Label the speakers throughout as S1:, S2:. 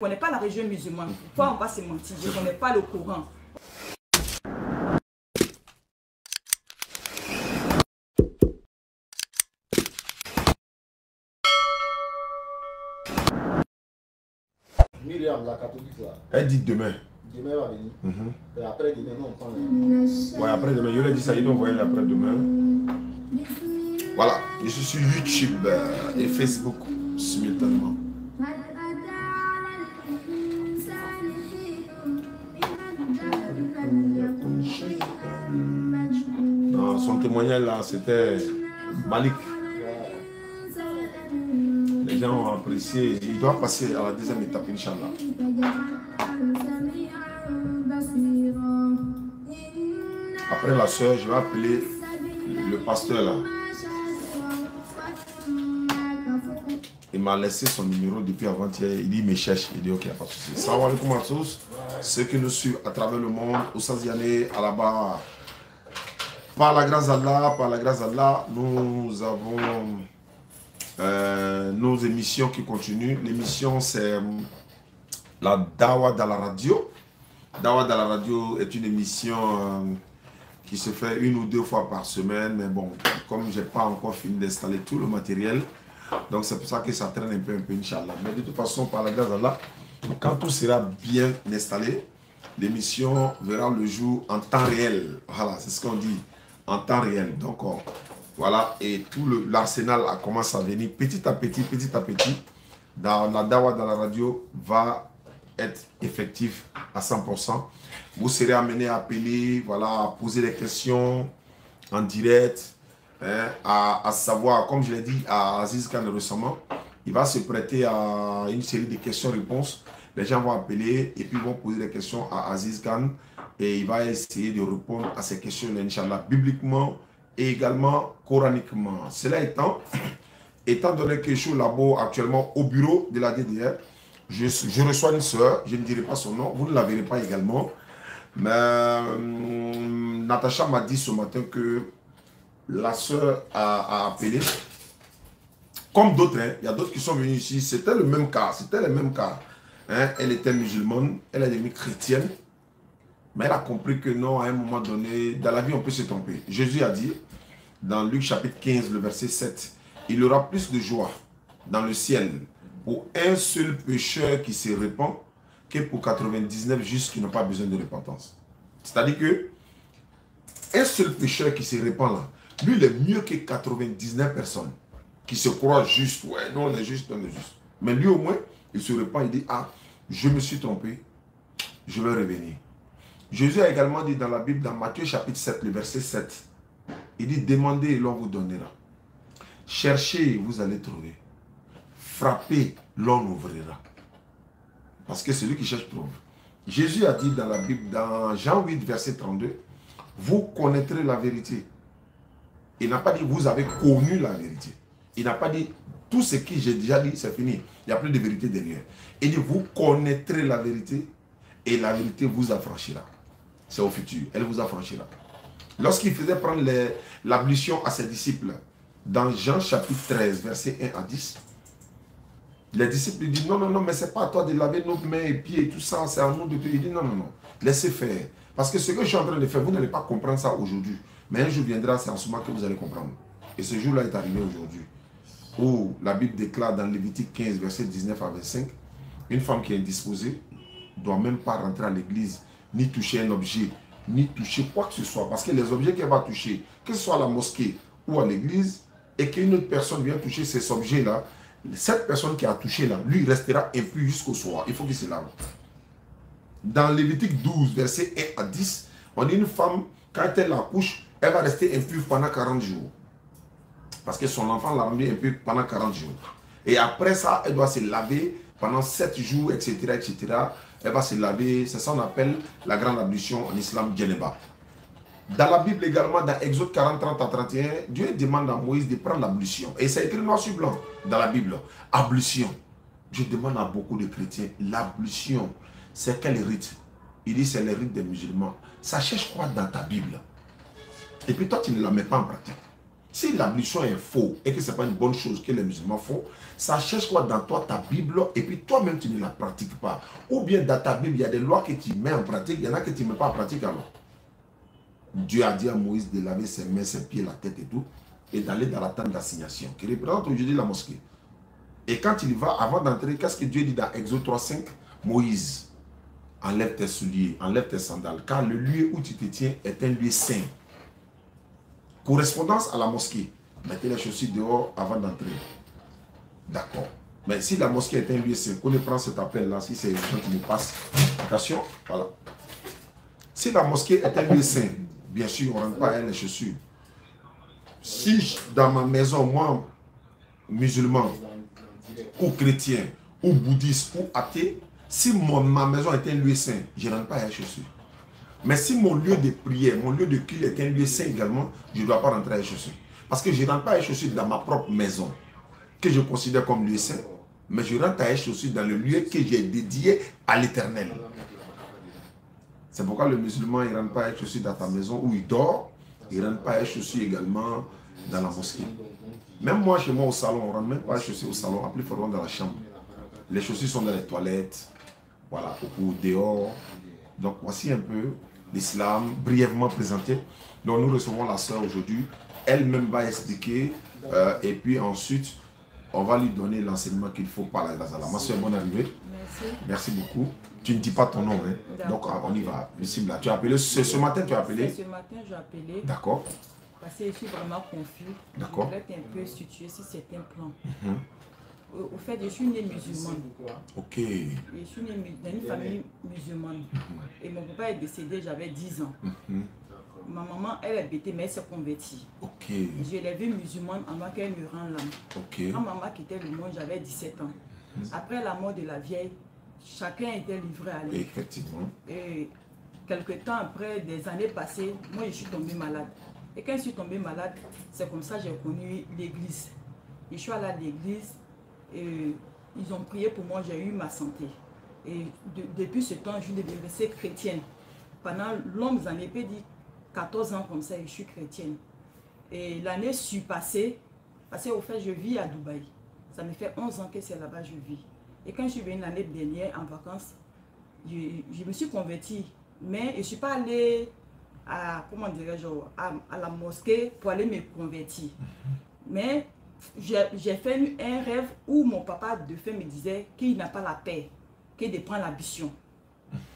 S1: Je ne connais pas la région musulmane. Pourquoi on va se mentir? Je ne connais pas le Coran.
S2: Myriam, la catholique là.
S3: Elle dit demain.
S2: Demain va venir. Et après demain, non, on prend
S3: Ouais, après demain. Je lui ai dit ça, il doit envoyer l'après demain. Voilà, je suis sur YouTube et Facebook simultanément. Non, son témoignage là, c'était Malik. Les gens ont apprécié. Il doit passer à la deuxième étape, Inch'Allah. Après la soeur, je vais appeler le pasteur là. Il m'a laissé son numéro depuis avant-hier. Il dit, il me cherche. Il dit, ok, pas de souci. Salam alaikum à tous. Ceux qui nous suivent à travers le monde, au Saziane, à la barre. Par la grâce d'Allah, nous avons nos émissions qui continuent. L'émission, c'est la Dawa dans la radio. Dawa dans la radio est une émission qui se fait 1 ou 2 fois par semaine. Mais bon, comme je n'ai pas encore fini d'installer tout le matériel, donc c'est pour ça que ça traîne un peu, Inch'Allah. Mais de toute façon, par la grâce d'Allah, quand tout sera bien installé, l'émission verra le jour en temps réel. Voilà, c'est ce qu'on dit, en temps réel. Donc, voilà, et tout l'arsenal commence à venir petit à petit, dans la Dawa dans la radio va être effectif à 100%. Vous serez amené à appeler, voilà, à poser des questions en direct, hein, à savoir, comme je l'ai dit à Aziz Khan récemment, il va se prêter à une série de questions-réponses. Les gens vont appeler et puis vont poser des questions à Aziz Khan et il va essayer de répondre à ces questions, Inch'Allah, bibliquement et également coraniquement. Cela étant donné que je suis là-bas actuellement au bureau de la DDR, je reçois une soeur, je ne dirai pas son nom, vous ne la verrez pas également. Mais Natacha m'a dit ce matin que la soeur a appelé. Comme d'autres, hein, il y a d'autres qui sont venus ici, c'était le même cas, hein. Elle était musulmane, elle est devenue chrétienne, mais elle a compris que non, à un moment donné, dans la vie on peut se tromper. Jésus a dit, dans Luc chapitre 15, le verset 7, il y aura plus de joie dans le ciel pour un seul pécheur qui se répand que pour 99 justes qui n'ont pas besoin de repentance. C'est-à-dire que un seul pécheur qui se répand là, lui il est mieux que 99 personnes qui se croient justes. Ouais, non, on est juste, on est juste. Mais lui au moins, il se répand, il dit, ah, je me suis trompé, je vais revenir. Jésus a également dit dans la Bible, dans Matthieu chapitre 7, le verset 7, il dit, demandez et l'on vous donnera. Cherchez, vous allez trouver. Frappez, l'on ouvrira. Parce que celui qui cherche trouve. Jésus a dit dans la Bible, dans Jean 8, verset 32, vous connaîtrez la vérité. Il n'a pas dit, vous avez connu la vérité. Il n'a pas dit, tout ce que j'ai déjà dit, c'est fini. Il n'y a plus de vérité derrière. Il dit, vous connaîtrez la vérité et la vérité vous affranchira. C'est au futur, elle vous affranchira. Lorsqu'il faisait prendre l'ablution à ses disciples, dans Jean chapitre 13, verset 1 à 10, les disciples lui disent, non, non, non, mais ce n'est pas à toi de laver nos mains et pieds et tout ça, c'est à nous de te... Il dit, non, non, non, laissez faire. Parce que ce que je suis en train de faire, vous n'allez pas comprendre ça aujourd'hui. Mais un jour viendra, c'est en ce moment que vous allez comprendre. Et ce jour-là est arrivé aujourd'hui. Où la Bible déclare dans Lévitique 15, verset 19 à 25, une femme qui est indisposée ne doit même pas rentrer à l'église, ni toucher un objet, ni toucher quoi que ce soit. Parce que les objets qu'elle va toucher, que ce soit à la mosquée ou à l'église, et qu'une autre personne vient toucher ces objets-là, cette personne qui a touché là, lui restera impur jusqu'au soir. Il faut qu'il se lave. Dans Lévitique 12, verset 1 à 10, on dit une femme, quand elle accouche, elle va rester impure pendant 40 jours. Parce que son enfant l'a rendu impur pendant 40 jours. Et après ça, elle doit se laver pendant 7 jours, etc., etc. Elle va se laver, c'est ça qu'on appelle la grande ablution en islam, Djeneba. Dans la Bible également, dans Exode 40, 30 à 31, Dieu demande à Moïse de prendre l'ablution. Et c'est écrit noir sur blanc dans la Bible. Ablution. Je demande à beaucoup de chrétiens, l'ablution, c'est quel rite? Il dit c'est le rite des musulmans. Ça cherche quoi dans ta Bible? Et puis toi, tu ne la mets pas en pratique. Si l'ablution est faux et que ce n'est pas une bonne chose que les musulmans font, ça cherche quoi dans toi, ta Bible, et puis toi-même tu ne la pratiques pas. Ou bien dans ta Bible, il y a des lois que tu mets en pratique, il y en a que tu ne mets pas en pratique alors. Dieu a dit à Moïse de laver ses mains, ses pieds, la tête et tout, et d'aller dans la tente d'assignation, qui représente aujourd'hui la mosquée. Et quand il va, avant d'entrer, qu'est-ce que Dieu dit dans Exode 3:5? Moïse, enlève tes souliers, enlève tes sandales, car le lieu où tu te tiens est un lieu saint. Correspondance à la mosquée. Mettez les chaussures dehors avant d'entrer. D'accord. Mais si la mosquée est un lieu saint, qu'on prend cet appel-là, si c'est les gens qui nous passent, attention, voilà. Si la mosquée est un lieu saint, bien sûr, on ne rentre pas avec les chaussures. Si dans ma maison, moi, musulman, ou chrétien, ou bouddhiste, ou athée, si ma maison est un lieu saint, je ne rentre pas avec les chaussures. Mais si mon lieu de prière, mon lieu de culte est un lieu saint également, je ne dois pas rentrer avec les chaussures. Parce que je ne rentre pas avec les chaussures dans ma propre maison, que je considère comme lieu saint, mais je rentre avec les chaussures dans le lieu que j'ai dédié à l'Éternel. C'est pourquoi le musulman, il ne rentre pas avec les chaussures dans ta maison où il dort, il ne rentre pas avec les chaussures également dans la mosquée. Même moi, chez moi au salon, on ne rentre même pas avec les chaussures au salon, en plus il faut rentrer dans la chambre. Les chaussures sont dans les toilettes, voilà, ou dehors. Donc voici un peu l'islam brièvement présenté. Donc nous recevons la sœur aujourd'hui. Elle-même va expliquer et puis ensuite on va lui donner l'enseignement qu'il faut par la grâce d'Allah. Ma sœur, bonne arrivée.
S1: Merci.
S3: Merci beaucoup. Tu ne dis pas ton nom, hein? Donc on y va. Là. Tu as appelé, ce matin tu as appelé?
S1: Ce matin j'ai appelé.
S3: D'accord.
S1: Parce que je suis vraiment confus.
S3: D'accord.
S1: Je voulais être un peu situé sur certains plans. Au fait, je suis née musulmane.
S3: Ok.
S1: Je suis née dans une famille musulmane. Et mon papa est décédé, j'avais 10 ans. Ma maman, elle est bêtée, mais elle s'est convertie.
S3: Ok.
S1: Je l'ai vue musulmane avant qu'elle me rende l'âme.
S3: Ok.
S1: Quand maman quittait le monde, j'avais 17 ans. Après la mort de la vieille, chacun était livré à lui.
S3: Effectivement.
S1: Et quelques temps après, des années passées, moi je suis tombée malade. Et quand je suis tombée malade, c'est comme ça que j'ai connu l'église. Je suis allée à l'église. Et ils ont prié pour moi, j'ai eu ma santé. Et depuis ce temps, je suis restée chrétienne. Pendant longues années, peut dire 14 ans comme ça, je suis chrétienne. Et l'année surpassée, parce qu'au fait, je vis à Dubaï. Ça me fait 11 ans que c'est là-bas que je vis. Et quand je suis venue l'année dernière en vacances, je me suis convertie. Mais je ne suis pas allée à, comment dirais-je, à la mosquée pour aller me convertir. Mais j'ai fait un rêve où mon papa de fait me disait qu'il n'a pas la paix, qu'il de prendre l'ambition.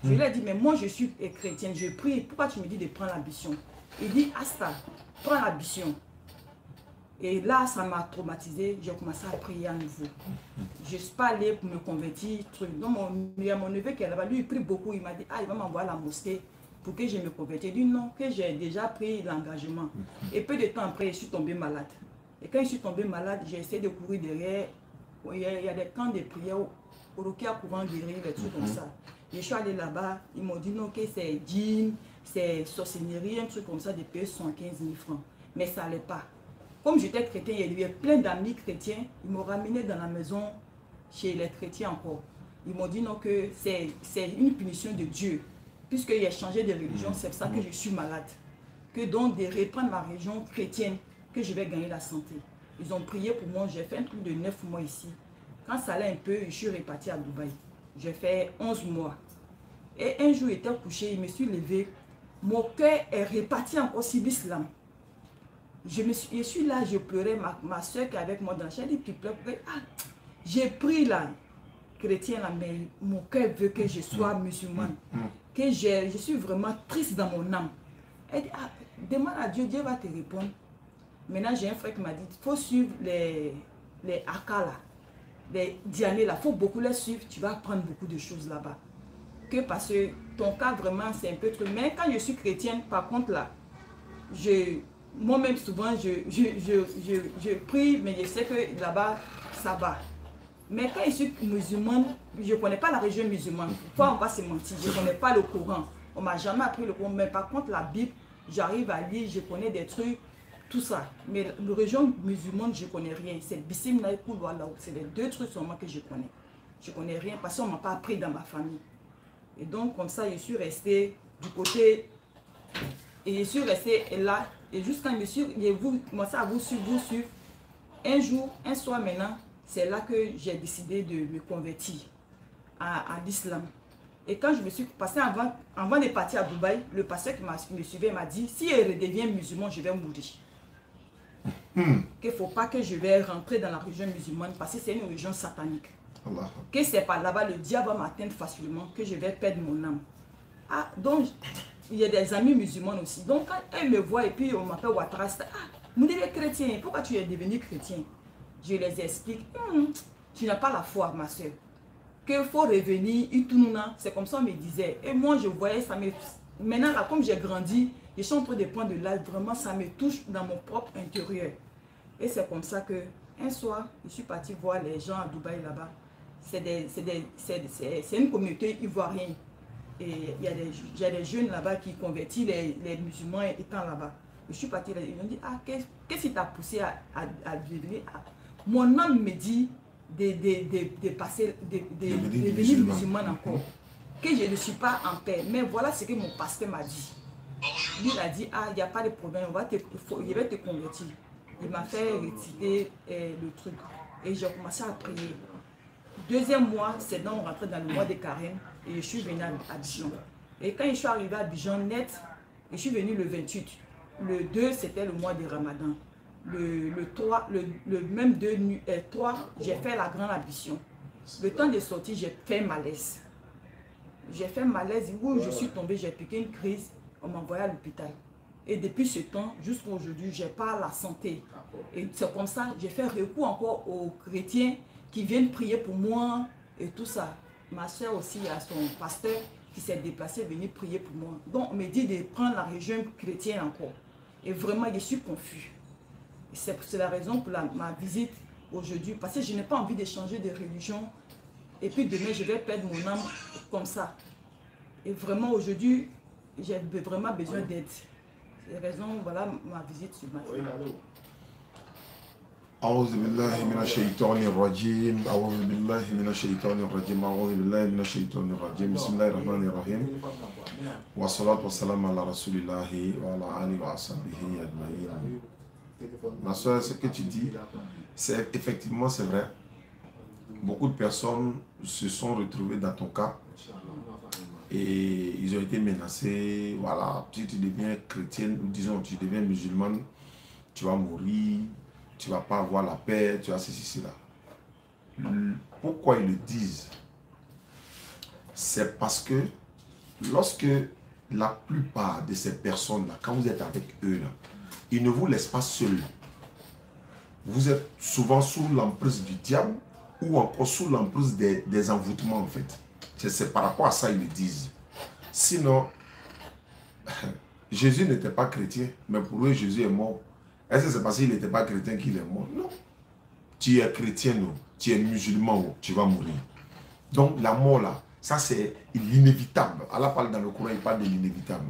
S1: Je lui ai dit, mais moi je suis chrétienne, je prie, pourquoi tu me dis de prendre l'ambition? Il dit, Asta, prends l'ambition. Et là, ça m'a traumatisé, j'ai commencé à prier à nouveau. Je ne suis pas allée pour me convertir. Donc il y a mon neveu qui est là-bas, lui il prie beaucoup, il m'a dit, ah, il va m'envoyer à la mosquée pour que je me convertisse. Il dit non, que j'ai déjà pris l'engagement. Et peu de temps après, je suis tombée malade. Et quand je suis tombée malade, j'ai essayé de courir derrière. Il y a des camps de prière au Rokia courant guérir, des trucs comme ça. Je suis allée là-bas, ils m'ont dit non, que c'est djinn, c'est sorcellerie, un truc comme ça, de payer 115 000 francs. Mais ça n'allait pas. Comme j'étais chrétien, il y avait plein d'amis chrétiens, ils m'ont ramené dans la maison chez les chrétiens encore. Ils m'ont dit non, que c'est une punition de Dieu. Puisque j'ai changé de religion, c'est pour ça que je suis malade. Que donc de reprendre ma religion chrétienne, que je vais gagner la santé. Ils ont prié pour moi, j'ai fait un truc de 9 mois ici. Quand ça allait un peu, je suis reparti à Dubaï. J'ai fait 11 mois. Et un jour, j'étais couché, je me suis levé. Mon cœur est reparti encore sur l'islam. Je suis là, je pleurais. Ma soeur qui est avec moi dans la chambre, elle dit, tu pleures. Ah, j'ai pris là, chrétien là, mais mon cœur veut que je sois musulmane. Que je suis vraiment triste dans mon âme. Elle dit, ah, demande à Dieu, Dieu va te répondre. Maintenant, j'ai un frère qui m'a dit, il faut suivre les Aka là, les Diané là, il faut beaucoup les suivre, tu vas apprendre beaucoup de choses là-bas. Que parce que ton cas vraiment, c'est un peu trop. Mais quand je suis chrétienne, par contre là, moi-même souvent, je prie, mais je sais que là-bas, ça va. Mais quand je suis musulmane, je ne connais pas la religion musulmane. Pourquoi on va se mentir? Je ne connais pas le Coran. On ne m'a jamais appris le Coran. Mais par contre, la Bible, j'arrive à lire, je connais des trucs, tout ça. Mais la religion musulmane, je ne connais rien. C'est Bissim Naïkou Loala. C'est les deux trucs seulement que je connais. Je ne connais rien parce qu'on ne m'a pas appris dans ma famille. Et donc, comme ça, je suis restée du côté. Et je suis restée là Et jusqu'à j'ai commencé à vous suivre. Un jour, un soir maintenant, c'est là que j'ai décidé de me convertir à l'islam. Et quand je me suis passé avant de partir à Dubaï, le pasteur qui me suivait m'a dit, si elle redevient musulman, je vais mourir. Qu'il ne faut pas que je vais rentrer dans la religion musulmane parce que c'est une religion satanique. Allah. Que c'est par là-bas, le diable va m'atteindre facilement, que je vais perdre mon âme. Ah, donc, il y a des amis musulmans aussi. Donc, quand elles me voient et puis on m'appelle Ouattara, vous êtes chrétien, pourquoi tu es devenu chrétien? Je les explique, tu n'as pas la foi, ma soeur. Qu'il faut revenir, c'est comme ça on me disait. Et moi, je voyais, ça me... Maintenant, là, comme j'ai grandi, je suis en train de prendre de l'âge, vraiment, ça me touche dans mon propre intérieur. Et c'est comme ça que, un soir, je suis partie voir les gens à Dubaï là-bas. C'est une communauté ivoirienne. Et il y a des jeunes là-bas qui convertissent les musulmans étant là-bas. Je suis partie là, ils m'ont dit, ah, qu'est-ce qui t'a poussé à devenir... Mon âme me dit de passer, de devenir musulman encore. Que je ne suis pas en paix. Mais voilà ce que mon pasteur m'a dit. Lui, il a dit, ah, il n'y a pas de problème, je vais te convertir. Il m'a fait réciter le truc. Et j'ai commencé à prier. Deuxième mois, c'est donc on rentrait dans le mois de carême. Et je suis venue à Abidjan. Et quand je suis arrivée à Abidjan net, je suis venue le 28. Le 2, c'était le mois de Ramadan. Le 3, le même 3, j'ai fait la grande ambition. Le temps de sortie, j'ai fait malaise. J'ai fait malaise, où je suis tombée, j'ai piqué une crise, on m'a envoyé à l'hôpital. Et depuis ce temps, jusqu'à aujourd'hui, je n'ai pas la santé. Et c'est comme ça, j'ai fait recours encore aux chrétiens qui viennent prier pour moi et tout ça. Ma soeur aussi a son pasteur qui s'est déplacé, venir prier pour moi. Donc, on me dit de prendre la religion chrétienne encore. Et vraiment, je suis confus. C'est la raison pour ma visite aujourd'hui. Parce que je n'ai pas envie de changer de religion. Et puis demain, je vais perdre mon âme comme ça. Et vraiment, aujourd'hui, j'ai vraiment besoin d'aide. C'est la raison, voilà ma visite ce matin.
S3: أعوذ بالله من الشيطان الرجيم أعوذ بالله من الشيطان الرجيم أعوذ بالله من الشيطان الرجيم بسم الله الرحمن الرحيم والصلاة والسلام على رسول الله وعلى آله وصحبه أجمعين. Ma soeur, ce que tu dis, c'est effectivement c'est vrai. Beaucoup de personnes se sont retrouvées dans ton cas et ils ont été menacés. Voilà, si tu deviens chrétienne ou disons tu deviens musulmane, tu vas mourir. Tu ne vas pas avoir la paix, tu as ceci, cela. Pourquoi ils le disent? C'est parce que lorsque la plupart de ces personnes-là, quand vous êtes avec eux, là, ils ne vous laissent pas seuls. Vous êtes souvent sous l'emprise du diable ou encore sous l'emprise des envoûtements en fait. C'est par rapport à ça qu'ils le disent. Sinon, Jésus n'était pas chrétien, mais pour eux, Jésus est mort. Est-ce que c'est parce qu'il n'était pas chrétien qu'il est mort? Non. Tu es chrétien, non. Tu es musulman, non. Tu vas mourir. Donc la mort là, ça c'est l'inévitable. Allah parle dans le Coran, il parle de l'inévitable.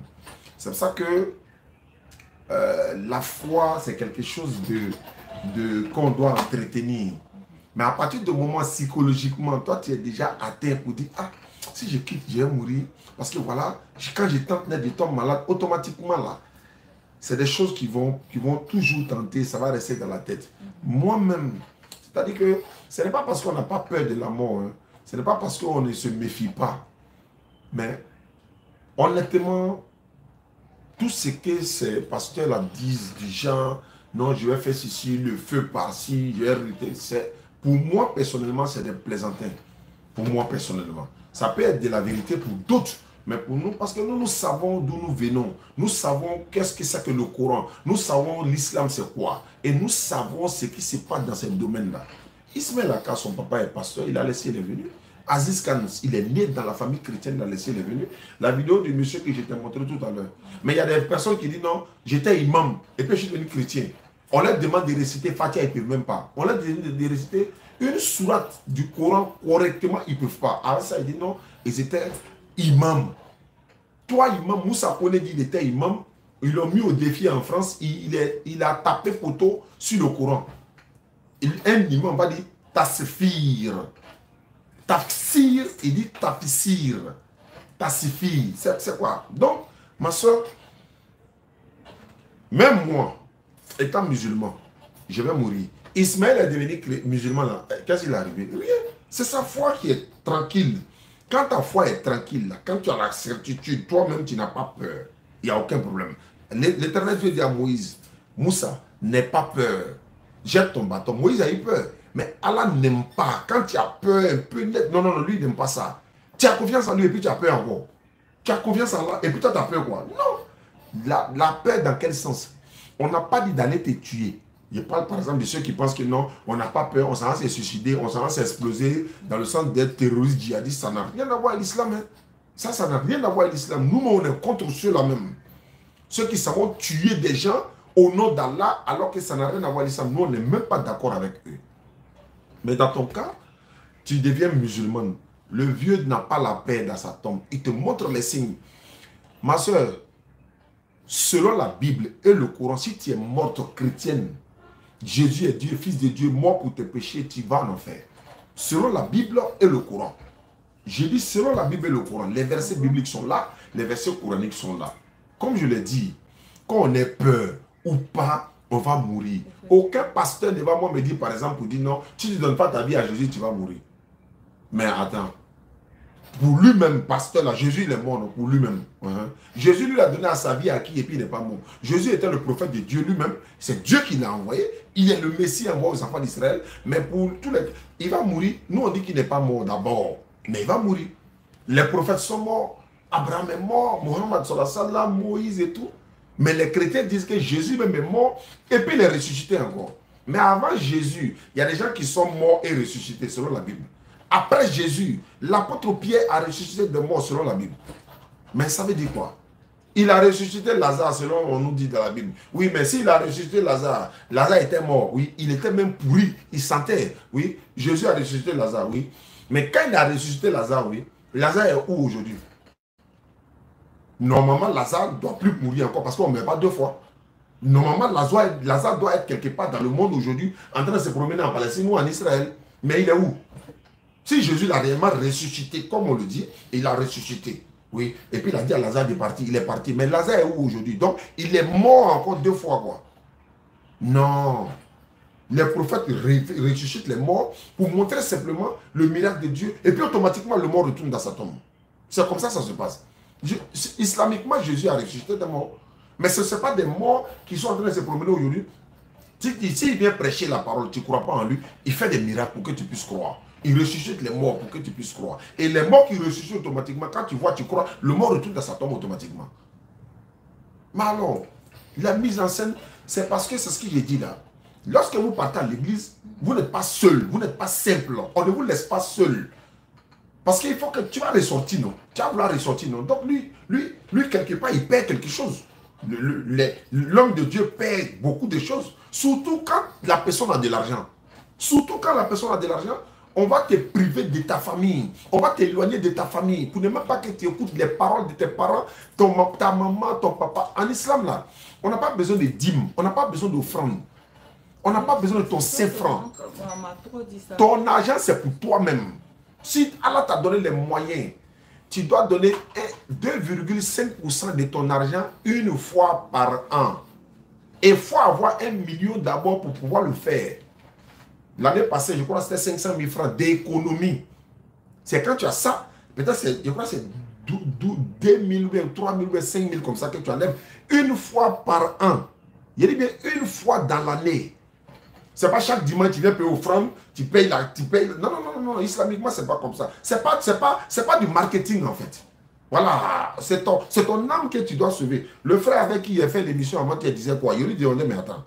S3: C'est pour ça que la foi c'est quelque chose qu'on doit entretenir. Mais à partir du moment psychologiquement, toi tu es déjà atteint pour dire, ah, si je quitte, je vais mourir. Parce que voilà, quand je tente de tomber malade, automatiquement là, c'est des choses qui vont toujours tenter, ça va rester dans la tête. Moi-même, c'est-à-dire que ce n'est pas parce qu'on n'a pas peur de la mort, hein. Ce n'est pas parce qu'on ne se méfie pas. Mais honnêtement, tout ce que ces pasteurs-là disent du genre, non, je vais faire ceci, le feu par-ci, je vais arrêter, pour moi personnellement, c'est des plaisantins. Pour moi personnellement. Ça peut être de la vérité pour d'autres. Mais pour nous, parce que nous savons d'où nous venons. Nous savons qu'est-ce que c'est que le Coran. Nous savons l'islam c'est quoi. Et nous savons ce qui se passe dans ce domaine-là. Ismaël Aka, son papa est pasteur, il a laissé les venus. Aziz Khan, il est né dans la famille chrétienne, il a laissé les venus. La vidéo du monsieur que je t'ai montré tout à l'heure. Mais il y a des personnes qui disent non, j'étais imam et puis je suis devenu chrétien. On leur demande de réciter Fatiha, ils ne peuvent même pas. On leur demande de réciter une sourate du Coran correctement, ils ne peuvent pas. Alors ça, il dit non, ils étaient imam. Toi, imam, Moussa Kone dit qu'il était imam. Ils l'ont mis au défi en France. Il a tapé photo sur le Coran. Un imam va dire Tasfir. Tafsir, il dit Tafsir. Tasfir. C'est quoi? Donc, ma soeur, Même moi, étant musulman, je vais mourir. Ismaël est devenu musulman là. Qu'est-ce qu'il est arrivé? Rien. C'est sa foi qui est tranquille. Quand ta foi est tranquille, là, quand tu as la certitude, toi-même tu n'as pas peur. Il n'y a aucun problème. L'Éternel Dieu dit à Moïse, Moussa, n'aie pas peur. Jette ton bâton. Moïse a eu peur. Mais Allah n'aime pas. Quand tu as peur un peu net, non, lui, il n'aime pas ça. Tu as confiance en lui et puis tu as peur encore. Tu as confiance en Allah et puis toi, tu as peur quoi? Non. La peur dans quel sens? On n'a pas dit d'aller te tuer. Je parle par exemple de ceux qui pensent que non, on n'a pas peur, on s'en va se suicider, on s'en va s'exploser dans le sens d'être terroriste, djihadiste. Ça n'a rien à voir avec l'islam. Hein. Ça n'a rien à voir avec l'islam. Nous, on est contre ceux-là même. Ceux qui savent tuer des gens au nom d'Allah alors que ça n'a rien à voir avec l'islam. Nous, on n'est même pas d'accord avec eux. Mais dans ton cas, tu deviens musulman. Le vieux n'a pas la paix dans sa tombe. Il te montre les signes. Ma soeur, selon la Bible et le Coran, si tu es morte chrétienne, Jésus est Dieu, Fils de Dieu, mort pour tes péchés, tu vas en enfer. Selon la Bible et le Coran. J'ai dit selon la Bible et le Coran. Les versets bibliques sont là, les versets coraniques sont là. Comme je l'ai dit, quand on est peur ou pas, on va mourir. Aucun pasteur ne va moi me dire, par exemple, pour dire non, si tu ne donnes pas ta vie à Jésus, tu vas mourir. Mais attends, pour lui-même, pasteur, là, Jésus il est mort, pour lui-même. Jésus lui a donné à sa vie à qui et puis il n'est pas mort. Jésus était le prophète de Dieu lui-même. C'est Dieu qui l'a envoyé. Il est le Messie envoyé aux enfants d'Israël. Mais pour tous les... Il va mourir. Nous, on dit qu'il n'est pas mort d'abord. Mais il va mourir. Les prophètes sont morts. Abraham est mort. Mohammed, Moïse et tout. Mais les chrétiens disent que Jésus même est mort et puis il est ressuscité encore. Mais avant Jésus, il y a des gens qui sont morts et ressuscités selon la Bible. Après Jésus, l'apôtre Pierre a ressuscité des morts selon la Bible. Mais ça veut dire quoi? Il a ressuscité Lazare selon on nous dit dans la Bible. Oui, mais s'il a ressuscité Lazare, Lazare était mort, oui. Il était même pourri, il sentait, oui. Jésus a ressuscité Lazare, oui. Mais quand il a ressuscité Lazare, oui, Lazare est où aujourd'hui? Normalement, Lazare ne doit plus mourir encore parce qu'on ne meurt pas deux fois. Normalement, Lazare doit être quelque part dans le monde aujourd'hui en train de se promener en Palestine ou en Israël. Mais il est où? Si Jésus l'a réellement ressuscité, comme on le dit, il a ressuscité. Oui. Et puis il a dit à Lazare de partir, il est parti. Mais Lazare est où aujourd'hui? Donc, il est mort encore deux fois, quoi. Non. Les prophètes ressuscitent les morts pour montrer simplement le miracle de Dieu. Et puis automatiquement, le mort retourne dans sa tombe. C'est comme ça que ça se passe. Islamiquement, Jésus a ressuscité des morts. Mais ce ne sont pas des morts qui sont en train de se promener aujourd'hui. S'il vient prêcher la parole, tu ne crois pas en lui, il fait des miracles pour que tu puisses croire. Il ressuscite les morts pour que tu puisses croire. Et les morts qui ressuscitent automatiquement, quand tu vois, tu crois, le mort retourne dans sa tombe automatiquement. Mais alors, la mise en scène, c'est parce que c'est ce que j'ai dit là. Lorsque vous partez à l'église, vous n'êtes pas seul, vous n'êtes pas simple. On ne vous laisse pas seul. Parce qu'il faut que tu vas ressortir, non? Tu vas vouloir ressortir, non? Donc lui, quelque part, il perd quelque chose. L'homme de Dieu perd beaucoup de choses. Surtout quand la personne a de l'argent. Surtout quand la personne a de l'argent, on va te priver de ta famille. On va t'éloigner de ta famille. Pour ne même pas que tu écoutes les paroles de tes parents, ta maman, ton papa. En islam, là, on n'a pas besoin de dîmes. On n'a pas besoin d'offrandes. On n'a pas besoin de ton 5 francs. Ton argent, c'est pour toi-même. Si Allah t'a donné les moyens, tu dois donner 2,5% de ton argent une fois par an. Et il faut avoir 1 million d'abord pour pouvoir le faire. L'année passée, je crois que c'était 500 000 francs d'économie. C'est quand tu as ça, peut-être je crois que c'est 2 000, 3 000, 5 000 comme ça que tu enlèves une fois par an. Il dit bien une fois dans l'année. C'est pas chaque dimanche tu viens payer offrande, tu payes la. Non, islamiquement, c'est pas comme ça. C'est pas du marketing en fait. Voilà, c'est ton âme que tu dois sauver. Le frère avec qui il a fait l'émission avant, il disait quoi? Il lui dit, mais attends.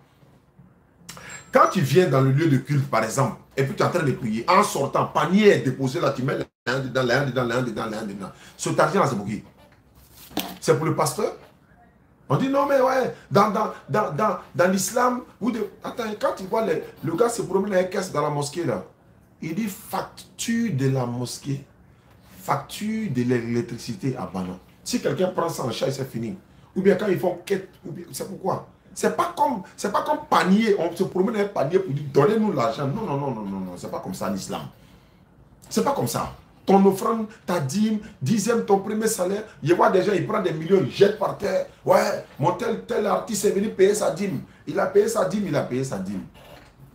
S3: Quand tu viens dans le lieu de culte, par exemple, et puis tu es en train de prier, en sortant, panier est déposé là, tu mets l'un dedans. Cet argent-là, c'est pour qui? C'est pour le pasteur? On dit non, mais ouais, dans l'islam, attends, quand tu vois le gars se promène avec caisse dans la mosquée là, il dit facture de la mosquée, facture de l'électricité à Bana. Si quelqu'un prend ça en charge, c'est fini. Ou bien quand ils font quête, c'est pourquoi? C'est pas comme panier, on se promène avec panier pour dire donnez-nous l'argent. Non, c'est pas comme ça l'islam. C'est pas comme ça. ton offrande, ta dîme, dixième, ton premier salaire. Je vois des gens, ils prennent des millions, ils jettent par terre. Ouais, mon tel artiste est venu payer sa dîme. Il a payé sa dîme, il a payé sa dîme.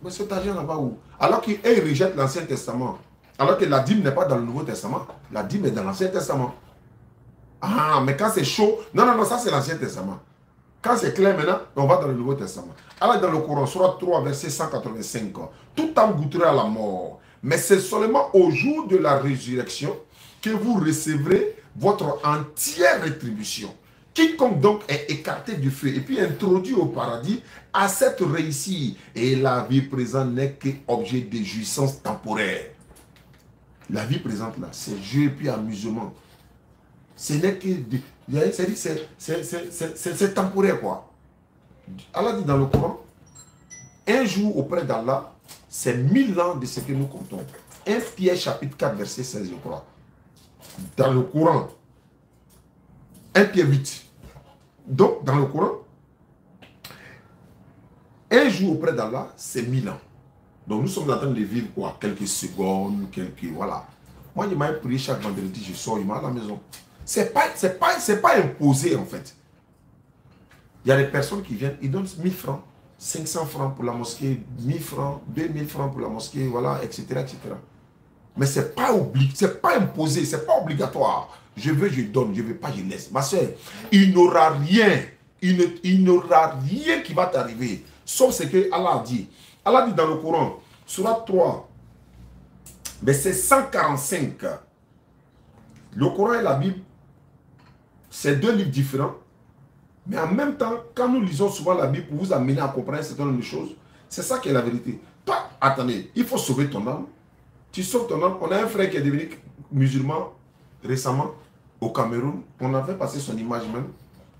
S3: Mais cet argent là-bas où? Alors qu'ils rejettent l'Ancien Testament. Alors que la dîme n'est pas dans le Nouveau Testament. La dîme est dans l'Ancien Testament. Ah, mais quand c'est chaud, non, ça c'est l'Ancien Testament. Quand c'est clair maintenant, on va dans le Nouveau Testament. Alors dans le Coran, Sourate 3, verset 185, tout homme goûtera à la mort. Mais c'est seulement au jour de la résurrection que vous recevrez votre entière rétribution. Quiconque donc est écarté du feu et puis introduit au paradis a cette réussite. Et la vie présente n'est qu'objet de jouissance temporaire. La vie présente là, c'est jeu et puis amusement. Ce n'est que... C'est temporaire quoi. Allah dit dans le Coran, un jour auprès d'Allah, c'est 1000 ans de ce que nous comptons. 1 Pierre chapitre 4 verset 16 je crois. Dans le Coran. 1 Pierre 8. Donc dans le Coran, un jour auprès d'Allah, c'est 1000 ans. Donc nous sommes en train de vivre quoi? Quelques secondes, quelques... Voilà. Moi, je m'avais prié chaque vendredi, je sors, il m'a à la maison. C'est pas imposé en fait. Il y a des personnes qui viennent, ils donnent 1000 francs, 500 francs pour la mosquée, 1000 francs, 2000 francs pour la mosquée, voilà, etc. etc. Mais ce n'est pas imposé, ce n'est pas obligatoire. Je veux, je donne, je ne veux pas, je laisse. Ma soeur, il n'aura rien, il n'aura rien qui va t'arriver, sauf ce que Allah a dit. Allah dit dans le Coran, Sourate 3, verset 145. Le Coran et la Bible, c'est deux livres différents. Mais en même temps, quand nous lisons souvent la Bible pour vous amener à comprendre un certain nombre de choses, c'est ça qui est la vérité. Toi, attendez, il faut sauver ton âme. Tu sauves ton âme. On a un frère qui est devenu musulman récemment au Cameroun. On avait passé son image même.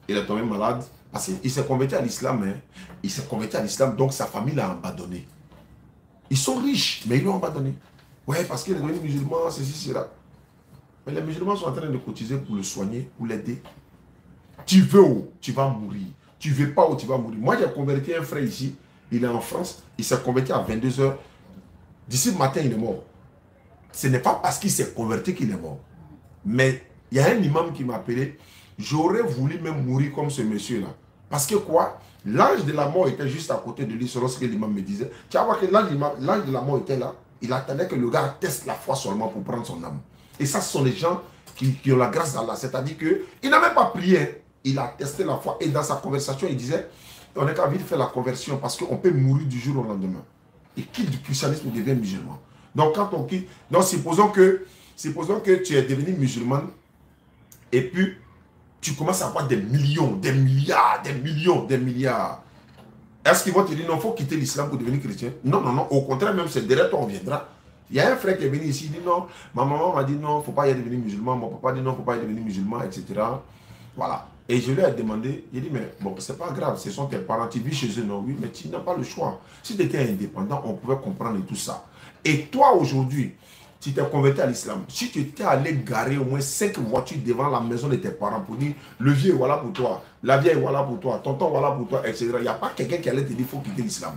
S3: Il est tombé malade. Parce qu'il s'est converti à l'islam. Hein. Il s'est converti à l'islam, donc sa famille l'a abandonné. Ils sont riches, mais ils l'ont abandonné. Ouais, parce qu'il est devenu musulman, ceci, cela. Mais les musulmans sont en train de cotiser pour le soigner, pour l'aider. Tu veux où tu vas mourir. Tu ne veux pas où tu vas mourir. Moi, j'ai converti un frère ici. Il est en France. Il s'est converti à 22 h. D'ici le matin, il est mort. Ce n'est pas parce qu'il s'est converti qu'il est mort. Mais il y a un imam qui m'a appelé. J'aurais voulu même mourir comme ce monsieur-là. Parce que quoi? L'ange de la mort était juste à côté de lui, selon ce que l'imam me disait. Tu vas voir que l'ange de la mort était là. Il attendait que le gars teste la foi seulement pour prendre son âme. Et ça, ce sont les gens qui ont la grâce d'Allah. C'est-à-dire qu'il n'a même pas prié. Il a testé la foi. Et dans sa conversation, il disait, on est qu'à vite faire la conversion parce qu'on peut mourir du jour au lendemain. Et quitte du christianisme et devient musulman. Donc, quand on quitte... Donc, supposons que tu es devenu musulman et puis tu commences à avoir des millions, des milliards, des millions, des milliards. Est-ce qu'ils vont te dire, non, il faut quitter l'islam pour devenir chrétien? Non, non, non. Au contraire, même, c'est derrière toi, on viendra. Il y a un frère qui est venu ici, il dit non, ma maman m'a dit non, il ne faut pas y devenir musulman, mon papa dit non, il ne faut pas y devenir musulman, etc. Voilà. Et je lui ai demandé, il dit, mais bon, c'est pas grave, ce sont tes parents, tu vis chez eux, non, oui, mais tu n'as pas le choix. Si tu étais indépendant, on pouvait comprendre tout ça. Et toi, aujourd'hui, tu t'es converti à l'islam. Si tu étais allé garer au moins 5 voitures devant la maison de tes parents pour dire, le vieux, voilà pour toi, la vieille, voilà pour toi, tonton, voilà pour toi, etc. Il n'y a pas quelqu'un qui allait te dire, il faut quitter l'islam.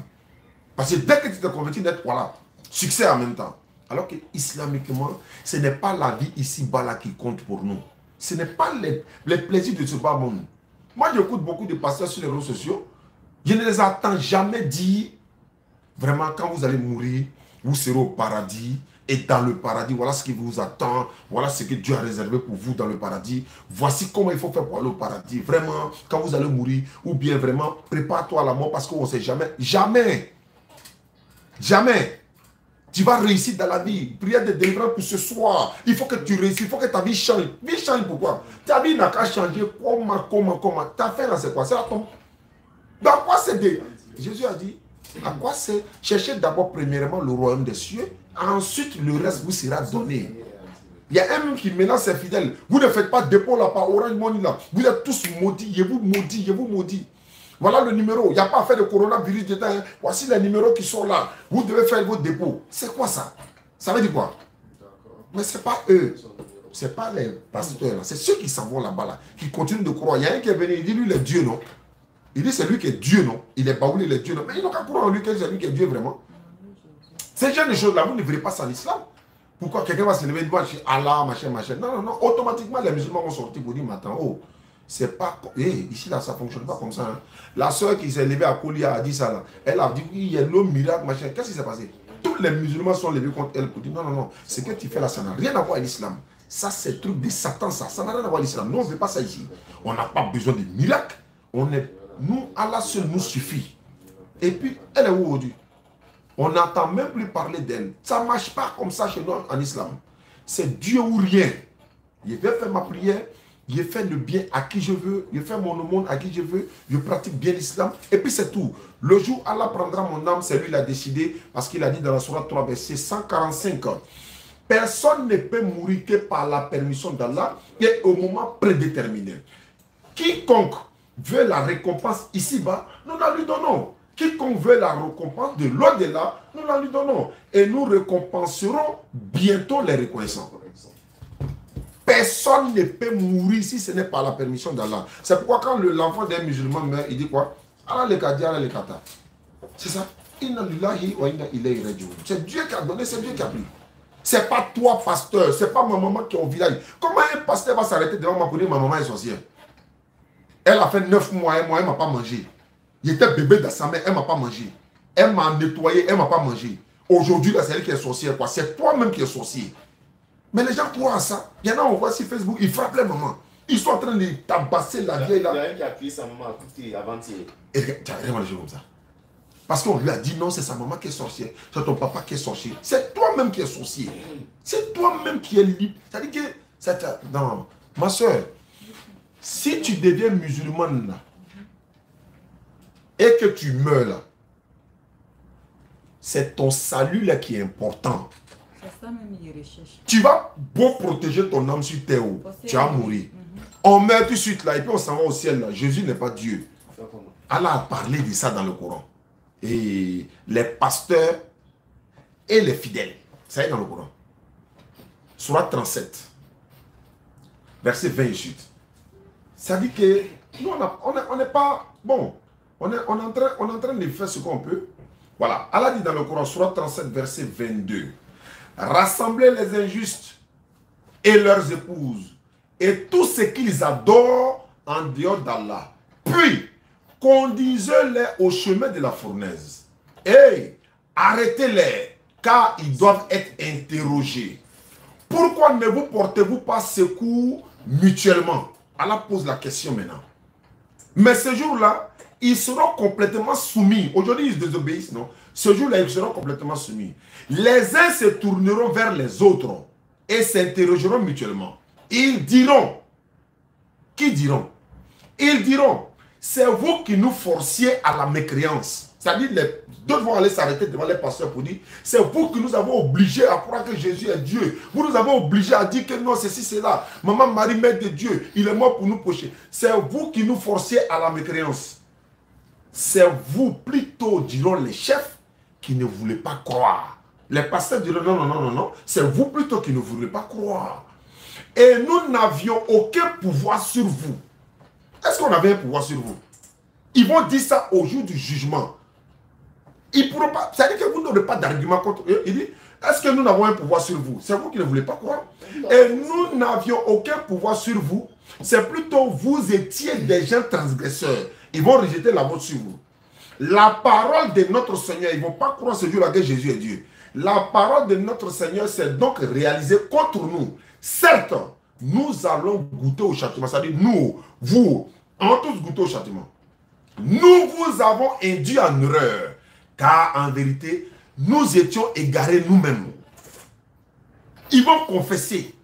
S3: Parce que dès que tu t'es converti, voilà, succès en même temps. Alors que islamiquement, ce n'est pas la vie ici-bas là qui compte pour nous. Ce n'est pas les plaisirs de ce bas monde. Moi, j'écoute beaucoup de pasteurs sur les réseaux sociaux. Je ne les entends jamais dire, vraiment, quand vous allez mourir, vous serez au paradis. Et dans le paradis, voilà ce qui vous attend. Voilà ce que Dieu a réservé pour vous dans le paradis. Voici comment il faut faire pour aller au paradis. Vraiment, quand vous allez mourir, ou bien vraiment, prépare-toi à la mort parce qu'on ne sait jamais. Jamais. Jamais. Tu vas réussir dans la vie. Prière de délivrance pour ce soir. Il faut que tu réussisses. Il faut que ta vie change. Vie change pourquoi? Ta vie n'a qu'à changer. Comment? Ta fin là, c'est quoi? C'est la tombe. Dans quoi c'est de... Jésus a dit, à quoi c'est? Cherchez d'abord premièrement le royaume des cieux. Ensuite, le reste vous sera donné. Il y a un même qui menace ses fidèles. Vous ne faites pas dépôt là par Orange Money là. Vous êtes tous maudits. Je vous maudis. Je vous maudis. Voilà le numéro. Il n'y a pas à faire de coronavirus dedans. Hein. Voici les numéros qui sont là. Vous devez faire vos dépôts. C'est quoi ça? Ça veut dire quoi? Mais ce n'est pas eux. Ce n'est pas les pasteurs. C'est ceux qui s'en vont là-bas, là, qui continuent de croire. Il y a un qui est venu, il dit lui, il est Dieu, non? Il dit c'est lui qui est Dieu, non? Il est baoulé, il est Dieu, non? Mais ils n'ont qu'à croire en lui que c'est lui qui est Dieu, vraiment. Ces genre de choses-là, vous ne verrez pas ça en islam. Pourquoi quelqu'un va se lever et dire Allah, machin, machin. Non, non, non. Automatiquement, les musulmans vont sortir pour dire, attends, oh, c'est pas... ici, là, ça ne fonctionne pas comme ça. Hein. La soeur qui s'est levée à Kolia a dit ça, là. Elle a dit, oui, il y a l'homme miracle, machin. Qu'est-ce qui s'est passé? Tous les musulmans sont levés contre elle pour dire, non, non, non. Ce que tu fais là, ça n'a rien à voir avec l'islam. Ça, c'est le truc de Satan, ça. Ça n'a rien à voir avec l'islam. Nous, on ne veut pas ça ici. On n'a pas besoin de miracles. Nous, Allah seul nous suffit. Et puis, elle est où aujourd'hui? On n'entend même plus parler d'elle. Ça ne marche pas comme ça chez nous en islam. C'est Dieu ou rien. Je vais faire ma prière, je fais le bien à qui je veux, je fais mon aumône à qui je veux, je pratique bien l'islam, et puis c'est tout. Le jour où Allah prendra mon âme, c'est lui qui l'a décidé, parce qu'il a dit dans la sourate 3, verset 145, personne ne peut mourir que par la permission d'Allah et au moment prédéterminé. Quiconque veut la récompense ici-bas, nous la lui donnons. Quiconque veut la récompense de l'au-delà, nous la lui donnons. Et nous récompenserons bientôt les reconnaissants. Personne ne peut mourir si ce n'est pas la permission d'Allah. C'est pourquoi quand l'enfant d'un musulman meurt, il dit quoi? Allah le kadi, Allah le kata. C'est ça. C'est Dieu qui a donné, c'est Dieu qui a pris. C'est pas toi, pasteur, c'est pas ma maman qui est au village. Comment un pasteur va s'arrêter devant moi pour dire ma maman est sorcière? Elle a fait 9 mois, elle ne m'a pas mangé. Il était bébé dans sa mère, elle ne m'a pas mangé. Elle m'a nettoyé, elle ne m'a pas mangé. Aujourd'hui, là, c'est elle qui est sorcière, quoi. C'est toi-même qui es sorcier. Mais les gens croient à ça. Il y en a, on voit sur Facebook, ils frappent les mamans. Ils sont en train de tabasser la vieille là.
S2: Il y a un qui a crié sa maman à côté avant-hier.
S3: Et tu as rien mangé comme ça. Parce qu'on lui a dit non, c'est sa maman qui est sorcière. C'est ton papa qui est sorcier. C'est toi-même qui es sorcier. C'est toi-même qui es libre. C'est-à-dire que... Non, ma soeur, si tu deviens musulmane là, et que tu meurs là, c'est ton salut là qui est important.
S1: C'est ça même, il recherche.
S3: Tu vas beau protéger ton âme sur terre, tu vas mourir. On meurt tout de suite là, et puis on s'en va au ciel là. Jésus n'est pas Dieu. Allah a parlé de ça dans le Coran. Et les pasteurs et les fidèles, ça est dans le Coran. Sourate 37, verset 28. Ça dit que nous, on n'est pas... Bon, on est en train de faire ce qu'on peut. Voilà, Allah dit dans le Coran, Sourate 37, verset 22. Rassemblez les injustes et leurs épouses et tous ceux qu'ils adorent en dehors d'Allah. Puis, conduisez-les au chemin de la fournaise. Et arrêtez-les, car ils doivent être interrogés. Pourquoi ne vous portez-vous pas secours mutuellement? Allah pose la question maintenant. Mais ce jour-là, ils seront complètement soumis. Aujourd'hui, ils désobéissent, non? Ce jour-là, ils seront complètement soumis. Les uns se tourneront vers les autres et s'interrogeront mutuellement. Ils diront, qui diront? Ils diront, c'est vous qui nous forciez à la mécréance. C'est-à-dire, les deux vont aller s'arrêter devant les pasteurs pour dire, c'est vous qui nous avons obligés à croire que Jésus est Dieu. Vous nous avez obligés à dire que non, ceci, c'est là. Maman Marie, mère de Dieu, il est mort pour nous pécher. C'est vous qui nous forciez à la mécréance. C'est vous, plutôt, diront les chefs, qui ne voulaient pas croire. Les pasteurs diront, non, non, non, non, non. C'est vous plutôt qui ne voulez pas croire. Et nous n'avions aucun pouvoir sur vous. Est-ce qu'on avait un pouvoir sur vous? Ils vont dire ça au jour du jugement. Ils pourront pas. C'est-à-dire que vous n'aurez pas d'argument contre eux. Il dit, est-ce que nous n'avons un pouvoir sur vous? C'est vous qui ne voulez pas croire. Et nous n'avions aucun pouvoir sur vous. C'est plutôt vous étiez des gens transgresseurs. Ils vont rejeter la vôtre sur vous. La parole de notre Seigneur, ils ne vont pas croire ce jour-là que Jésus est Dieu. La parole de notre Seigneur s'est donc réalisée contre nous. Certes, nous allons goûter au châtiment. C'est-à-dire, nous, vous, allons tous goûter au châtiment. Nous vous avons induit en erreur. Car en vérité, nous étions égarés nous-mêmes. Ils vont confesser.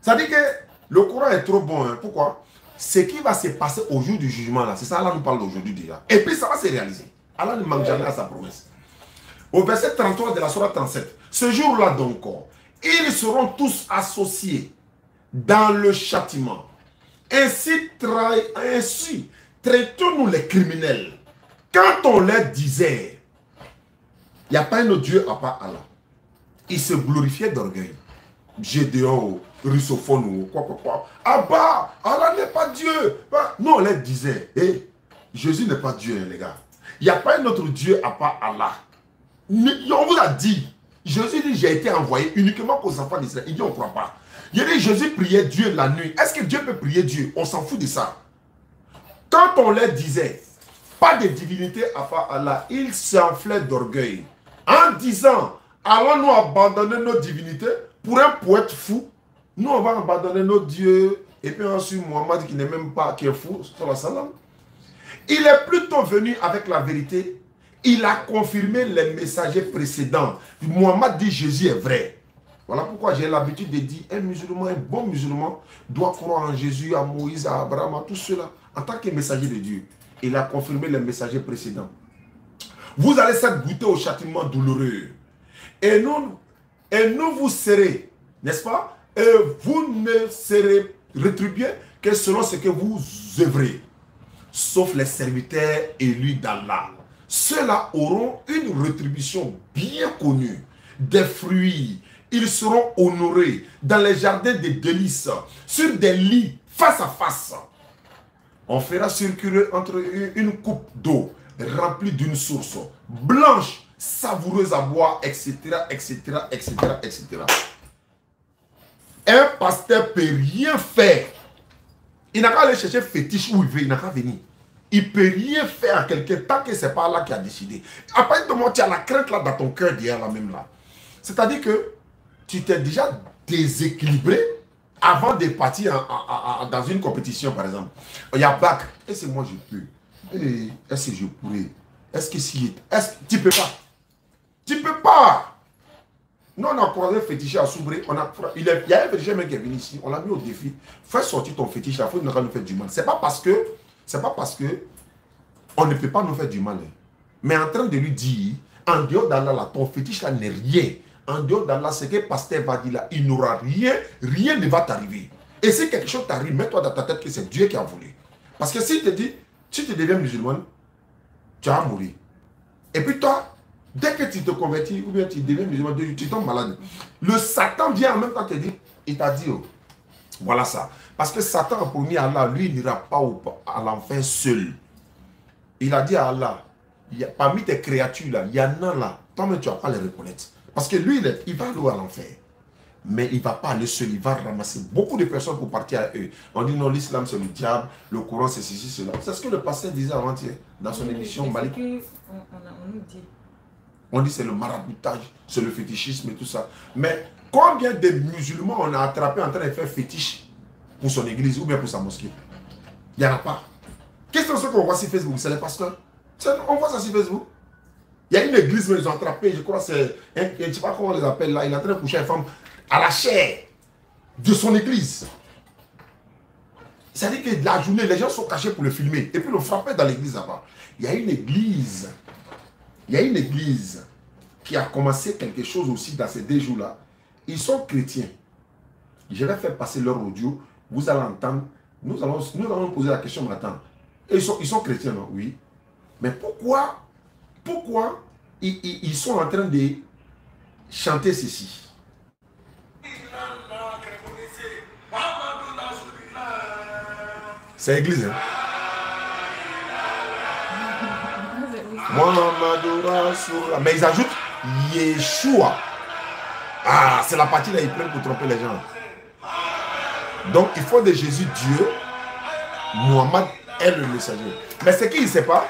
S3: C'est-à-dire que le Coran est trop bon. Hein. Pourquoi? Ce qui va se passer au jour du jugement, là, c'est ça, Allah nous parle aujourd'hui déjà. Et puis ça va se réaliser. Allah ne manque jamais à sa promesse. Au verset 33 de la sourate 37, ce jour-là donc, ils seront tous associés dans le châtiment. Ainsi traitons-nous les criminels. Quand on leur disait, il n'y a pas un autre Dieu à part Allah. Ils se glorifiaient d'orgueil. Gédéon, russophone ou quoi. Ah bah, Allah n'est pas Dieu. Non, on leur disait, hey, Jésus n'est pas Dieu, les gars. Il n'y a pas un autre Dieu à part Allah. On vous a dit, Jésus dit, j'ai été envoyé uniquement aux enfants d'Israël. Il dit, on ne croit pas. Il dit, Jésus priait Dieu la nuit. Est-ce que Dieu peut prier Dieu? On s'en fout de ça. Quand on leur disait, pas de divinité à part Allah, ils s'enflaient d'orgueil. En disant, allons-nous abandonner nos divinités pour un poète fou? Nous, on va abandonner nos dieux. Et puis ensuite, Mohammed qui n'est même pas, qui est fou, il est plutôt venu avec la vérité. Il a confirmé les messagers précédents. Mohammed dit Jésus est vrai. Voilà pourquoi j'ai l'habitude de dire un musulman, un bon musulman, doit croire en Jésus, à Moïse, à Abraham, à tout cela, en tant que messager de Dieu. Il a confirmé les messagers précédents. Vous allez certes goûter au châtiment douloureux. Et nous vous serez, n'est-ce pas? Et vous ne serez rétribués que selon ce que vous œuvrez. Sauf les serviteurs élus d'Allah. Ceux-là auront une rétribution bien connue. Des fruits. Ils seront honorés dans les jardins des délices, sur des lits face à face. On fera circuler entre eux une coupe d'eau remplie d'une source blanche, savoureuse à boire, etc., etc., etc., etc. Un pasteur ne peut rien faire. Il n'a qu'à aller chercher fétiche où il veut, il n'a qu'à venir. Il ne peut rien faire à quelqu'un tant que ce n'est pas Allah qui a décidé. Après, tu as la crainte là dans ton cœur derrière là même là. C'est-à-dire que tu t'es déjà déséquilibré avant de partir dans une compétition, par exemple. Il y a bac. Est-ce que moi je peux? Est-ce que je pourrais? Est-ce que si... Tu ne peux pas. Tu ne peux pas. Nous, on a croisé un féticheur à Soubré. Il y a un féticheur qui est venu ici. On l'a mis au défi. Fais sortir ton fétiche. Il faut nous faire du mal. Ce n'est pas parce que on ne peut pas nous faire du mal. Mais en train de lui dire, en dehors d'Allah, ton fétiche là n'est rien. En dehors d'Allah, ce que le pasteur va dire là, il n'aura rien. Rien ne va t'arriver. Et si quelque chose t'arrive, mets-toi dans ta tête que c'est Dieu qui a voulu. Parce que s'il te dit, si tu deviens musulman, tu vas mourir. Et puis toi, dès que tu te convertis, ou bien tu deviens musulman, tu tombes malade. Le Satan vient en même temps te dire, il t'a dit, oh, voilà ça. Parce que Satan a promis à Allah, lui, il n'ira pas à l'enfer seul. Il a dit à Allah, parmi tes créatures là, il y en a là, toi-même tu ne vas pas les reconnaître. Parce que lui, il va aller à l'enfer. Mais il ne va pas aller seul, il va ramasser beaucoup de personnes pour partir à eux. On dit non, l'islam c'est le diable, le Coran c'est ceci, cela. C'est ce que le pasteur disait avant-hier dans son émission Malik. On dit c'est le maraboutage, c'est le fétichisme et tout ça. Mais combien de musulmans on a attrapé en train de faire fétiche pour son église ou bien pour sa mosquée? Il n'y en a pas. Qu'est-ce qu'on voit sur Facebook? C'est les pasteurs. On voit ça sur Facebook. Il y a une église où ils ont attrapé, je crois, c'est, je ne sais pas comment on les appelle là, il est en train de coucher une femme à la chair de son église. C'est-à-dire que la journée, les gens sont cachés pour le filmer et puis le frapper dans l'église là-bas. Il y a une église qui a commencé quelque chose aussi dans ces 2 jours-là. Ils sont chrétiens. Je vais faire passer leur audio, vous allez entendre, nous allons poser la question maintenant. Ils sont chrétiens, non? Oui. Mais pourquoi ils sont en train de chanter ceci? C'est l'église, hein? Mais ils ajoutent Yeshua. Ah, c'est la partie là, ils prennent pour tromper les gens. Donc, il faut de Jésus Dieu. Mohammed est le messager. Mais ce qu'il ne sait pas,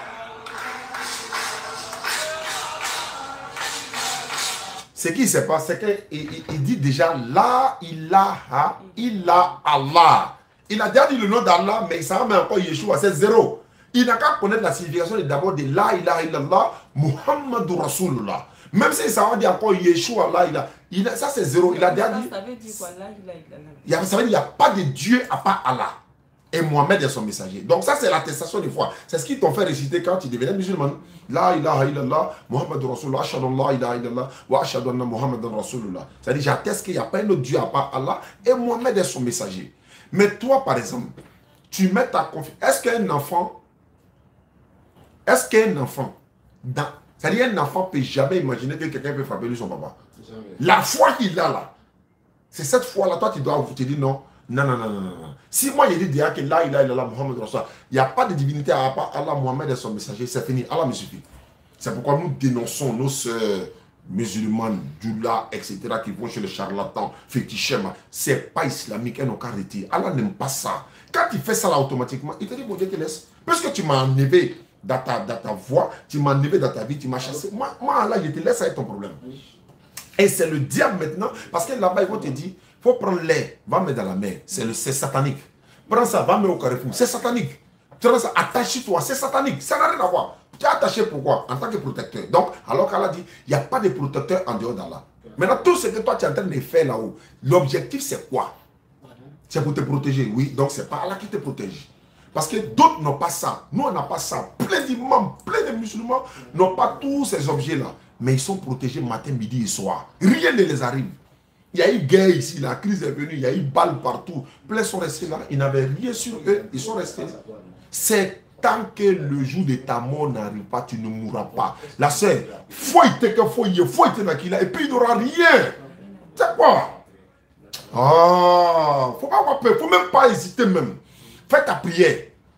S3: c'est qu'il dit déjà La ilaha illa Allah. Il a déjà dit le nom d'Allah, mais il s'en met encore Yeshua, c'est 0. Il n'a qu'à connaître la signification d'abord de La ilaha illallah, Muhammadur Rasulullah. Même s'il s'en dit encore Yeshua, ça c'est 0. Il a déjà dit.
S1: Ça veut dire quoi, La ilaha illallah?
S3: Ça veut dire qu'il n'y a pas de Dieu à part Allah. Et Mohamed est son messager. Donc ça c'est l'attestation de foi. C'est ce qu'ils t'ont fait réciter quand tu devenais musulman. La ilaha illallah, Muhammadur Rasulullah, ashhadu an la ilaha illallah, wa ashhadu anna Muhammadan Rasulullah. C'est-à-dire j'atteste qu'il n'y a pas un autre Dieu à part Allah et Mohamed est son messager. Mais toi par exemple, tu mets ta confiance. Est-ce qu'un enfant, c'est-à-dire un enfant ne peut jamais imaginer que quelqu'un peut frapper lui son papa. Jamais. La foi qu'il a là, c'est cette foi-là, toi tu dois te dire non. Non. Si moi je dis déjà que là, il a Mohammed Rasul, il n'y a pas de divinité à part Allah, Mohammed est son messager, c'est fini. Allah me suffit. C'est pourquoi nous dénonçons nos soeurs musulmanes, djoulas, etc., qui vont chez les charlatans, fétichem, c'est pas islamique, elles n'ont qu'à arrêter. Allah n'aime pas ça. Quand il fait ça là automatiquement, il te dit, bon Dieu te laisse. Parce que tu m'as enlevé dans ta voix, tu m'as enlevé dans ta vie, tu m'as chassé. Moi, Allah, je te laisse avec ton problème. Et c'est le diable maintenant, parce que là-bas, ils vont te dire, il faut prendre l'air, va mettre dans la mer. C'est satanique. Prends ça, va mettre au carrefour. C'est satanique. Tu vois ça, attache-toi, c'est satanique. Ça n'a rien à voir. Tu es attaché pourquoi? En tant que protecteur. Donc, alors qu'Allah dit, il n'y a pas de protecteur en dehors d'Allah. Maintenant, tout ce que toi tu es en train de faire là-haut, l'objectif c'est quoi? C'est pour te protéger. Oui, donc c'est pas Allah qui te protège. Parce que d'autres n'ont pas ça. Nous, on n'a pas ça. Plein d'imams, plein de musulmans n'ont pas tous ces objets-là. Mais ils sont protégés matin, midi et soir. Rien ne les arrive. Il y a eu guerre ici, la crise est venue, il y a eu balles partout. Plein sont restés là, ils n'avaient rien sur eux, ils sont restés. C'est tant que le jour de ta mort n'arrive pas, tu ne mourras pas. La sœur, faut y et puis il n'aura rien. C'est quoi? Ah, faut pas avoir peur, faut même pas hésiter même. Fais ta prière.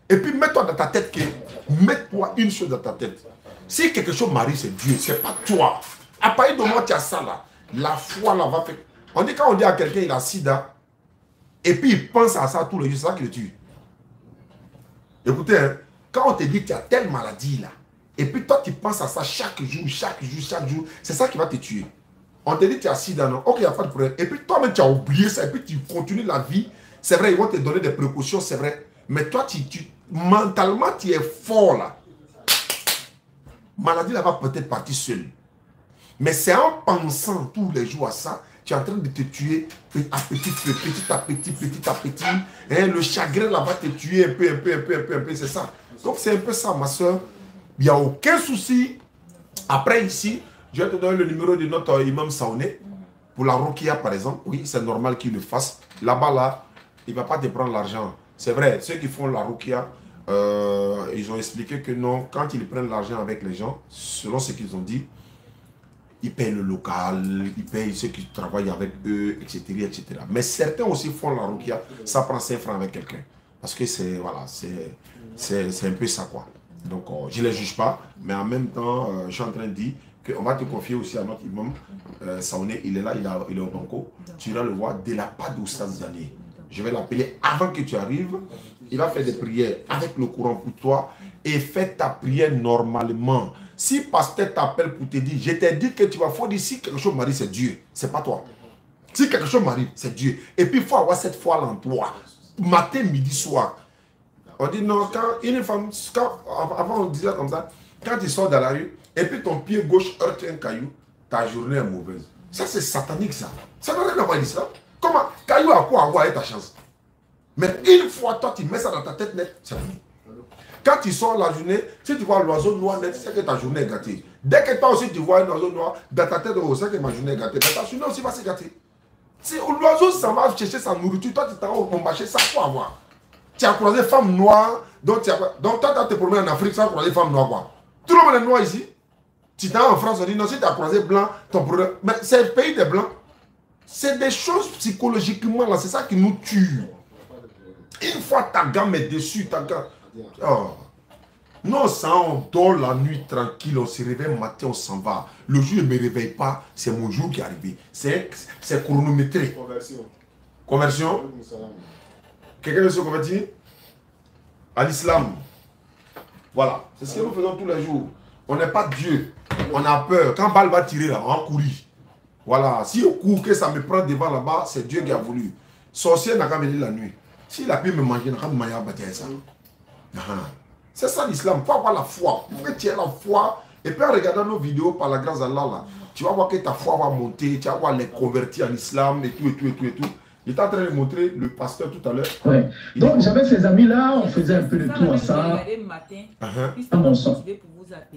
S3: Et puis mets-toi dans ta tête que, mets-toi une chose dans ta tête. Si quelque chose m'arrive, c'est Dieu, c'est pas toi. À partir du moment où tu as ça là, la foi là va faire. On dit quand on dit à quelqu'un il a sida, et puis il pense à ça tous les jours, c'est ça qui le tue. Écoutez, hein, quand on te dit que tu as telle maladie là, et puis toi tu penses à ça chaque jour, c'est ça qui va te tuer. On te dit que tu as sida, non? Ok, il n'y a pas de problème. Et puis toi-même tu as oublié ça, et puis tu continues la vie. C'est vrai, ils vont te donner des précautions, c'est vrai. Mais toi, mentalement, tu es fort là. Maladie là va peut-être partir seule. Mais c'est en pensant tous les jours à ça, tu es en train de te tuer petit à petit. Hein, le chagrin là va te tuer un peu, c'est ça. Donc c'est un peu ça, ma soeur. Il n'y a aucun souci. Après ici, je vais te donner le numéro de notre imam Saoné. Pour la Rukia par exemple, oui, c'est normal qu'il le fasse. Là-bas, là, il ne va pas te prendre l'argent. C'est vrai, ceux qui font la Rukia, ils ont expliqué que non, quand ils prennent l'argent avec les gens, selon ce qu'ils ont dit, ils payent le local, ils payent ceux qui travaillent avec eux, etc. etc. Mais certains aussi font la Rukia, ça prend 5 francs avec quelqu'un. Parce que c'est voilà, c'est un peu ça quoi. Donc je ne les juge pas, mais en même temps, je suis en train de dire qu'on va te confier aussi à notre imam Saoné, il est là, il est au banco. Tu iras le voir de la part d'Oustaz Zani. Je vais l'appeler avant que tu arrives. Il va faire des prières avec le courant pour toi et fais ta prière normalement. Si pasteur t'appelle pour te dire, je t'ai dit que tu vas, faut dire si quelque chose m'arrive, c'est Dieu, c'est pas toi. Si quelque chose m'arrive, c'est Dieu. Et puis il faut avoir cette foi en toi. Matin, midi, soir. On dit non, quand une femme, avant on disait comme ça, quand tu sors dans la rue, et puis ton pied gauche heurte un caillou, ta journée est mauvaise. Ça c'est satanique ça. Ça n'a rien à voir avec l'islam. Comment? Caillou à quoi avoir ta chance? Mais une fois toi tu mets ça dans ta tête net, c'est fini. Quand tu sors la journée, si tu vois l'oiseau noir net, c'est que ta journée est gâtée. Dès que toi aussi tu vois un oiseau noir, dans ta tête, oh, c'est que ma journée est gâtée. Mais ta journée aussi va se gâter. Si l'oiseau s'en va chercher sa nourriture, toi tu t'en vas au marché, ça faut avoir. Tu as croisé femme noire, donc toi quand tu te promènes en Afrique, tu as croisé femme noire quoi. Tout le monde est noir ici. Tu t'en vas en France, on dit non, si tu as croisé blanc, ton problème. Mais c'est le pays des blancs. C'est des choses psychologiquement là, c'est ça qui nous tue. Une fois ta gamme est dessus, ta gamme. Oh. Non, ça, on dort la nuit tranquille, on se réveille le matin, on s'en va. Le jour, je ne me réveille pas, c'est mon jour qui est arrivé. C'est chronométré.
S2: Conversion.
S3: Conversion. Quelqu'un veut se convertir à l'islam. Voilà, c'est ce que nous faisons tous les jours. On n'est pas Dieu. On a peur. Quand balle va tirer là, on court. Voilà, si au cours que ça me prend devant là-bas, c'est Dieu qui a voulu. Sorcier n'a qu'à venir la nuit. S'il a pu me manger, il n'a qu'à me manger à bâtir ça. C'est ça l'islam, il faut avoir la foi. Il faut que tu aies la foi. Et puis en regardant nos vidéos par la grâce d'Allah, là, tu vas voir que ta foi va monter, tu vas voir les convertis en islam et tout. Il était en train de montrer le pasteur tout à l'heure.
S4: Ouais. Donc j'avais ces amis-là, on faisait un peu de tout à ça.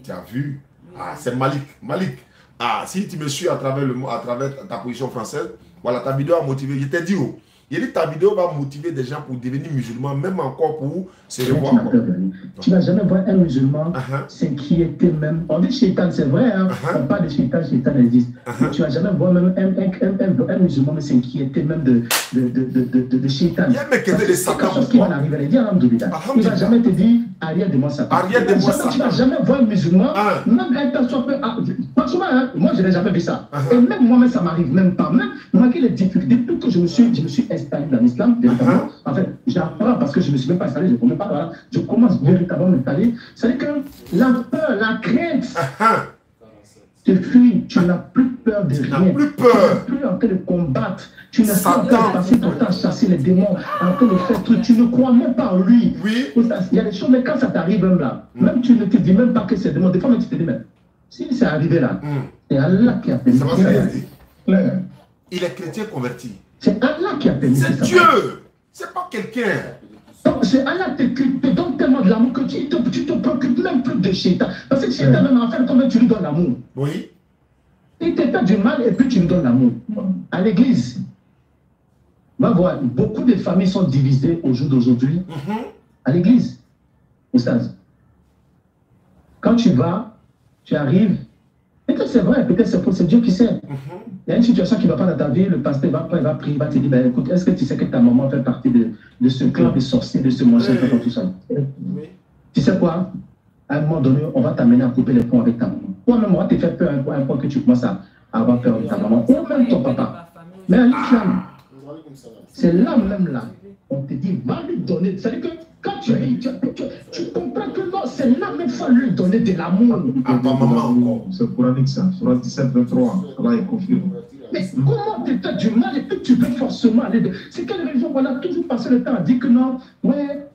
S3: Tu as vu? Ah, c'est Malik. Ah, si tu me suis à travers ta position française, voilà, ta vidéo a motivé. Je t'ai dit, oh, Il dit ta vidéo va motiver des gens pour devenir musulmans, même encore pour se revoir.
S4: Tu ne vas jamais voir un musulman s'inquiéter même. On dit shaitan, c'est vrai, hein? On parle de shaitan existe. Tu ne vas jamais voir même un musulman s'inquiéter même de shaitan.
S3: Il y a un mec qui est de Satan.
S4: C'est quelque chose qui va arriver. Il ne va jamais te dire arrière de moi Satan.
S3: Arrière de moi Satan.
S4: Tu ne vas jamais voir un musulman, même un personne peu. Franchement, moi je n'ai jamais vu ça. Et même moi-même, ça ne m'arrive même pas. Même malgré les difficultés, depuis que je me suis installé dans l'islam, en fait, j'apprends parce que je ne me suis même pas installé, je ne connais pas, voilà, je commence véritablement à m'installer. C'est-à-dire que la peur, la crainte, te fuit, tu n'as plus peur de rien.
S3: Tu n'as plus peur.
S4: Tu n'es plus en train de combattre. Tu n'es pas en train de passer ton temps à chasser les démons, en train de faire truc. Tu ne crois même pas en lui.
S3: Oui.
S4: Il y a des choses, mais quand ça t'arrive même là, même tu ne te dis même pas que c'est démon. Des fois, même tu te dis, mais si c'est arrivé là, c'est Allah qui a permis.
S3: Il est chrétien converti.
S4: C'est Allah qui a permis.
S3: C'est Dieu. C'est pas quelqu'un.
S4: C'est Allah qui te donne tellement de l'amour que tu te préoccupes même plus de Shaitan. Parce que Shaitan, même en fait, quand tu lui donnes l'amour.
S3: Oui.
S4: Il te fait du mal et puis tu lui donnes l'amour. À l'église, va voir, beaucoup de familles sont divisées au jour d'aujourd'hui. À l'église, Oustaz. Quand tu vas, tu arrives, peut-être c'est vrai, peut-être c'est Dieu qui sait. Il y a une situation qui ne va pas dans ta vie, le pasteur va prier, va te dire, ben, écoute, est-ce que tu sais que ta maman fait partie de ce clan de sorciers, de ce manger, tout ça? Oui. Tu sais quoi? À un moment donné, on va t'amener à couper les ponts avec ta maman. Ou même on va te faire peur à un point que tu commences à avoir peur avec ta maman. Ou même ton papa. Mais à l'islam, c'est là même là, on te dit, va lui donner. C'est-à-dire que quand tu comprends que non, c'est là même faut lui donner de l'amour.
S3: À ta maman encore.
S5: C'est coranique ça, sur 17, 23, là il confirme.
S4: Mais comment tu as du mal et que tu veux forcément aller de... C'est quelle raison qu'on a toujours passé le temps à dire que non, ouais,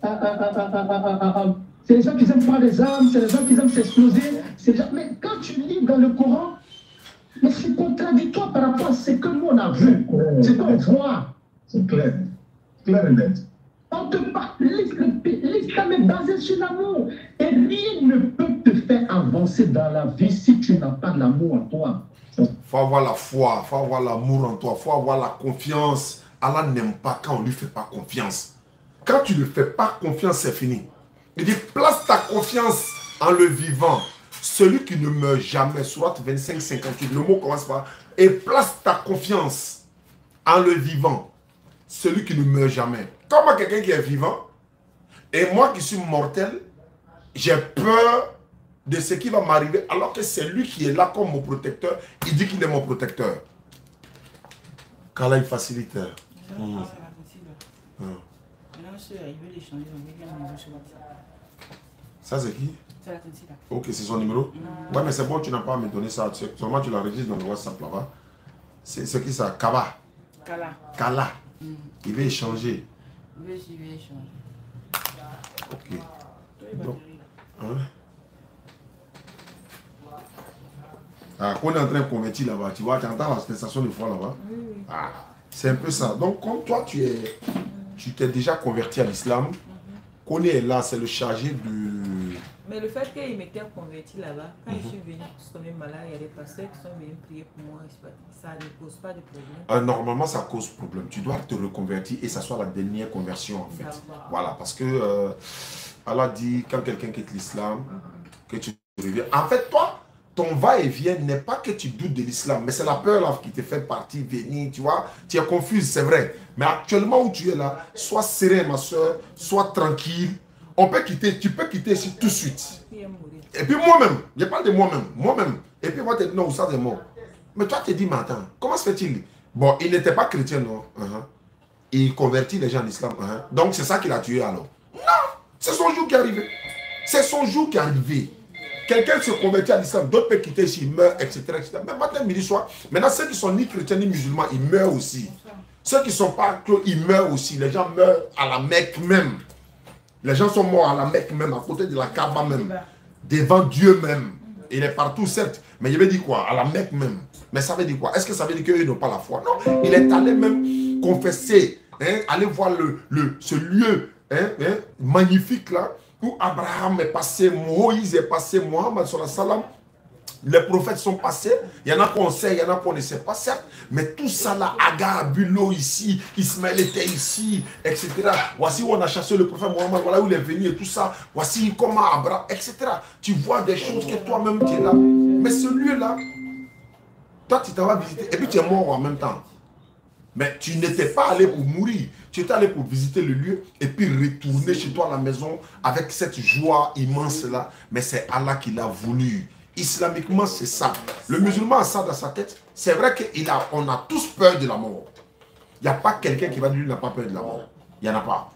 S4: c'est les gens qui aiment prendre les armes, c'est les gens qui aiment s'exploser. Mais quand tu lis dans le Coran, mais c'est contradictoire par rapport à ce que nous on a vu, ce qu'on voit.
S5: C'est clair, clair et net.
S4: On te parle, l'islam est basé sur l'amour. Et rien ne peut te faire avancer dans la vie si tu n'as pas l'amour en toi.
S3: Il faut avoir la foi, il faut avoir l'amour en toi, il faut avoir la confiance. Allah n'aime pas quand on ne lui fait pas confiance. Quand tu ne lui fais pas confiance, c'est fini. Il dit, place ta confiance en le vivant. Celui qui ne meurt jamais, Sourate 25, 58, le mot commence par, et place ta confiance en le vivant. Celui qui ne meurt jamais. Comme quelqu'un qui est vivant, et moi qui suis mortel, j'ai peur de ce qui va m'arriver, alors que c'est lui qui est là comme mon protecteur. Il dit qu'il est mon protecteur. Qu'Allah est facilitateur. Ça c'est qui? Ok, c'est son numéro. Ouais, mais c'est bon, tu n'as pas à me donner ça. Seulement tu l'enregistres dans le WhatsApp là-bas. C'est qui ça? Kaba. Kala. Il veut échanger.
S1: Je vais échanger.
S3: Ok. Donc, hein? Ah, on est en train de convertir là-bas, tu vois, tu entends la sensation de foi là-bas.
S1: Oui.
S3: Ah, c'est un peu ça. Donc, comme toi, tu t'es déjà converti à l'islam, qu'on est là, c'est le chargé de...
S1: Mais le fait qu'il m'était converti là-bas, quand je suis venu tomber malade, il y a des pasteurs qui sont venus prier pour moi, ça ne pose pas de problème.
S3: Normalement, ça cause problème. Tu dois te reconvertir et ça soit la dernière conversion en fait. Voilà, parce que Allah dit, quand quelqu'un quitte l'islam, que tu reviens. En fait, toi, ton va-et-vient n'est pas que tu doutes de l'islam, mais c'est la peur là qui te fait partir, venir, tu vois. Tu es confuse, c'est vrai. Mais actuellement où tu es là, sois serein, ma soeur, sois tranquille. On peut quitter, tu peux quitter ici tout de suite. Et puis moi-même, je parle de moi-même. Et puis moi, tu dis non, ça c'est mort. Mais toi, tu te dis, mais attends, comment se fait-il? Bon, il n'était pas chrétien, non? Il convertit les gens en islam. Donc c'est ça qu'il a tué alors. Non, c'est son jour qui est arrivé. C'est son jour qui est arrivé. Quelqu'un se convertit à l'islam, d'autres peuvent quitter ici, ils meurent, etc., etc. Mais matin, midi, soir. Maintenant, ceux qui sont ni chrétiens ni musulmans, ils meurent aussi. Ceux qui ne sont pas clos, ils meurent aussi. Les gens meurent à la Mecque même. Les gens sont morts à la Mecque même, à côté de la Kaaba même, devant Dieu même. Il est partout, certes, mais il veut dire quoi? À la Mecque même. Mais ça veut dire quoi? Est-ce que ça veut dire qu'eux n'ont pas la foi? Non, il est allé même confesser, aller voir ce lieu magnifique là, où Abraham est passé, Moïse est passé, Mohammed sallam Les prophètes sont passés. Il y en a qu'on sait, il y en a qu'on ne sait pas, certes. Mais tout ça là, Agar, Bulo ici, Ismaël était ici, etc. Voici où on a chassé le prophète Mohammed, voilà où il est venu et tout ça. Voici comment Abraham, etc. Tu vois des choses que toi-même tu es là. Mais ce lieu-là, toi tu t'en vas visiter et puis tu es mort en même temps. Mais tu n'étais pas allé pour mourir. Tu étais allé pour visiter le lieu et puis retourner chez toi à la maison avec cette joie immense-là. Mais c'est Allah qui l'a voulu. Islamiquement, c'est ça. Le musulman a ça dans sa tête. C'est vrai qu'on a tous peur de la mort. Il n'y a pas quelqu'un qui va dire qu'il n'a pas peur de la mort. Il n'y en a pas.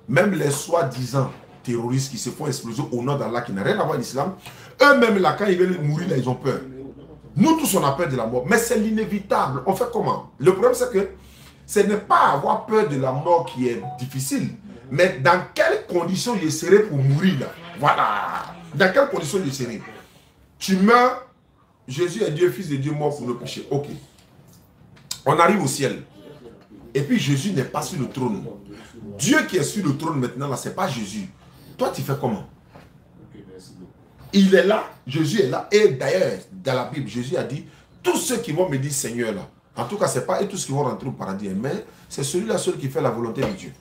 S3: Même les soi-disant terroristes qui se font exploser au nom d'Allah, qui n'a rien à voir avec l'islam, eux-mêmes, là, quand ils veulent mourir, là, ils ont peur. Nous tous, on a peur de la mort. Mais c'est l'inévitable. On fait comment? Le problème, c'est que ce n'est pas avoir peur de la mort qui est difficile. Mais dans quelles conditions je serai pour mourir là? Voilà. Dans quelles conditions je serai? Tu meurs, Jésus est Dieu, fils de Dieu, mort pour nos péchés. Ok. On arrive au ciel. Et puis Jésus n'est pas sur le trône. Dieu qui est sur le trône maintenant, là, ce n'est pas Jésus. Toi, tu fais comment? Il est là, Jésus est là. Et d'ailleurs, dans la Bible, Jésus a dit, tous ceux qui vont me dire Seigneur là, en tout cas, ce n'est pas eux tous qui vont rentrer au paradis, mais c'est celui-là seul qui fait la volonté de Dieu.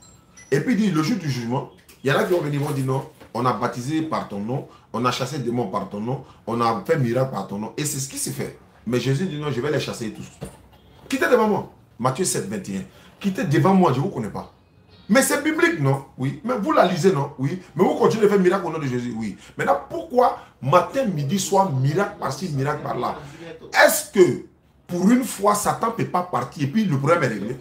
S3: Et puis il dit, le jour du jugement, il y en a qui vont venir, vont dire non, on a baptisé par ton nom, on a chassé des démons par ton nom, on a fait miracle par ton nom. Et c'est ce qui s'est fait. Mais Jésus dit non, je vais les chasser tous. Quittez devant moi. Matthieu 7, 21. Quittez devant moi, je ne vous connais pas. Mais c'est biblique, non? Oui. Mais vous la lisez, non? Oui. Mais vous continuez de faire miracle au nom de Jésus? Oui. Maintenant, pourquoi matin, midi, soir, miracle par-ci, miracle par-là? Est-ce que, pour une fois, Satan ne peut pas partir et puis le problème est réglé?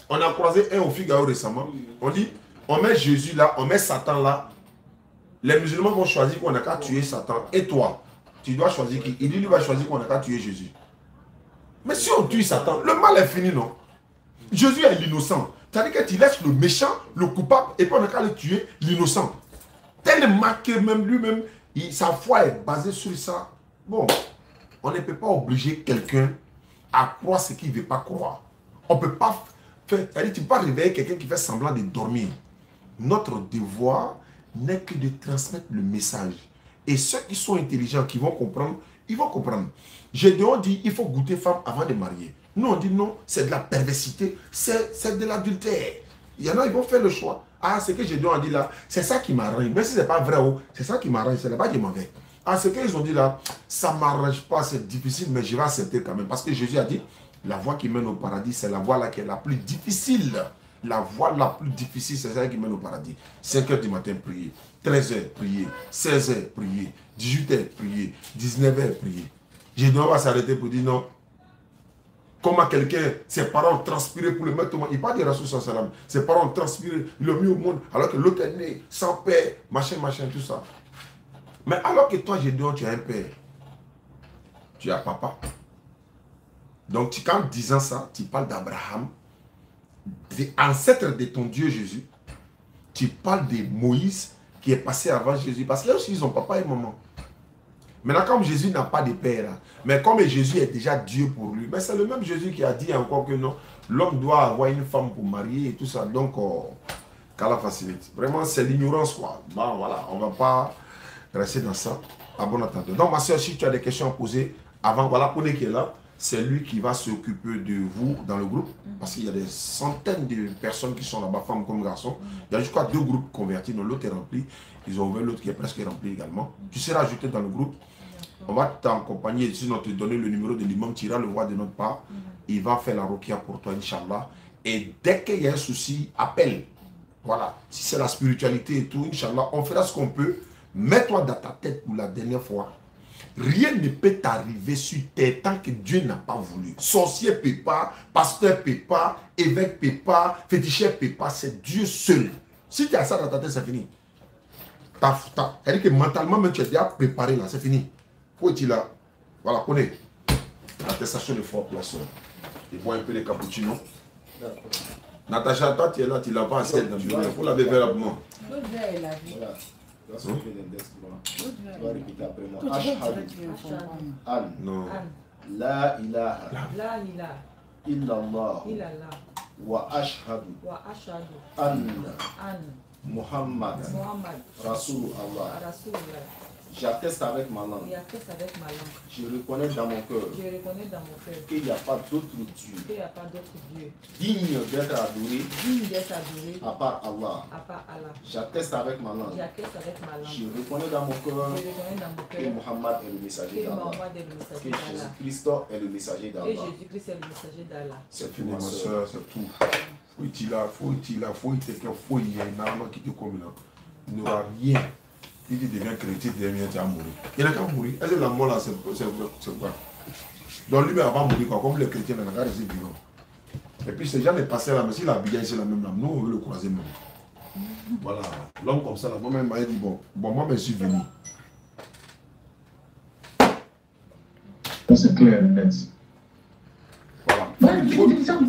S3: On a croisé un au Figaro récemment. On dit, on met Jésus là, on met Satan là. Les musulmans vont choisir qu'on n'a qu'à tuer Satan. Et toi, tu dois choisir qui? Il dit, lui va choisir qu'on n'a qu'à tuer Jésus. Mais si on tue Satan, le mal est fini, non? Jésus est l'innocent. C'est-à-dire que tu laisses le méchant, le coupable, et puis on n'a qu'à le tuer, l'innocent. Tellement que même lui-même, sa foi est basée sur ça. Bon, on ne peut pas obliger quelqu'un à croire ce qu'il ne veut pas croire. On ne peut pas faire... C'est-à-dire tu ne peux pas réveiller quelqu'un qui fait semblant de dormir. Notre devoir n'est que de transmettre le message. Et ceux qui sont intelligents, qui vont comprendre, ils vont comprendre. Gédéon dit, il faut goûter femme avant de marier. Nous, on dit non, c'est de la perversité, c'est de l'adultère. Il y en a, ils vont faire le choix. Ah, ce que Gédéon a dit là, c'est ça qui m'arrange. Même si ce n'est pas vrai, c'est ça qui m'arrange, c'est là-bas que je m'en vais. Ah, ce qu'ils ont dit là, ça ne m'arrange pas, c'est difficile, mais je vais accepter quand même. Parce que Jésus a dit, la voie qui mène au paradis, c'est la voie là qui est la plus difficile. La voie la plus difficile, c'est celle qui mène au paradis. 5 h du matin, prier. 13 h, prier. 16 h, prier. 18 h, prier. 19 h, prier. Gédéon va s'arrêter pour dire non. Comment quelqu'un, ses parents ont transpiré pour le mettre au monde. Il parle de Rasoul sallam. Ses parents ont transpiré, ils l'ont mis au monde, alors que l'autre est né, sans père, machin, tout ça. Mais alors que toi, Gédéon, tu as un père. Tu as papa. Donc, quand disant ça, tu parles d'Abraham, des ancêtres de ton Dieu Jésus. Tu parles de Moïse, qui est passé avant Jésus. Parce que là aussi, ils ont papa et maman. Maintenant, comme Jésus n'a pas de père, mais comme Jésus est déjà Dieu pour lui, mais c'est le même Jésus qui a dit encore que non, l'homme doit avoir une femme pour marier et tout ça. Donc, qu'Allah facilite. Vraiment, c'est l'ignorance, quoi. Bon, voilà, on ne va pas rester dans ça. À bon entendeur. Donc, ma soeur, si tu as des questions à poser, avant, voilà, Pone qui est là, c'est lui qui va s'occuper de vous dans le groupe. Parce qu'il y a des centaines de personnes qui sont là-bas, femmes comme garçons. Il y a jusqu'à 2 groupes convertis, dont l'autre est rempli. Ils ont ouvert l'autre qui est presque rempli également. Tu seras ajouté dans le groupe. On va t'accompagner, sinon te donner le numéro de l'imam, tu iras le voir de notre part. Il va faire la rokia pour toi, Inch'Allah. Et dès qu'il y a un souci, appelle. Voilà. Si c'est la spiritualité et tout, Inch'Allah, on fera ce qu'on peut. Mets-toi dans ta tête pour la dernière fois. Rien ne peut t'arriver sur terre tant que Dieu n'a pas voulu. Sorcier ne peut pas, pasteur ne peut pas, évêque ne peut pas, féticheur ne peut pas. C'est Dieu seul. Si tu as ça dans ta tête, c'est fini. C'est-à-dire que mentalement, même tu es déjà préparé là, c'est fini. Où es-tu là? Voilà, connais. Attestation de foi pour la soeur. Et bois un peu de cappuccino. Natacha, toi tu es là, tu l'as pas assez dans le bureau. Il faut laver vers moi.
S6: L'autre verre est lavé.
S2: Voilà. Tu vas souffler l'index blanc. Tu vas répéter après moi.
S6: Ashhadu
S3: Non.
S2: La ilaha
S1: La ilaha
S2: illallah
S1: illallah
S2: wa ashhadu
S1: wa ashhadu
S2: anna
S1: an
S2: Muhammad
S1: Muhammad
S2: Rasul Allah.
S1: Rasulullah
S2: J'atteste avec ma langue.
S1: J'atteste avec ma langue.
S2: Je reconnais dans mon cœur.
S1: Je reconnais dans mon cœur.
S2: Qu'il n'y a pas d'autre Dieu.
S1: Qu'il n'y a pas d'autre Dieu.
S2: Digne d'être adoré.
S1: Digne d'être adoré.
S2: À part Allah.
S1: À part Allah.
S2: J'atteste avec ma langue.
S1: J'atteste avec ma langue.
S2: Je reconnais dans mon cœur.
S1: Je reconnais dans mon cœur.
S2: Que Mohammed est le messager d'Allah. Que Jésus-Christ est le messager d'Allah.
S1: Que Jésus-Christ est le messager d'Allah.
S3: C'est fini, ma soeur, c'est tout. Faut y a une arme qui te comme là. Il n'y aura rien. Si tu deviens chrétien, tu vas mourir. Il n'a qu'à mourir. Est-ce que la mort là, c'est quoi? Donc lui, il va mourir quoi? Comme les chrétiens, il n'a qu'à rester vivant. Et puis ces gens les passés là, mais s'il a habillé ici la même là, nous on veut le croiser même. Voilà. L'homme comme ça, là, moi-même, m'a dit bon, moi, je suis venu.
S5: C'est clair, net.
S3: Voilà. Il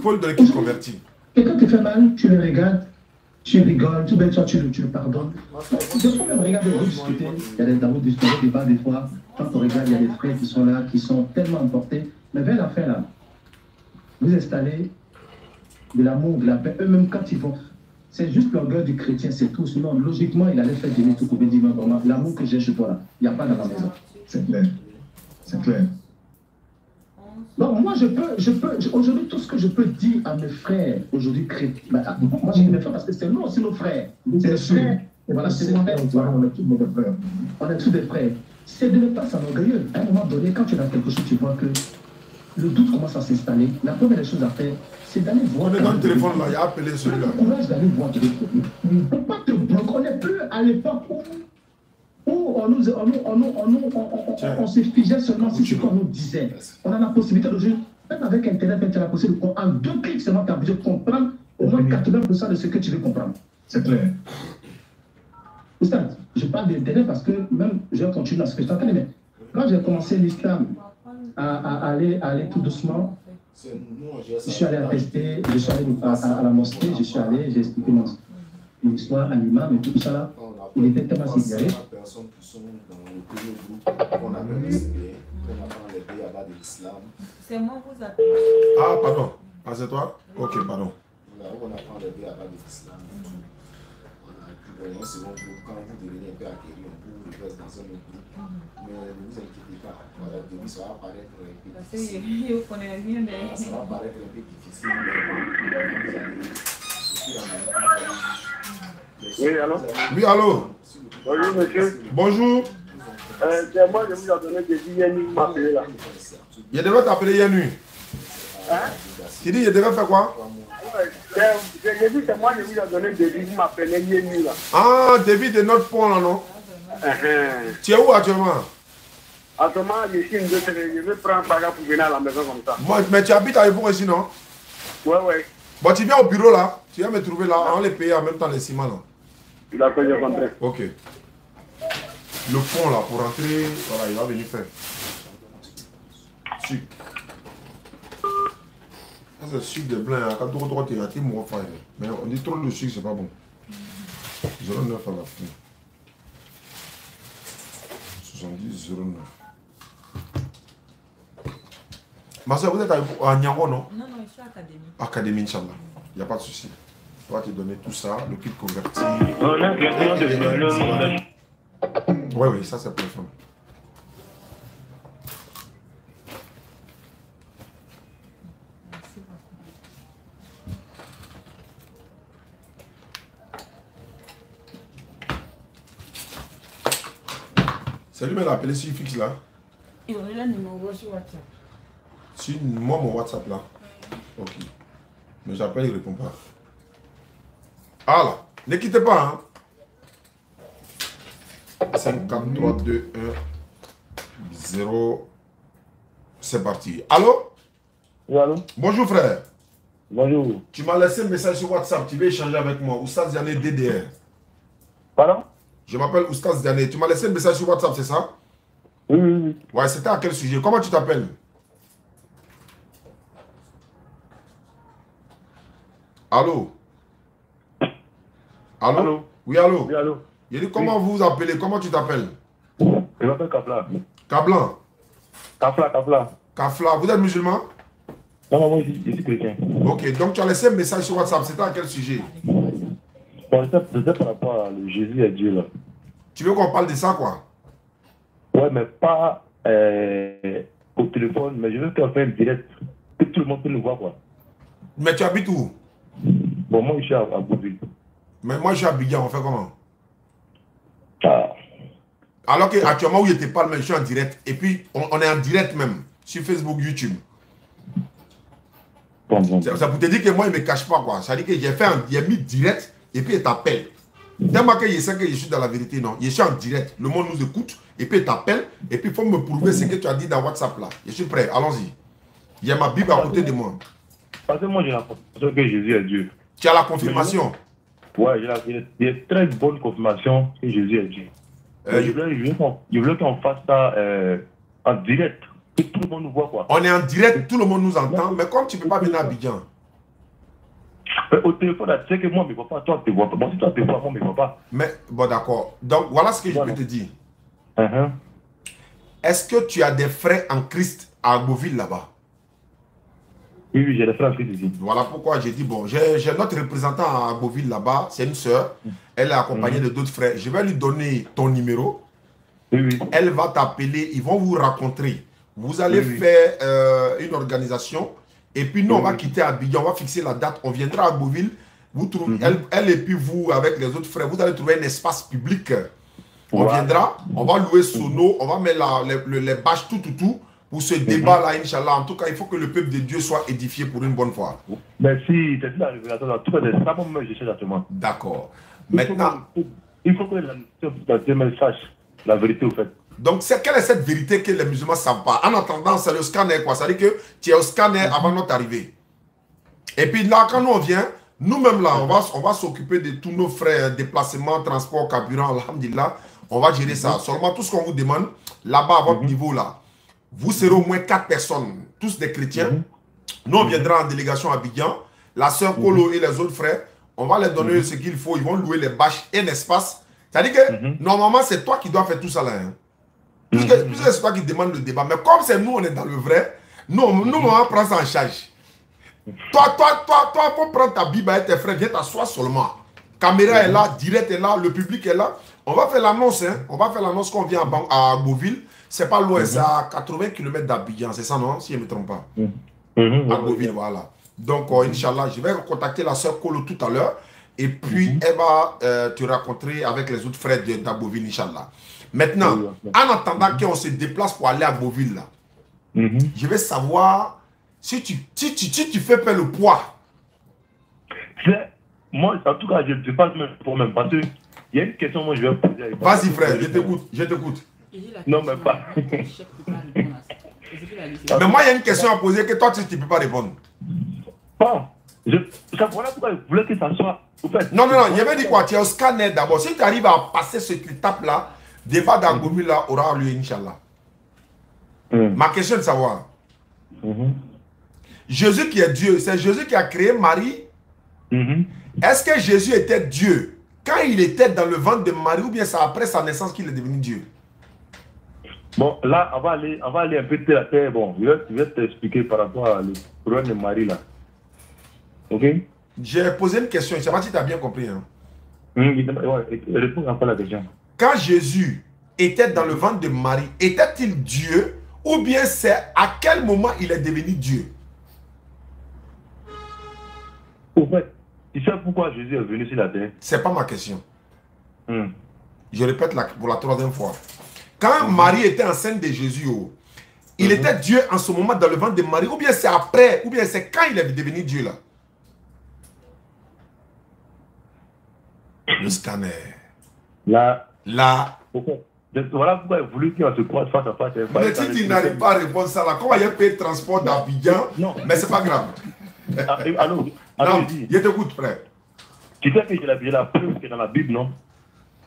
S3: faut le donner qu'il convertit.
S4: Quelqu'un te fait mal, tu le regardes, tu rigoles, tu le pardonnes. Des fois, même regarder, vous discutez, il y a des débats des fois. Quand on regarde, il y a des frères qui sont là, qui sont tellement emportés. Mais vers la fin, là, vous installez de l'amour, de la paix. Eux-mêmes, quand ils vont, c'est juste l'orgueil du chrétien, c'est tout. Sinon, logiquement, il allait faire des tout pour dire, l'amour que j'ai chez toi, là, il n'y a pas dans ma maison.
S5: C'est clair. C'est clair.
S4: Donc moi, aujourd'hui, tout ce que je peux dire à mes frères, aujourd'hui, chrétiens, moi je dis mes frères parce que c'est nous aussi nos frères. C'est nos frères. Et voilà, c'est nos frères.
S5: On est tous des frères.
S4: On est tous des frères. C'est de ne pas s'enorgueillir. À un moment donné, quand tu es dans quelque chose, tu vois que le doute commence à s'installer. La première des choses à faire, c'est d'aller voir.
S3: On est dans le téléphone là, il a appelé celui-là.
S4: Le courage d'aller voir. Il ne peut pas te bloquer. On n'est plus à l'époque où on se figeait seulement si ce qu'on nous disait. On a la possibilité d'aujourd'hui, même avec Internet, tu as la possibilité de en 2 clics seulement, tu as besoin de comprendre au moins 80% de ce que tu veux comprendre.
S5: C'est clair.
S4: Oustad, je parle d'Internet parce que même je vais continuer à ce que je suis en train de dire. Quand j'ai commencé l'islam à aller tout doucement, je suis allé attester, je suis allé à la mosquée, je suis allé, j'ai expliqué mon histoire à l'imam et tout ça là. Il était tellement sidéré.
S2: Personnes qui sont dans le premier groupe qu'on appelle les CBA, qu'on apprend les béabas de l'islam.
S1: C'est moi vous appelez.
S3: Ah, pardon. Ah, c'est toi? Ok, pardon.
S2: Là où on apprend les béabas de l'islam. On a un second groupe. Quand vous devenez un peu acquéri, on peut vous rester dans un autre groupe. Mais ne vous inquiétez pas. Voilà, le début, ça va paraître un peu difficile. Ça va paraître un peu difficile,
S7: Oui, allô?
S3: Oui, allô?
S7: Bonjour, monsieur.
S3: Bonjour.
S7: C'est moi, je vous ai donné des billets, il m'a appelé là.
S3: Il devait t'appeler hier nuit.
S7: Hein?
S3: Tu dis, il devait faire quoi?
S7: J'ai dit, c'est moi, je vous ai donné des billets, il m'a appelé hier nuit là.
S3: Ah, débit de notre pont là, non? Tu es où actuellement?
S7: Actuellement, je suis une deux semaines, je vais prendre par là pour venir à la maison comme ça.
S3: Moi, mais tu habites à Yvon ici, non?
S7: Ouais.
S3: Bon, tu viens au bureau là, tu viens me trouver là, on les paye en même temps les ciments là.
S7: D'accord, j'ai compris.
S3: Ok. Le pont là, pour rentrer, voilà, il va venir faire. Sucre. Ça c'est sucre de blanc, quand tu droit tu raté mon frère. Mais on dit trop de sucre, c'est pas bon. 0,9 à la fin. 70, 0,9. Ma soeur, vous êtes à Niango, non?
S1: Non, je suis à Académie.
S3: Académie, Inch'Allah. Il n'y a pas de souci. On va te donner tout ça, le kit converti.
S7: On a besoin de le monde.
S3: Oui, ça c'est pour les femmes. C'est lui qui m'a appelé sur fixe là.
S6: Il y a le numéro sur WhatsApp.
S3: Sur moi, mon WhatsApp là. Ok. Mais j'appelle, il ne répond pas. Ah là, ne quittez pas. Hein. 5, 4, 3, 2, 1, 0. C'est parti. Allô?
S7: Oui, allô?
S3: Bonjour frère.
S7: Bonjour.
S3: Tu m'as laissé un message sur WhatsApp. Tu veux échanger avec moi. Oustaz Diané DDR.
S7: Pardon?
S3: Je m'appelle Oustaz Diané. Tu m'as laissé un message sur WhatsApp, c'est ça?
S7: Oui.
S3: Ouais, c'était à quel sujet? Comment tu t'appelles? Allô? Allô? Oui, allô?
S7: Oui, allô?
S3: Il dit comment vous vous appelez? Comment tu t'appelles?
S7: Je m'appelle Kafla.
S3: Kablan?
S7: Kafla.
S3: Kafla, vous êtes musulman?
S7: Non, moi je suis chrétien.
S3: Ok, donc tu as laissé un message sur WhatsApp. C'était à quel sujet?
S7: Bon, c'était par rapport à Jésus et Dieu là.
S3: Tu veux qu'on parle de ça quoi?
S8: Ouais, mais pas au téléphone, mais je veux faire un direct, que tout le monde peut le voir, quoi.
S3: Mais tu habites où?
S8: Bon, moi, je suis à Beauville.
S3: Mais moi, je suis à Abidjan, on fait comment?
S8: Ah.
S3: Alors qu'actuellement, où je te parle, je suis en direct. Et puis, on est en direct même, sur Facebook, YouTube.
S8: Bon.
S3: Ça pour te dire que moi, il ne me cache pas, quoi. Ça veut dire que j'ai mis direct, et puis il t'appelle. Tellement que je sais que je suis dans la vérité, non. Je suis en direct, le monde nous écoute, et puis il t'appelle, et puis il faut me prouver ce que tu as dit dans WhatsApp, là. Je suis prêt, allons-y. Il y a ma Bible à côté de moi.
S8: Parce que moi, j'ai la confirmation que Jésus est Dieu.
S3: Tu as la confirmation?
S8: Ouais, j'ai une très bonne confirmation que Jésus est Dieu. Je voulais qu'on fasse ça en direct, que tout le monde nous voit, quoi.
S3: On est en direct, tout le monde nous entend, mais comme tu ne peux pas venir à Abidjan.
S8: Au téléphone, là, tu sais que moi, je ne me vois pas, toi, tu ne te vois pas. Moi, si toi, tu te vois, moi, je ne me vois pas.
S3: Mais, bon, d'accord. Donc, voilà ce que je peux te dire. Est-ce que tu as des frères en Christ à Beauville, là-bas?
S8: Oui, j'ai des frères en Christ ici.
S3: Voilà pourquoi j'ai dit, bon, j'ai notre représentant à Beauville, là-bas, c'est une sœur. Elle est accompagnée de d'autres frères. Je vais lui donner ton numéro.
S8: Oui.
S3: Elle va t'appeler, ils vont vous rencontrer. Vous allez faire une organisation. Et puis nous, on va quitter Abidjan, on va fixer la date. On viendra à Beauville. Vous trouvez, elle et puis vous, avec les autres frères, vous allez trouver un espace public. On viendra, on va louer Sono, on va mettre les bâches, tout. Pour ce débat-là, Inch'Allah. En tout cas, il faut que le peuple de Dieu soit édifié pour une bonne fois.
S8: Merci, c'est la révélation. En tout cas, c'est ça moi je cherche actuellement.
S3: D'accord. Maintenant,
S8: il faut que la sache la vérité, au fait.
S3: Donc, quelle est cette vérité que les musulmans ne savent pas? En attendant, c'est le scanner, quoi. Ça veut dire que tu es au scanner avant notre arrivée. Et puis là, quand nous on vient, nous-mêmes là, on va s'occuper de tous nos frais, déplacements, transport, carburant, alhamdulillah. On va gérer ça. Seulement, tout ce qu'on vous demande, là-bas, à votre niveau là, vous serez au moins 4 personnes, tous des chrétiens. Nous, on viendra en délégation à Abidjan. La sœur Kolo et les autres frères, on va leur donner ce qu'il faut. Ils vont louer les bâches et l'espace. C'est-à-dire que, normalement, c'est toi qui dois faire tout ça là. Hein. Puisque c'est toi qui demande le débat. Mais comme c'est nous, on est dans le vrai, nous on va prendre ça en charge. Toi, faut prendre ta Bible et tes frères, viens t'asseoir seulement. Caméra est là, direct est là, le public est là. On va faire l'annonce, hein. On va faire l'annonce qu'on vient à Beauville. C'est pas loin, c'est à 80 km d'Abidjan, c'est ça, non? Si je ne me trompe pas. À Beauville, voilà. Donc, Inch'Allah, je vais contacter la sœur Kolo tout à l'heure. Et puis, elle va te rencontrer avec les autres frères d'Aboville, Inch'Allah. Maintenant, en attendant qu'on se déplace pour aller à Beauville, là, je vais savoir si tu fais pas le poids.
S8: Moi, en tout cas, je ne sais pas pour même. Parce qu'il y a une question que je vais poser.
S3: Vas-y, frère, je t'écoute.
S8: Non, mais pas.
S3: Mais moi, il y a une question à poser que toi, tu ne peux pas répondre.
S8: Bon, voilà pourquoi je voulais que ça soit.
S3: Non, je vais dire quoi? Tu es au scanner d'abord. Si tu arrives à passer cette étape-là, débat d'Agoumi là aura lieu, Inch'Allah. Ma question est de savoir. Jésus qui est Dieu, c'est Jésus qui a créé Marie. Est-ce que Jésus était Dieu quand il était dans le ventre de Marie ou bien c'est après sa naissance qu'il est devenu Dieu?
S8: Bon, là, on va aller un peu terre à terre. Bon, je vais t'expliquer par rapport à le problème de Marie là. Ok?
S3: J'ai posé une question, je ne sais pas si tu as bien compris. Hein?
S8: Réponds un peu à la question.
S3: Quand Jésus était dans le ventre de Marie, était-il Dieu ou bien c'est à quel moment il est devenu Dieu?
S8: Au fait, tu sais pourquoi Jésus est venu sur la terre?
S3: C'est pas ma question. Je répète pour la troisième fois. Quand Marie était enceinte de Jésus, il était Dieu en ce moment dans le ventre de Marie ou bien c'est après, ou bien c'est quand il est devenu Dieu là? Le scanner.
S8: Là.
S3: Voilà
S8: pourquoi il a voulu qu'on se croise face à face.
S3: Mais si tu n'arrives pas à répondre ça là, comment il y a payé le transport d'Abidjan? Mais c'est pas grave.
S8: Allô,
S3: non, je t'écoute, frère.
S8: Tu sais que j'ai la preuve qui est dans la Bible, non?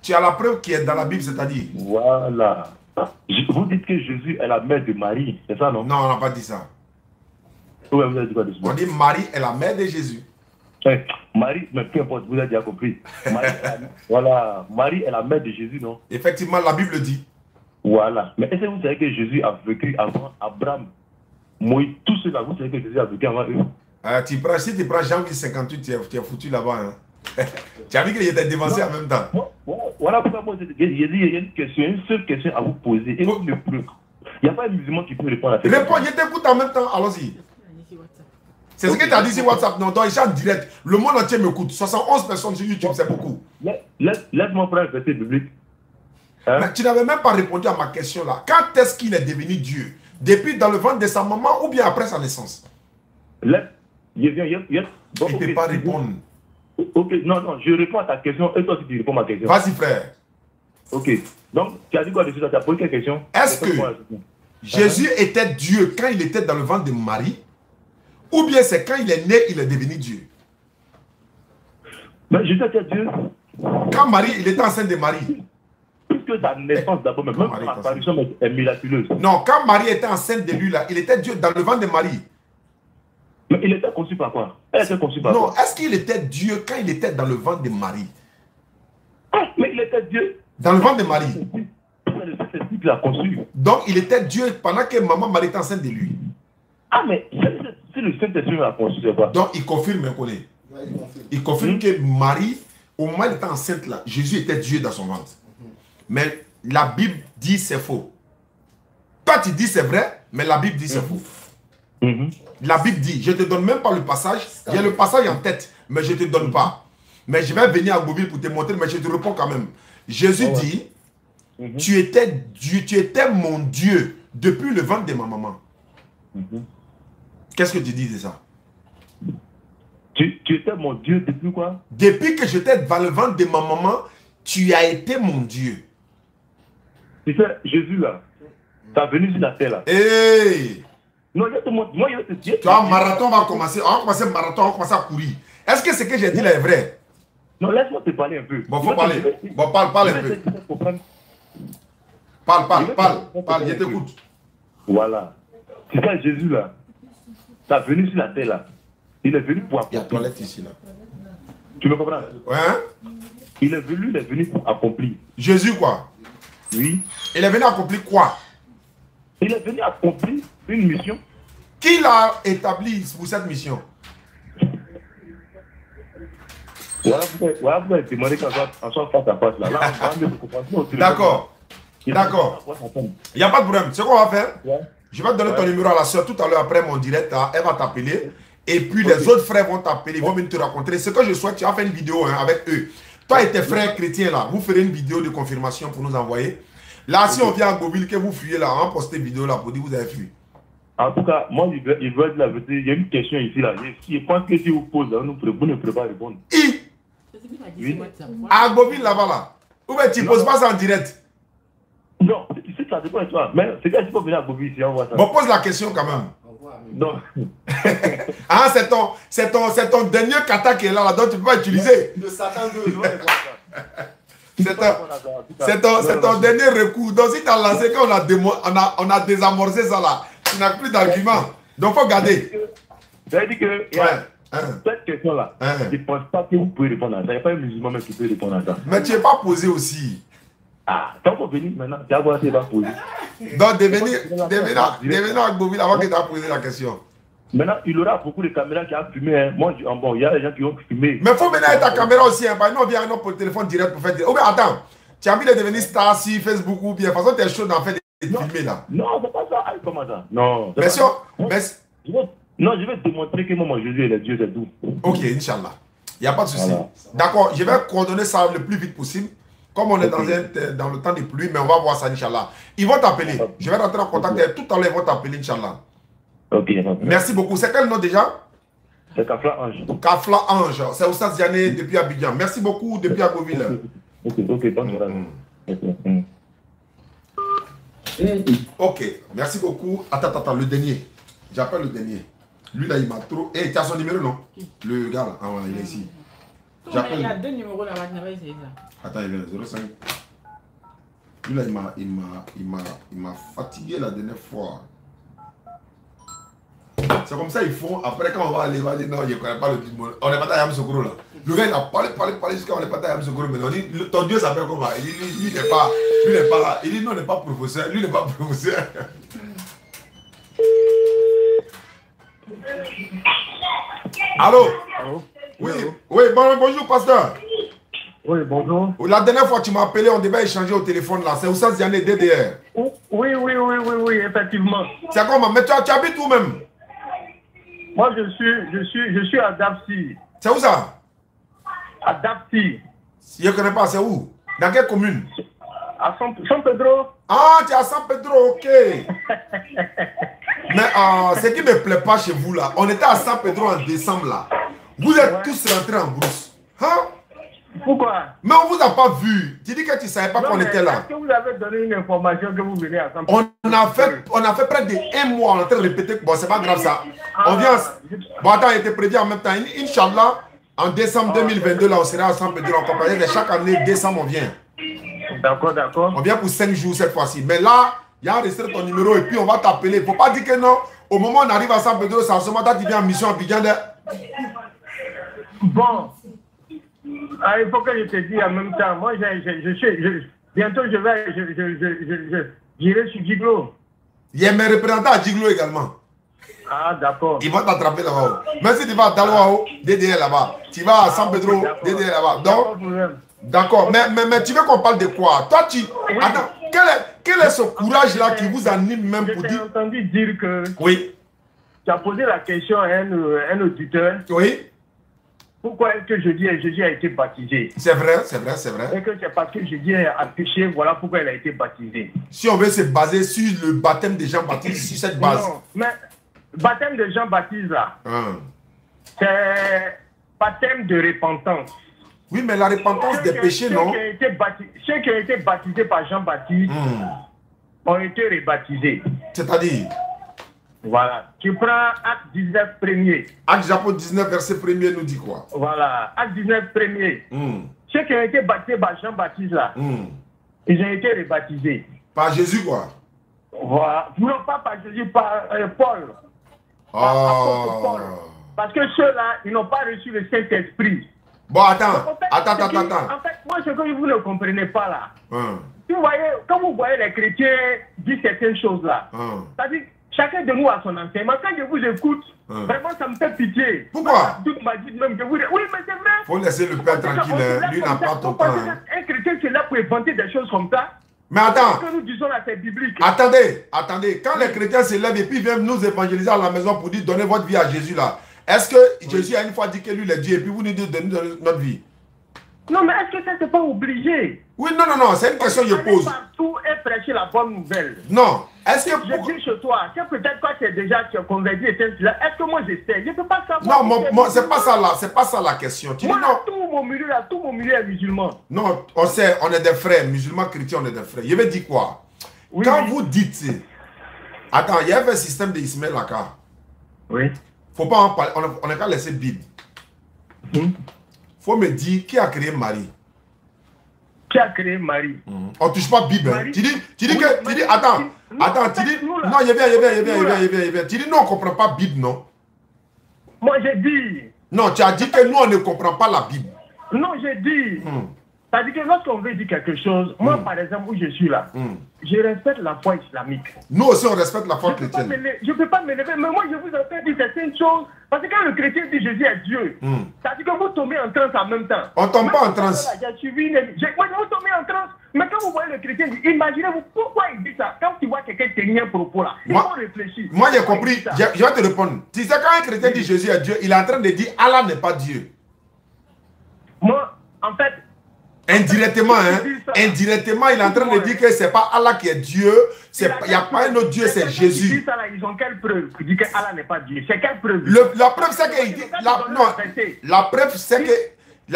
S3: Tu as la preuve qui est dans la Bible, c'est-à-dire?
S8: Voilà. Vous dites que Jésus est la mère de Marie, c'est ça, non?
S3: Non, on n'a pas dit ça.
S8: Ouais, vous avez dit quoi dessus?
S3: On dit Marie est la mère de Jésus.
S8: Marie, mais peu importe, vous avez déjà compris. Marie est la mère de Jésus, non?
S3: Effectivement, la Bible dit.
S8: Voilà. Mais est-ce que vous savez que Jésus a vécu avant Abraham, Moïse, tout cela, vous savez que Jésus a vécu avant eux?
S3: Si tu prends Jean 58, tu es foutu là-bas. Hein. Tu as vu qu'il était dévancé en même temps.
S8: voilà pourquoi moi j'ai dit, il y a une question, une seule question à vous poser. Et vous ne pouvez. Il n'y a pas un musulman qui peut répondre à cette question.
S3: Réponds, je t'écoute en même temps, allons-y. C'est ce que tu as dit sur WhatsApp, non, donc, en direct. Le monde entier m'écoute. 71 personnes sur YouTube, c'est beaucoup.
S8: Laisse-moi prendre un verset biblique. Hein?
S3: Mais tu n'avais même pas répondu à ma question là. Quand est-ce qu'il est devenu Dieu? Depuis dans le ventre de sa maman ou bien après sa naissance?
S8: Il ne
S3: peut pas répondre.
S8: Ok, non, je réponds à ta question et toi aussi tu réponds à ma question.
S3: Vas-y frère.
S8: Ok, donc tu as dit quoi dessus? Tu as posé quelle question?
S3: Est-ce que Jésus était Dieu quand il était dans le ventre de Marie? Ou bien c'est quand il est né, il est devenu Dieu?
S8: Mais Jésus était Dieu.
S3: Quand Marie, il était enceinte de Marie.
S8: Puisque sa naissance d'abord, même son apparition est miraculeuse.
S3: Non, quand Marie était enceinte de lui, là, il était Dieu dans le ventre de Marie.
S8: Mais il était conçu par quoi? Elle était conçue par quoi?
S3: Non, est-ce qu'il était Dieu quand il était dans le ventre de Marie?
S8: Ah, mais il était Dieu.
S3: Dans le ventre de Marie.
S8: C'est lui qui l'a conçu.
S3: Donc il était Dieu pendant que maman Marie était enceinte de lui.
S8: Ah, mais si le Saint-Esprit l'a conçu, c'est quoi?
S3: Donc il confirme, il confirme que Marie, au moment où elle était enceinte là, Jésus était Dieu dans son ventre. Mais la Bible dit c'est faux. Toi tu dis c'est vrai, mais la Bible dit c'est faux. La Bible dit, je ne te donne même pas le passage, j'ai le passage en tête, mais je ne te donne pas. Mais je vais venir à Gobir pour te montrer, mais je te réponds quand même. Jésus dit, tu étais Dieu, tu étais mon Dieu depuis le ventre de ma maman. Qu'est-ce que tu dis de ça?
S8: Tu étais mon Dieu depuis quoi?
S3: Depuis que j'étais dans le ventre de ma maman, tu as été mon Dieu.
S8: Tu sais, Jésus là, tu es venu sur la terre là.
S3: Hey!
S8: Non, je te montre, moi je vais te dire.
S3: Tu vois, marathon va commencer, on va commencer marathon, on va commencer à courir. Est-ce que ce que j'ai dit là est vrai?
S8: Non, laisse-moi te parler un peu.
S3: Bon, faut parler. Bon, parle un peu. Parle, je t'écoute.
S8: Voilà. C'est ça, Jésus là. Tu es venu sur la terre là. Il est venu pour accomplir.
S3: Il y a toilette ici là.
S8: Tu me comprends?
S3: Ouais.
S8: Il est venu pour accomplir.
S3: Jésus quoi?
S8: Oui.
S3: Il est venu accomplir quoi?
S8: Il est venu accomplir une mission.
S3: Qui l'a établi pour cette mission?
S8: Voilà, vous allez demander qu'on soit face à face là. Là, on va
S3: D'accord. D'accord. Il n'y a pas de problème. Ce qu'on va faire, je vais te donner ton numéro à la soeur tout à l'heure après mon direct. Là, elle va t'appeler. Et puis les autres frères vont t'appeler. Ils vont venir te rencontrer. Ce que je souhaite, tu as fait une vidéo avec eux. Toi et tes frères chrétiens là, vous ferez une vidéo de confirmation pour nous envoyer. Là, si on vient à Gobir, que vous fuyez là, on poste une vidéo là pour dire que vous avez fui.
S8: En tout cas, moi, il veut être la vérité. Il y a une question ici là. Je pense que si vous posez, vous ne pourrez pas répondre.
S3: Oui. À Gobir là-bas là. Ou bien tu ne poses pas ça en direct.
S8: Non, tu sais, ça dépend de toi. Mais c'est quand tu peux venir à Gobir ici, on voit ça.
S3: Bon, pose la question quand même.
S8: Non.
S3: Ah, c'est ton dernier kata qui est là, donc tu ne peux pas utiliser.
S2: Le Satan 2, je vais voir ça.
S3: C'est ton dernier recours. Donc si tu as lancé, quand on a désamorcé ça là, tu n'as plus d'argument. Donc il faut garder.
S8: Ça veut dire que cette question là, je ne pense pas que vous pouvez répondre à ça. Il n'y a pas un musulman même qui peut répondre à ça.
S3: Mais tu n'es pas posé aussi.
S8: Ah, tant qu'on venir maintenant, tu vas voir si il va poser.
S3: Donc devenir à Gobir avant que tu aies posé la question.
S8: Maintenant, il aura beaucoup de caméras qui ont filmé. Hein. Moi, bon, il y a des gens qui ont filmé.
S3: Mais il faut venir avec ta caméra aussi. Hein. Nous, on vient pour le téléphone direct pour faire direct. Oh, mais attends, tu as envie de devenir star sur Facebook ou bien. De toute façon, tu es chaud d'en faire des filmer là.
S8: Non, c'est pas ça. Comment ça? Non.
S3: Mais
S8: non, je vais te démontrer que moi, Jésus est Dieu, c'est tout.
S3: Ok, Inch'Allah. Il n'y a pas de souci. Voilà. D'accord, je vais coordonner ça le plus vite possible. Comme on est dans le temps des pluies, mais on va voir ça, Inch'Allah. Ils vont t'appeler. Je vais rentrer en contact avec tout à l'heure, ils vont t'appeler, Inch'Allah.
S8: Ok.
S3: Merci beaucoup. C'est quel nom déjà?
S8: C'est Kafla Ange.
S3: Kafla Ange. C'est Oustaz Diané depuis Abidjan. Merci beaucoup depuis Agoville. Ok, merci beaucoup. Attends, le dernier. J'appelle le dernier. Lui là, il m'a trop. Eh, tu as son numéro, non? Le gars là, il est ici.
S6: Il y a deux numéros là-bas, tu n'avais essayé ça.
S3: Attends, il est 05. Lui là, il m'a fatigué la dernière fois. C'est comme ça ils font. Après, quand on va aller, on va dire non, je ne connais pas le Bible. On n'est pas à Yam Sokoro là. Le gars, il a parlé jusqu'à on n'est pas à Yam Sokoro. Mais on dit, ton Dieu s'appelle comment? Il dit, lui n'est pas. Il dit, non, il n'est pas professeur. Lui n'est pas professeur. Allô? Oui, bonjour, pasteur.
S7: Oui, bonjour.
S3: La dernière fois, tu m'as appelé, on devait échanger au téléphone là. C'est Oussas Diané, DDR.
S7: Oui, effectivement.
S3: C'est comment? Mais tu habites où même?
S7: Moi, je suis à Dapsi.
S3: C'est où ça?
S7: À Dapsi.
S3: Je ne connais pas, c'est où? Dans quelle commune?
S7: À San Pedro.
S3: Ah, tu es à San Pedro, ok. Mais ce qui ne me plaît pas chez vous là, on était à San Pedro en décembre là. Vous êtes tous rentrés en brousse. Hein?
S7: Pourquoi?
S3: Mais on ne vous a pas vu. Tu dis que tu ne savais pas qu'on était là.
S7: Est-ce que vous avez donné une information que vous venez à San Pedro?
S3: On a fait près de 1 mois en train de répéter. Bon, c'est pas grave ça. On vient. Bon, attends, il était prévu en même temps. Inch'Allah, en décembre 2022, là, on sera à San Pedro en compagnie de chaque année. Décembre, on vient.
S7: D'accord.
S3: On vient pour 5 jours cette fois-ci. Mais là, il y a enregistré ton numéro et puis on va t'appeler. Il ne faut pas dire que non. Au moment où on arrive à San Pedro, c'est en ce moment tu viens en mission à Abidjan.
S7: Bon. Ah, il faut que je te dise en même temps. Moi, bientôt, j'irai sur Giglo.
S3: Il y a mes représentants à Giglo également.
S7: Ah, d'accord.
S3: Ils vont t'attraper là-bas. Même si tu vas à Dalwao, DDR là-bas. Tu vas à San Pedro, DDR là-bas. Donc, d'accord. Mais tu veux qu'on parle de quoi? Toi, tu... Oui. Attends, quel est ce courage-là qui vous anime même pour dire...
S7: J'ai entendu dire que...
S3: Oui.
S7: Tu as posé la question à un auditeur.
S3: Oui.
S7: Pourquoi est-ce que Jésus a été baptisé?
S3: C'est vrai.
S7: Et que c'est parce que Jésus a péché, voilà pourquoi il a été baptisé.
S3: Si on veut se baser sur le baptême de Jean-Baptiste, sur cette base.
S7: Non, mais baptême de Jean-Baptiste là, c'est baptême de repentance.
S3: Oui, mais la repentance des péchés, non?
S7: Ceux qui ont été baptisés par Jean-Baptiste ont été rebaptisés.
S3: C'est-à-dire?
S7: Voilà. Tu prends Acte 19 premier.
S3: Acte chapitre 19 verset 1er nous dit quoi?
S7: Voilà. Acte 19 premier. Ceux qui ont été baptisés par Jean-Baptiste là, ils ont été rebaptisés.
S3: Par Jésus quoi?
S7: Voilà. Non, pas par Jésus, par Paul. Par Paul. Parce que ceux-là, ils n'ont pas reçu le Saint-Esprit.
S3: Bon, attends.
S7: En fait, moi, ce que vous ne comprenez pas là, vous voyez, quand vous voyez les chrétiens dire certaines choses là, c'est-à-dire, chacun de nous a son enseignement. Quand je vous écoute, vraiment, ça me fait pitié.
S3: Pourquoi?
S7: Toute ma vie même que vous dites, oui, mais c'est vrai.
S3: Faut laisser le Père tranquille, lui n'a pas ton temps.
S7: Un chrétien qui est là pour inventer des choses comme ça.
S3: Mais attends.
S7: Ce que nous disons là, c'est biblique.
S3: Attendez. Quand les chrétiens se lèvent et puis viennent nous évangéliser à la maison pour dire donnez votre vie à Jésus là, est-ce que Jésus a une fois dit que lui il est Dieu et puis vous nous dites donnez notre vie?
S7: Non, mais est-ce que ça c'est pas obligé?
S3: Oui, non, c'est une question que je pose.
S7: Partout et prêcher la bonne nouvelle.
S3: Non, est-ce que...
S7: Je dis chez toi, que peut-être quand tu es déjà converti, est-ce que moi j'essaie? Je ne peux pas savoir...
S3: Non, c'est pas ça là, c'est pas ça la question. Tu
S7: moi,
S3: dis non.
S7: Tout mon milieu est musulman.
S3: Non, on sait, on est des frères, musulmans, chrétiens, on est des frères. Je vais dire quoi? Oui, quand vous dites... Attends, il y avait un système d'Ismaël là-bas.
S7: Oui.
S3: Faut pas en parler, on n'a qu'à laisser Bible. Faut me dire qui a créé Marie.
S7: Qui a créé Marie?
S3: On touche pas Bible. Hein. Tu dis que... Attends, tu dis... Non, il vient. Tu dis non, on ne comprend pas Bible, non?
S7: Moi, j'ai dit...
S3: Non, tu as dit que nous, on ne comprend pas la Bible.
S7: Non, j'ai dit... C'est-à-dire que lorsqu'on veut dire quelque chose, moi, par exemple, où je suis là, je respecte la foi islamique.
S3: Nous aussi, on respecte la foi chrétienne.
S7: Je ne peux pas me lever, mais moi, je vous entends dire certaines choses. Parce que quand le chrétien dit Jésus est Dieu, c'est-à-dire que vous tombez en transe en même temps.
S3: On ne tombe pas en transe.
S7: Moi, vous tombez en transe. Mais quand vous voyez le chrétien, imaginez-vous pourquoi il dit ça. Quand tu vois quelqu'un tenir un propos là, il faut réfléchir.
S3: Moi, j'ai compris. Je vais te répondre. Tu sais, quand un chrétien dit Jésus est Dieu, il est en train de dire Allah n'est pas Dieu.
S7: Moi, en fait...
S3: Indirectement, indirectement, il est en train de dire que ce n'est pas Allah qui est Dieu, il n'y a pas un autre Dieu, c'est Jésus.
S7: Ils ont quelle preuve qui dit que Allah n'est pas Dieu? C'est quelle preuve?
S3: La preuve, c'est qu'il dit... La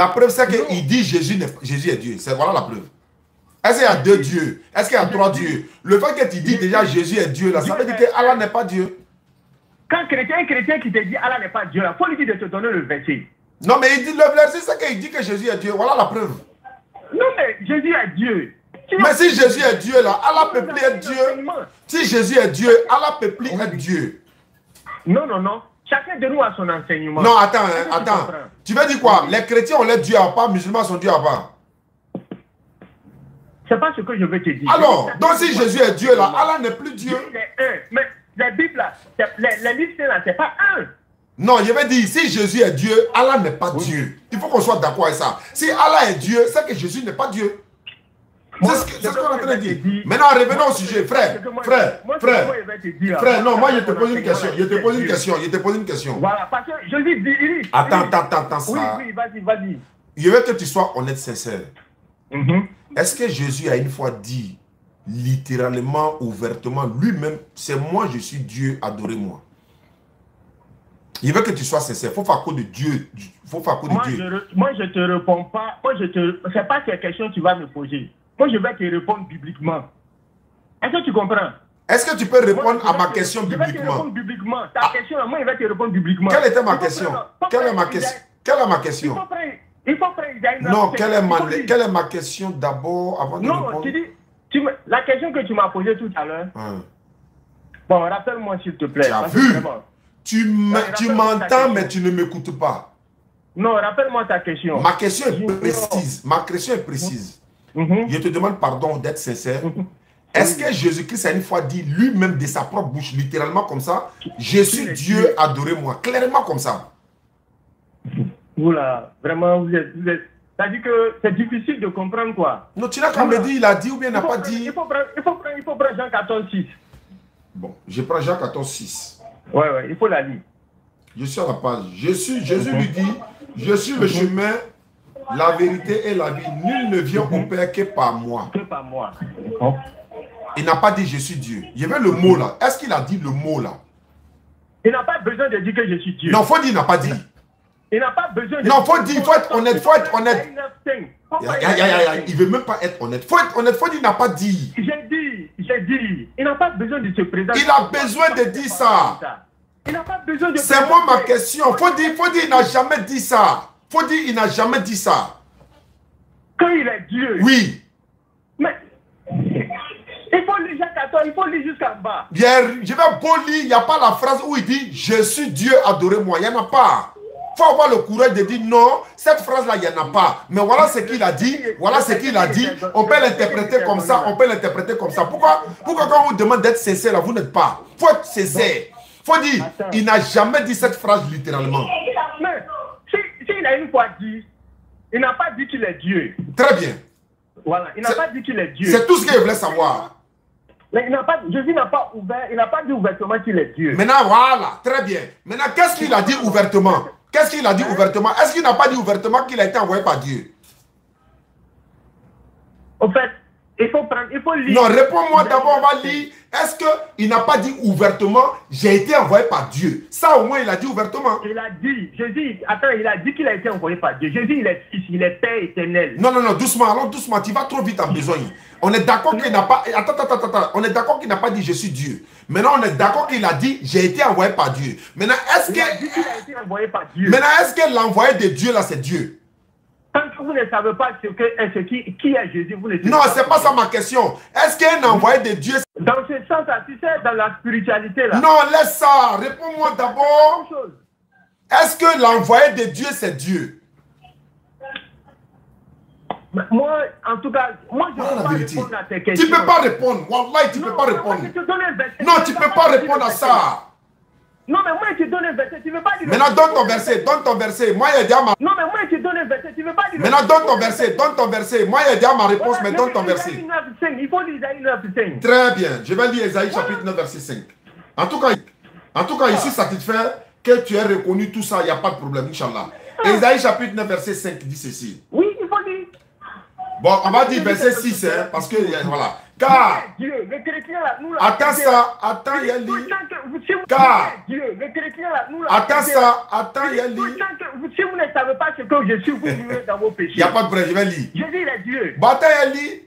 S3: preuve, c'est qu'il dit Jésus est Dieu. Voilà la preuve. Est-ce qu'il y a 2 dieux? Est-ce qu'il y a 3 dieux? Le fait que tu dis déjà Jésus est Dieu, là, ça veut dire que Allah n'est pas Dieu.
S7: Quand un chrétien qui te dit Allah n'est pas Dieu, il faut lui dire de te donner le verset.
S3: Non, mais il dit le verset, c'est qu'il dit que Jésus est Dieu. Voilà la preuve.
S7: Non, mais Jésus est Dieu.
S3: Mais si Jésus est Dieu, là, Allah peut plus être Dieu. Si Jésus est Dieu, Allah peut plus être Dieu.
S7: Non. Chacun de nous a son enseignement.
S3: Non, attends. Tu veux dire quoi? Les chrétiens ont leur Dieu à part, les musulmans sont Dieu à part.
S7: C'est pas ce que je veux te dire.
S3: Alors, donc si Jésus est Dieu, là, Allah n'est plus Dieu.
S7: Mais la Bible, là, les livres, là, c'est pas un.
S3: Non, je vais dire, si Jésus est Dieu, Allah n'est pas Dieu. Il faut qu'on soit d'accord avec ça. Si Allah est Dieu, c'est que Jésus n'est pas Dieu. C'est ce qu'on est en train de dire. Maintenant, revenons au sujet. Frère, non, moi je te pose une question. Je te pose une question.
S7: Voilà, parce que Jésus dit...
S3: Attends, ça.
S7: Oui, vas-y.
S3: Je veux que tu sois honnête, sincère. Est-ce que Jésus a une fois dit, littéralement, ouvertement, lui-même, c'est moi, je suis Dieu, adorez-moi? Il veut que tu sois sincère. Il faut faire quoi de Dieu?
S7: Moi, je te réponds pas. C'est pas ces questions que tu vas me poser. Moi, je vais te répondre bibliquement. Est-ce que tu comprends?
S3: Est-ce que tu peux répondre à ma question bibliquement?
S7: Je vais te répondre bibliquement. Ta question, moi, je vais te répondre bibliquement.
S3: Quelle était ma question? Quelle est ma question?
S7: Il faut prendre Isaïe 9.
S3: Non, quelle est ma question d'abord avant de répondre?
S7: Non, tu dis, la question que tu m'as posée tout à l'heure. Bon, rappelle-moi s'il te plaît.
S3: Tu as vu? Tu m'entends, mais tu ne m'écoutes pas.
S7: Non, rappelle-moi ta question.
S3: Ma question est précise. Je te demande pardon d'être sincère. Est-ce que Jésus-Christ a une fois dit lui-même de sa propre bouche, littéralement comme ça, je suis Dieu, adorez-moi, clairement comme ça?
S7: Oula, vraiment, vous êtes... Ça dit que c'est difficile de comprendre quoi?
S3: Non, tu n'as qu'à me dire, il a dit ou bien il n'a pas dit.
S7: Il faut prendre Jean 14,6.
S3: Bon, je prends Jean 14,6.
S7: Ouais, il faut la lire.
S3: Je suis à la page. Jésus lui dit, je suis le chemin, la vérité et la vie. Nul ne vient au Père que par moi.
S7: Que par moi.
S3: Il n'a pas dit je suis Dieu. Il y avait le mot là. Est-ce qu'il a dit le mot là?
S7: Il n'a pas besoin de dire que je suis Dieu.
S3: Non, faut dire il n'a pas dit.
S7: Il n'a pas besoin de
S3: non, faut dire, il faut être honnête, Il veut même pas être honnête. Faut être honnête, faut dire il n'a pas dit.
S7: J'ai dit. Il n'a pas besoin de se présenter.
S3: Il a besoin de dire ça.
S7: Il n'a pas besoin de...
S3: C'est moi ma question. Faut dire il n'a jamais dit ça. Faut dire il n'a jamais dit ça.
S7: Quand il est Dieu.
S3: Oui.
S7: Mais il faut lire Jean 14, il faut lire jusqu'en bas.
S3: Bien, je vais beau lire, il n'y a pas la phrase où il dit je suis Dieu, adorez-moi. Il n'y en a pas. Il faut avoir le courage de dire non, cette phrase-là, il n'y en a pas. Mais voilà ce qu'il a dit, voilà ce qu'il a dit. On peut l'interpréter comme ça, on peut l'interpréter comme ça. Pourquoi quand on vous demande d'être sincère, là, vous n'êtes pas? Il faut être sincère. Il faut dire, il n'a jamais dit cette phrase littéralement.
S7: Mais s'il a une fois dit, il n'a pas dit qu'il est Dieu.
S3: Très bien.
S7: Voilà, il n'a pas dit qu'il est Dieu.
S3: C'est tout ce qu'il voulait savoir.
S7: Mais Jésus n'a pas ouvert, il n'a pas dit ouvertement qu'il est Dieu.
S3: Maintenant, voilà, très bien. Maintenant, qu'est-ce qu'il a dit ouvertement? Qu'est-ce qu'il a dit ouvertement? Est-ce qu'il n'a pas dit ouvertement qu'il a été envoyé par Dieu?
S7: En fait, il faut lire.
S3: Non, réponds-moi d'abord, on va lire. Est-ce qu'il n'a pas dit ouvertement, j'ai été envoyé par Dieu? Ça, au moins, il a dit ouvertement.
S7: Il a dit, Jésus, attends, il a dit qu'il a été envoyé par Dieu. Jésus, il est fils, il est Père éternel.
S3: Non, doucement, allons doucement, tu vas trop vite en besoin. On est d'accord qu'il n'a pas... Attends, on est d'accord qu'il n'a pas dit je suis Dieu. Maintenant, on est d'accord qu'il a dit j'ai été envoyé par Dieu. Maintenant, est-ce
S7: qu'il a dit qu'il a été envoyé par Dieu?
S3: Maintenant, est-ce que l'envoyé de Dieu, là, c'est Dieu?
S7: Tant que vous ne savez pas qui est Jésus, vous ne savez
S3: non, c'est pas ça ma question. Est-ce qu'un envoyé de Dieu...
S7: Dans ce sens-là, tu sais, dans la spiritualité, là...
S3: Non, laisse ça. Réponds-moi d'abord. Est-ce que l'envoyé de Dieu, c'est Dieu?
S7: Moi, en tout cas, moi, je ne peux pas répondre à tes questions.
S3: Tu ne peux pas répondre. Wallah, tu ne peux pas répondre. Non, tu ne peux pas répondre à ça.
S7: Non, mais moi, je te donne un verset, tu ne veux pas dire...
S3: Maintenant, donne ton verset, Moi, il y a déjà ma...
S7: Non, mais moi, je te donne un verset, tu ne veux pas dire...
S3: Maintenant, donne ton verset, Moi, il y a déjà ma réponse, mais donne ton verset.
S7: Il faut lire Isaïe 9:5.
S3: Très bien. Je vais lire Isaïe chapitre 9, verset 5. En tout cas, ici, satisfait que tu aies reconnu tout ça, il n'y a pas de problème, Inch'Allah. Isaïe chapitre 9, verset 5 dit ceci.
S7: Oui, il faut lire.
S3: Bon, on va dire verset 6, hein, parce que, voilà. Car...
S7: Dieu, le chrétien, là, nous, là...
S3: Attends, Yali. Car...
S7: Dieu, le chrétien, là, nous, là...
S3: Attends, Yali.
S7: Si vous ne savez pas ce que je suis, vous vivez dans vos péchés.
S3: Il n'y a pas de problème, je vais lire.
S7: Je dis les dieux.
S3: Attends, Yali.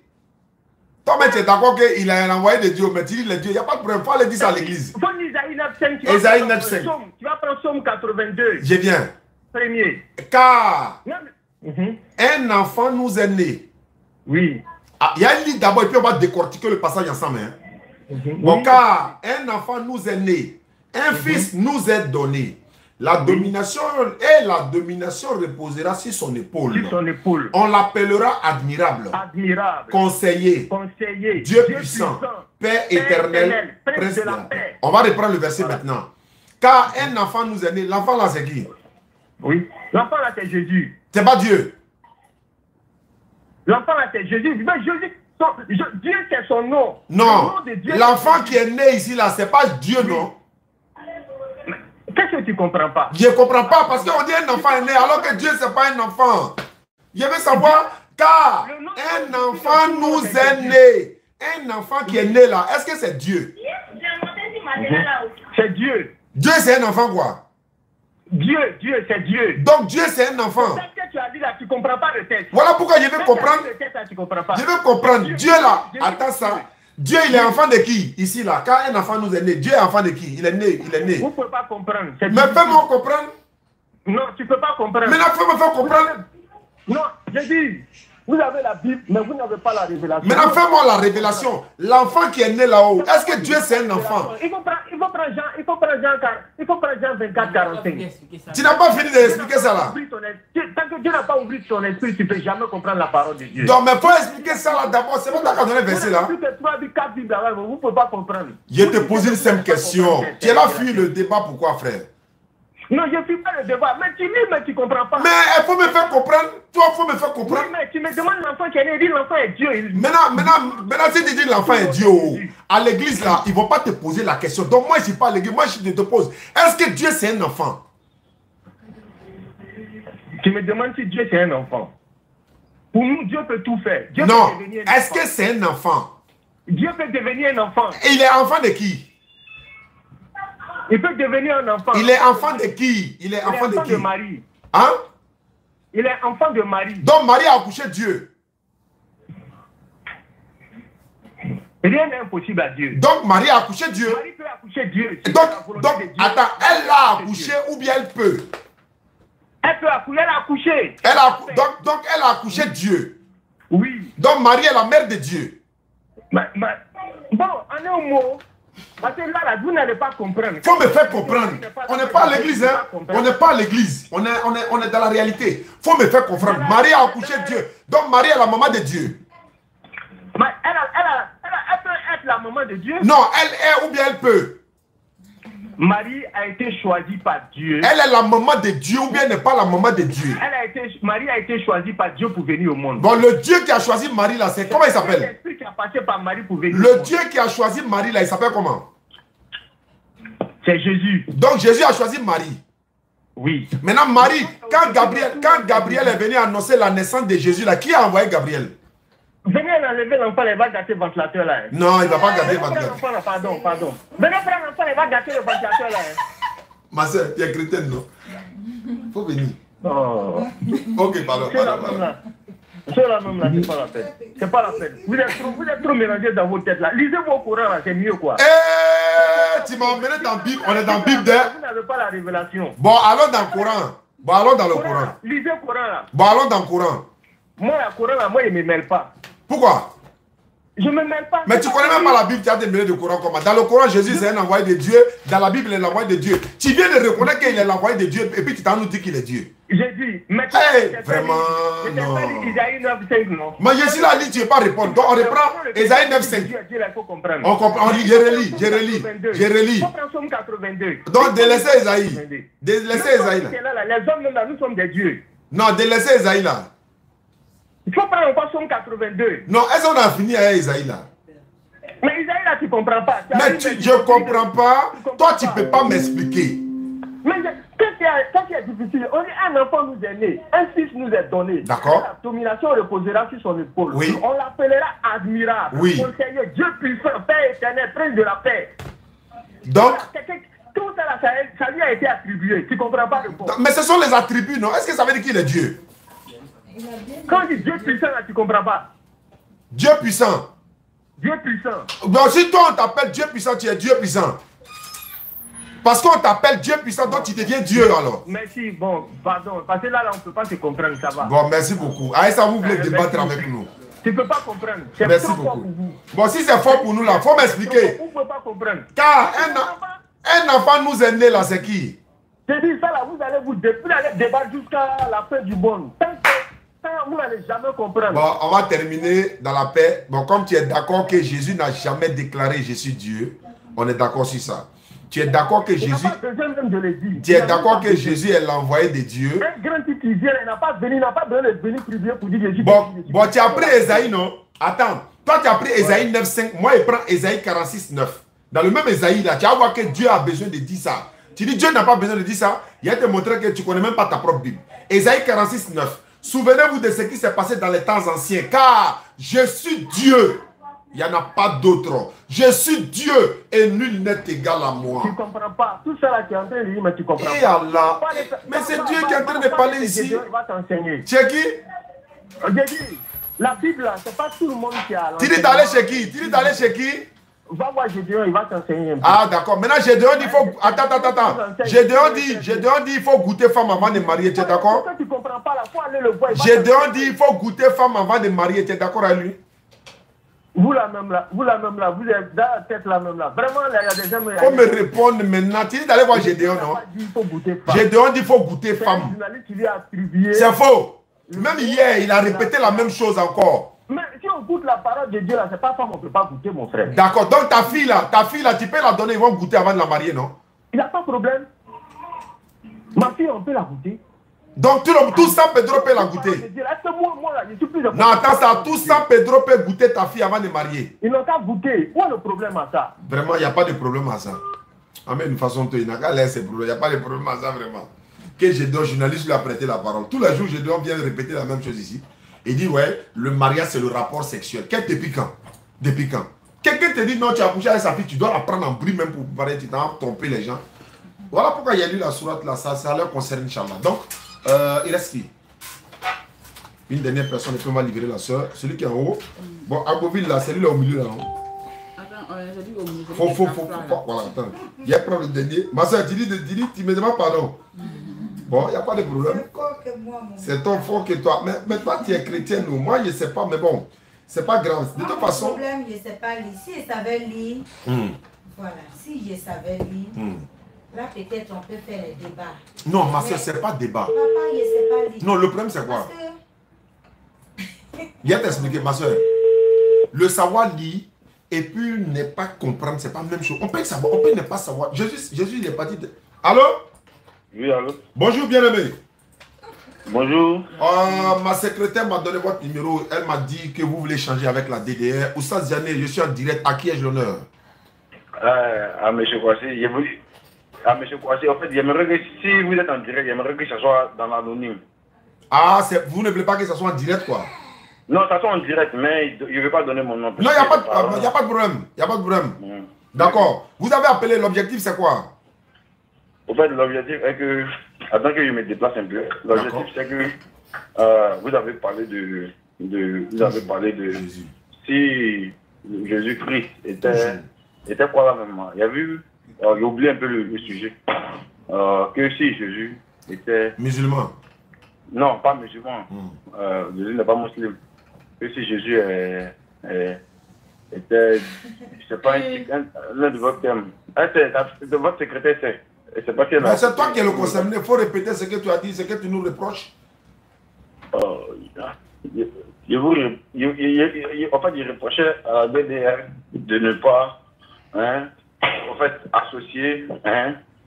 S3: Toi, mais tu es d'accord qu'il a envoyé des dieux, mais tu dis les dieux, il n'y a pas de problème, il faut aller dire ça à l'église.
S7: Il faut lire Isaïe 9:5.
S3: Isaïe 9:5.
S7: Tu vas prendre Somme 82.
S3: Je viens.
S7: Premier.
S3: Car un enfant nous est né.
S7: Oui.
S3: Il y a un livre d'abord et puis on va décortiquer le passage ensemble. Hein. Bon, car un enfant nous est né, un fils nous est donné. La domination reposera sur son épaule.
S7: Sur son épaule.
S3: On l'appellera admirable. Conseiller. Dieu puissant. Père éternel. Prince de la paix. On va reprendre le verset maintenant. Car un enfant nous est né. L'enfant là, c'est qui?
S7: Oui. L'enfant là, c'est Jésus.
S3: C'est pas Dieu.
S7: L'enfant là, c'est Jésus. Mais Jésus, Dieu, c'est son nom.
S3: Non. L'enfant qui est né ici là, c'est pas Dieu, non?
S7: Qu'est-ce que tu comprends pas?
S3: Je ne comprends pas parce qu'on dit un enfant est né alors que Dieu c'est pas un enfant. Je veux savoir car un enfant nous est né. Un enfant qui est né là, est-ce que c'est Dieu?
S7: C'est Dieu.
S3: Dieu c'est un enfant quoi?
S7: Dieu, c'est Dieu.
S3: Donc Dieu c'est un enfant.
S7: C'est ce que tu as dit là, tu ne comprends pas le texte.
S3: Voilà pourquoi je veux comprendre. Je veux comprendre. Dieu là, attends ça. Dieu, il est enfant de qui? Ici, là, quand un enfant nous est né, Dieu est enfant de qui? Il est né.
S7: Vous ne pouvez pas comprendre.
S3: Mais fais-moi comprendre.
S7: Non, tu ne peux pas comprendre.
S3: Mais non, fais-moi faire comprendre.
S7: Non, je dis, vous avez la Bible, mais vous n'avez pas la révélation.
S3: Maintenant, fais-moi la révélation. L'enfant qui est né là-haut, est-ce que Dieu c'est un enfant?
S7: Il faut prendre Jean 24, 45.
S3: Tu n'as pas fini d'expliquer ça là.
S7: Tant que Dieu n'a pas ouvert ton esprit, tu ne peux jamais comprendre la parole de Dieu.
S3: Non, mais il faut expliquer ça là d'abord. C'est pas qu'à donner verset là.
S7: Vous ne pouvez pas comprendre.
S3: Je te pose une simple question. Tu es là, fuis le débat, pourquoi, frère?
S7: Non, je ne suis pas le débat. Mais tu lis, mais tu ne comprends pas.
S3: Mais il faut me faire comprendre. Toi, il faut me faire comprendre.
S7: Oui, mais tu me demandes l'enfant qui est né, il dit l'enfant est Dieu.
S3: Maintenant, si tu dis l'enfant est Dieu, à l'église là, ils ne vont pas te poser la question. Donc moi, je ne suis pas à l'église. Moi, je te pose. Est-ce que Dieu c'est un enfant?
S7: Tu me demandes si Dieu c'est un enfant. Pour nous, Dieu peut tout faire. Dieu
S3: non.
S7: Peut devenir un
S3: Est-ce
S7: enfant.
S3: que c'est un enfant?
S7: Dieu peut devenir un enfant.
S3: Et il est enfant de qui?
S7: Il peut devenir un enfant.
S3: Il est enfant de qui? Il est enfant de qui?
S7: De Marie.
S3: Hein?
S7: Il est enfant de Marie.
S3: Donc Marie a accouché Dieu.
S7: Rien n'est impossible à Dieu.
S3: Donc Marie a accouché Dieu.
S7: Marie peut accoucher Dieu.
S3: Donc attends, elle l'a accouché ou bien elle peut?
S7: Elle peut accoucher, elle a accouché.
S3: Donc elle a accouché Dieu.
S7: Oui.
S3: Donc Marie est la mère de Dieu.
S7: Bon, en un mot, parce que là, vous n'allez pas comprendre.
S3: Il faut me faire comprendre. On n'est pas à l'église, hein. On n'est pas à l'église. On est dans la réalité. Il faut me faire comprendre. Marie a accouché Dieu. Donc Marie est la maman de Dieu.
S7: Mais elle peut être la maman de Dieu.
S3: Non, elle est ou bien elle peut.
S7: Marie a été choisie par Dieu.
S3: Elle est la maman de Dieu ou bien elle n'est pas la maman de Dieu.
S7: Marie a été choisie par Dieu pour venir au monde.
S3: Bon, le Dieu qui a choisi Marie là, c'est comment il s'appelle?
S7: L'esprit qui a passé par Marie pour venir
S3: le Dieu qui a choisi Marie là, il s'appelle comment?
S7: C'est Jésus.
S3: Donc Jésus a choisi Marie.
S7: Oui.
S3: Maintenant Marie, quand Gabriel est venu annoncer la naissance de Jésus là, qui a envoyé Gabriel?
S7: Venez enlever l'enfant, il va gâter le ventilateur là.
S3: Non, il ne va pas gâter le ventilateur.
S7: Pardon. Venez prendre l'enfant, il va gâter le ventilateur là.
S3: Ma soeur, tu es chrétienne, non? Il faut venir.
S7: Oh.
S3: Ok, pardon.
S7: Ceux-là même là, c'est pas la peine. C'est pas la peine. Vous êtes trop mélangés dans vos têtes là. Lisez vos Corans là, c'est mieux quoi.
S3: Tu m'as emmené dans la Bible, on est dans la Bible d'ailleurs.
S7: Vous n'avez pas la révélation.
S3: Bon, allons dans le Coran. Bon, allons dans le Coran.
S7: Lisez le Coran là.
S3: Bon, allons dans le Coran.
S7: Moi, le Coran là, moi, il ne me mêle pas.
S3: Pourquoi?
S7: Je ne me mêle pas.
S3: Mais tu connais même pas la Bible, tu as démêlé le Coran comment? Dans le Coran, Jésus c'est un envoyé de Dieu. Dans la Bible, il est l'envoyé de Dieu. Tu viens de reconnaître qu'il est l'envoyé de Dieu et puis tu t'en nous dis qu'il est Dieu.
S7: J'ai dit, mais
S3: vraiment, non.
S7: Isaïe 9,5, non.
S3: Mais je suis là, tu ne veux pas répondre. Donc on reprend Isaïe 9,5. On comprend, on lit, je relis.
S7: Il faut prendre Somme 82.
S3: Donc délaissez Isaïe. Délaissez Isaïe là.
S7: Les hommes là, nous sommes des dieux.
S3: Non, délaissez Isaïe là.
S7: Il faut prendre encore Somme 82.
S3: Non, est-ce qu'on a fini avec Isaïe là?
S7: Mais Isaïe là, tu ne comprends pas.
S3: Mais je ne comprends pas. Toi, tu ne peux pas m'expliquer.
S7: Mais qu'est-ce qui est difficile? On dit un enfant nous est né, un fils nous est donné.
S3: D'accord.
S7: La domination reposera sur son épaule.
S3: Oui.
S7: On l'appellera admirable.
S3: Oui.
S7: Conseiller, Dieu puissant, Père éternel, Prince de la paix.
S3: Donc,
S7: tout ça, là, ça lui a été attribué. Tu ne comprends pas le point.
S3: Mais ce sont les attributs, non? Est-ce que ça veut dire qu'il est Dieu?
S7: Quand on dit Dieu puissant, là, tu ne comprends pas.
S3: Dieu puissant.
S7: Dieu puissant.
S3: Donc si toi on t'appelle Dieu puissant, tu es Dieu puissant. Parce qu'on t'appelle Dieu puissant, donc tu deviens Dieu alors.
S7: Merci, bon, pardon. Parce que là, on ne peut pas se comprendre, ça va.
S3: Bon, merci beaucoup. Aïssa, vous voulez débattre avec nous?
S7: Tu ne peux pas comprendre.
S3: Merci beaucoup. Bon, si c'est fort pour nous là, il faut m'expliquer.
S7: Vous ne pouvez pas comprendre.
S3: Car un enfant nous est né là, c'est qui?
S7: C'est dit ça là, vous allez débattre jusqu'à la fin du monde. Vous n'allez jamais comprendre.
S3: Bon, on va terminer dans la paix. Bon, comme tu es d'accord que Jésus n'a jamais déclaré je suis Dieu, on est d'accord sur ça. Tu es d'accord que Jésus... Tu es d'accord que Jésus est l'envoyé de Dieu?
S7: Un grand type qui vient, il n'a pas besoin de venir prier pour dire Jésus.
S3: Bon, tu as pris Ésaïe, non? Attends, toi tu as pris Ésaïe 9.5, moi je prends Ésaïe 46.9. Dans le même Ésaïe là, tu vas voir que Dieu a besoin de dire ça. Tu dis Dieu n'a pas besoin de dire ça, il va te montrer que tu ne connais même pas ta propre Bible. Ésaïe 46.9. Souvenez-vous de ce qui s'est passé dans les temps anciens, car je suis Dieu. Il n'y en a pas d'autre. Je suis Dieu et nul n'est égal à moi.
S7: Tu ne comprends pas. Tout ça là, tu es en train de dire, mais tu comprends pas.
S3: Et Allah. Mais c'est Dieu qui est en train de parler ici.
S7: Il va t'enseigner.
S3: Chez qui?
S7: J'ai dit, la Bible là, c'est pas tout le monde qui a.
S3: Tu dis d'aller chez qui? Tu dis d'aller chez qui?
S7: Va voir Gédéon, il va t'enseigner un peu.
S3: Ah d'accord. Maintenant Gédéon dit il faut... Attends. Gédéon dit il faut goûter femme avant de marier. Tu es d'accord?
S7: Tu ne comprends pas là, il faut aller le voir.
S3: Gédéon dit il faut goûter femme avant de marier. Tu es d'accord avec lui?
S7: Vous la même là, vous êtes dans la tête la même là. Vraiment, là, il y a des gens...
S3: Il faut me répondre maintenant. Tu dis d'aller voir Gédéon, non? Gédéon dit il faut goûter femme. C'est faux. Même hier, il a répété la même chose encore.
S7: Mais si on goûte la parole de Dieu là, c'est pas femme, on ne peut pas goûter, mon frère.
S3: D'accord, donc ta fille là, tu peux la donner, ils vont goûter avant de la marier, non?
S7: Il n'y a pas de problème. Ma fille, on peut la goûter.
S3: Donc tout San Pedro peut la goûter. Non, attends ça, tout San Pedro peut goûter ta fille avant de marier.
S7: Ils n'ont qu'à goûter. Où est le problème à ça?
S3: Vraiment, il n'y a pas de problème à ça. Amen, une façon de il n'y a qu'à laisser problème. Il n'y a pas de problème à ça, vraiment. Que Gédéon, journaliste, lui a prêté la parole. Tous les jours, Gédéon vient répéter la même chose ici. Il dit, ouais, le mariage, c'est le rapport sexuel. Depuis quand? Depuis quand? Quelqu'un te dit, non, tu as couché avec sa fille, tu dois la prendre en bruit même pour paraître, tu t'as trompé les gens. Voilà pourquoi il y a lu la sourate là, ça leur concerne, Inch'Allah. Donc, il reste qui? Une dernière personne, et puis on va livrer la soeur. Celui qui est en haut. Bon, Agoville là, celui là au milieu là.
S6: Attends, j'ai dit au milieu.
S3: Faut. Voilà, attends. Il y a prendre le dernier. Ma soeur, tu me demandes pardon. Bon, il n'y a pas de problème. C'est ton frère que toi. Mais toi, tu es chrétien, ou moi, je ne sais pas, mais bon, c'est pas grave. De toute façon.
S9: Le problème, je ne sais pas lire. Si je savais lire, voilà, si je savais lire, là, peut-être on peut faire les débats.
S3: Non, ma soeur, ce n'est pas débat.
S9: Papa, je ne sais pas lire.
S3: Non, le problème, c'est quoi? Je vais t'expliquer, ma soeur. Le savoir lire et puis ne pas comprendre, ce n'est pas la même chose. On peut savoir, on peut ne pas savoir. Jésus il est parti. Allô?
S8: Oui, allô?
S3: Bonjour, bien-aimé.
S8: Bonjour.
S3: Ma secrétaire m'a donné votre numéro. Elle m'a dit que vous voulez changer avec la DDR. Oustaz Diané, je suis en direct. À qui ai-je l'honneur?
S8: À M. Kouassi. À M. Kouassi, en fait, j'aimerais que si vous êtes en direct, j'aimerais que ça soit dans l'anonyme.
S3: Ah, vous ne voulez pas que ça soit en direct, quoi?
S8: Non, ça soit en direct, mais je ne vais pas donner mon nom.
S3: Non, il n'y a pas de problème. Il n'y a pas de problème. D'accord. Vous avez appelé, l'objectif, c'est quoi?
S8: En fait, l'objectif est que, attends que je me déplace un peu, l'objectif c'est que vous avez parlé de
S3: Jésus.
S8: Si Jésus-Christ était quoi là même? Il y a vu, j'ai oublié un peu le sujet, que si Jésus était...
S3: Musulman?
S8: Non, pas musulman. Jésus n'est pas musulman. Que si Jésus était, je sais pas, l'un de votre thème. Votre secrétaire, c'est pas qu'elle.
S3: C'est toi qui es le concerné. Il faut répéter ce que tu as dit, ce que tu nous reproches.
S8: En fait, il reprochait à la DDR de ne pas, en fait, associer,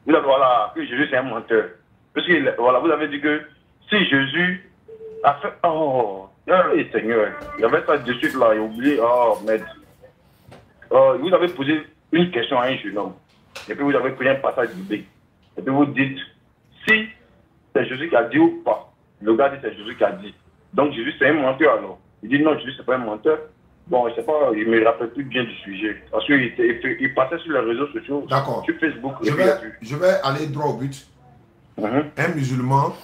S8: voilà, que Jésus c'est un menteur. Parce que, voilà, vous avez dit que si Jésus a fait, Seigneur, il y avait ça de suite là, il a oublié, maître. Vous avez posé une question à un jeune homme, et puis vous avez pris un passage biblique, et puis vous dites, si c'est Jésus qui a dit ou pas, le gars dit c'est Jésus qui a dit. Donc Jésus c'est un menteur alors. Il dit non, Jésus c'est pas un menteur. Bon, je sais pas, il me rappelle plus bien du sujet. Parce qu'il passait sur les réseaux sociaux, sur Facebook.
S3: Je vais aller droit au but. Un musulman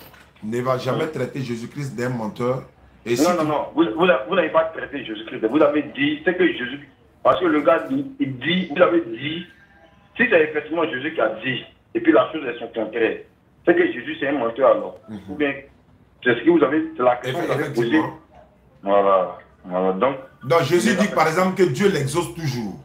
S3: ne va jamais traiter Jésus-Christ d'un menteur. Et
S8: non, vous n'avez pas traité Jésus-Christ. Vous avez dit, c'est que Jésus... Parce que le gars, il dit, vous avez dit, si c'est effectivement Jésus qui a dit, et puis la chose est son contraire, c'est que Jésus c'est un menteur alors. Ou bien, c'est ce que vous avez, c'est la question que vous avez posée. Voilà. Donc
S3: Jésus dit par exemple que Dieu l'exauce toujours.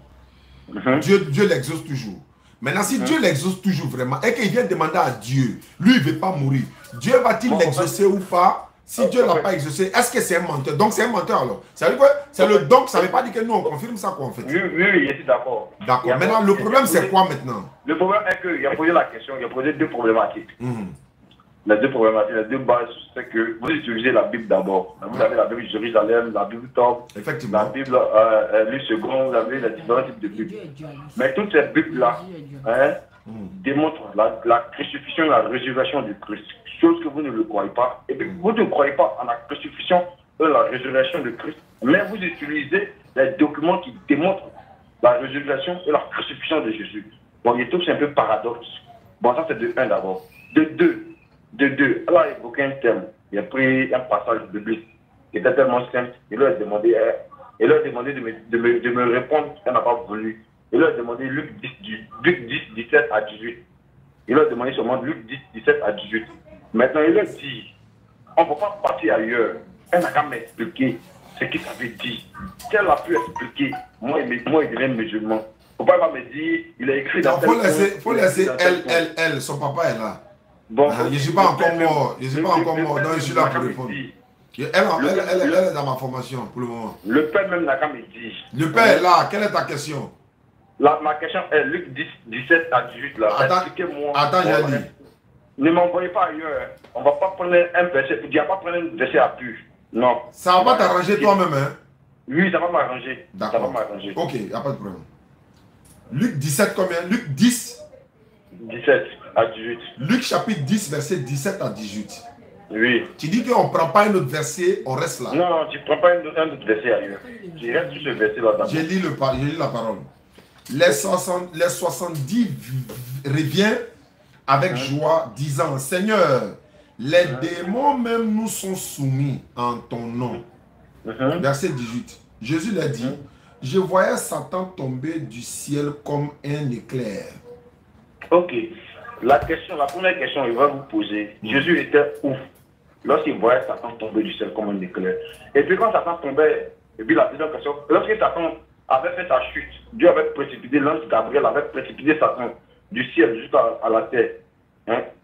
S3: Dieu l'exauce toujours. Maintenant, si Dieu l'exauce toujours vraiment, et qu'il vient demander à Dieu, lui il ne veut pas mourir, Dieu va-t-il l'exaucer ou pas? Si Dieu ne l'a pas exaucé, est-ce que c'est un menteur? Donc c'est un menteur alors. Ça veut dire quoi? C'est le donc, ça ne veut pas dire que nous on confirme ça quoi en fait.
S8: Oui, je suis d'accord.
S3: D'accord. Maintenant, le problème c'est quoi maintenant?
S8: Le problème est qu'il a posé la question, il a posé deux problématiques. Les deux problématiques, les deux bases, c'est que vous utilisez la Bible d'abord. Vous avez la Bible de Jérusalem, la Bible Top, la Bible Luc second, vous avez les différents types de Bibles. Mais toutes ces Bibles-là démontrent la crucifixion et la résurrection du Christ. Chose que vous ne le croyez pas. Et puis vous ne croyez pas en la crucifixion et la résurrection de Christ. Mais vous utilisez les documents qui démontrent la résurrection et la crucifixion de Jésus. Bon, je trouve que c'est un peu paradoxe. Bon, ça c'est de 1 d'abord. De 2, elle a évoqué un thème. Il a pris un passage biblique qui était tellement simple. Il leur a demandé de me répondre. Elle n'a pas voulu. Il leur a demandé Luc 10, 17 à 18. Il leur a demandé seulement Luc 10, 17 à 18. Maintenant, il leur dit, on ne peut pas partir ailleurs. Elle n'a qu'à m'expliquer ce qu'il avait dit. Si elle a pu expliquer, moi il devient musulman. Il ne faut pas me dire, il a écrit dans
S3: il faut laisser elle, son papa est là. Bon, je ne suis pas encore mort. Je ne suis pas encore mort. Donc, je suis là pour répondre. Elle est dans ma formation pour le moment.
S8: Le père même n'a qu'à me dire.
S3: Le père est là. Quelle est ta question?
S8: Ma question est Luc 10, 17 à 18.
S3: Attends, j'ai dit.
S8: Ne m'envoyez pas ailleurs. On ne va pas prendre un verset. Il ne va pas prendre un verset à pu. Non.
S3: Ça va pas t'arranger toi-même, hein?
S8: Oui, ça va m'arranger.
S3: D'accord. Ça va m'arranger. Ok, il n'y a pas de problème. Luc 17 combien? Luc 10
S8: 17 à 18.
S3: Luc chapitre 10, verset 17 à 18.
S8: Oui.
S3: Tu dis qu'on ne prend pas un autre verset, on reste là.
S8: Non, tu ne prends pas un autre verset ailleurs. Tu restes sur ce verset-là d'abord.
S3: J'ai lu la parole. Les 70 reviennent avec joie, disant, Seigneur, les démons même nous sont soumis en ton nom. Verset 18. Jésus l'a dit, je voyais Satan tomber du ciel comme un éclair.
S8: Ok. La première question, il va vous poser. Jésus était où lorsqu'il voyait Satan tomber du ciel comme un éclair? Et puis quand Satan tombait, et puis la deuxième question, lorsque Satan avait fait sa chute, Dieu avait précipité, l'ange Gabriel avait précipité Satan du ciel jusqu'à la terre.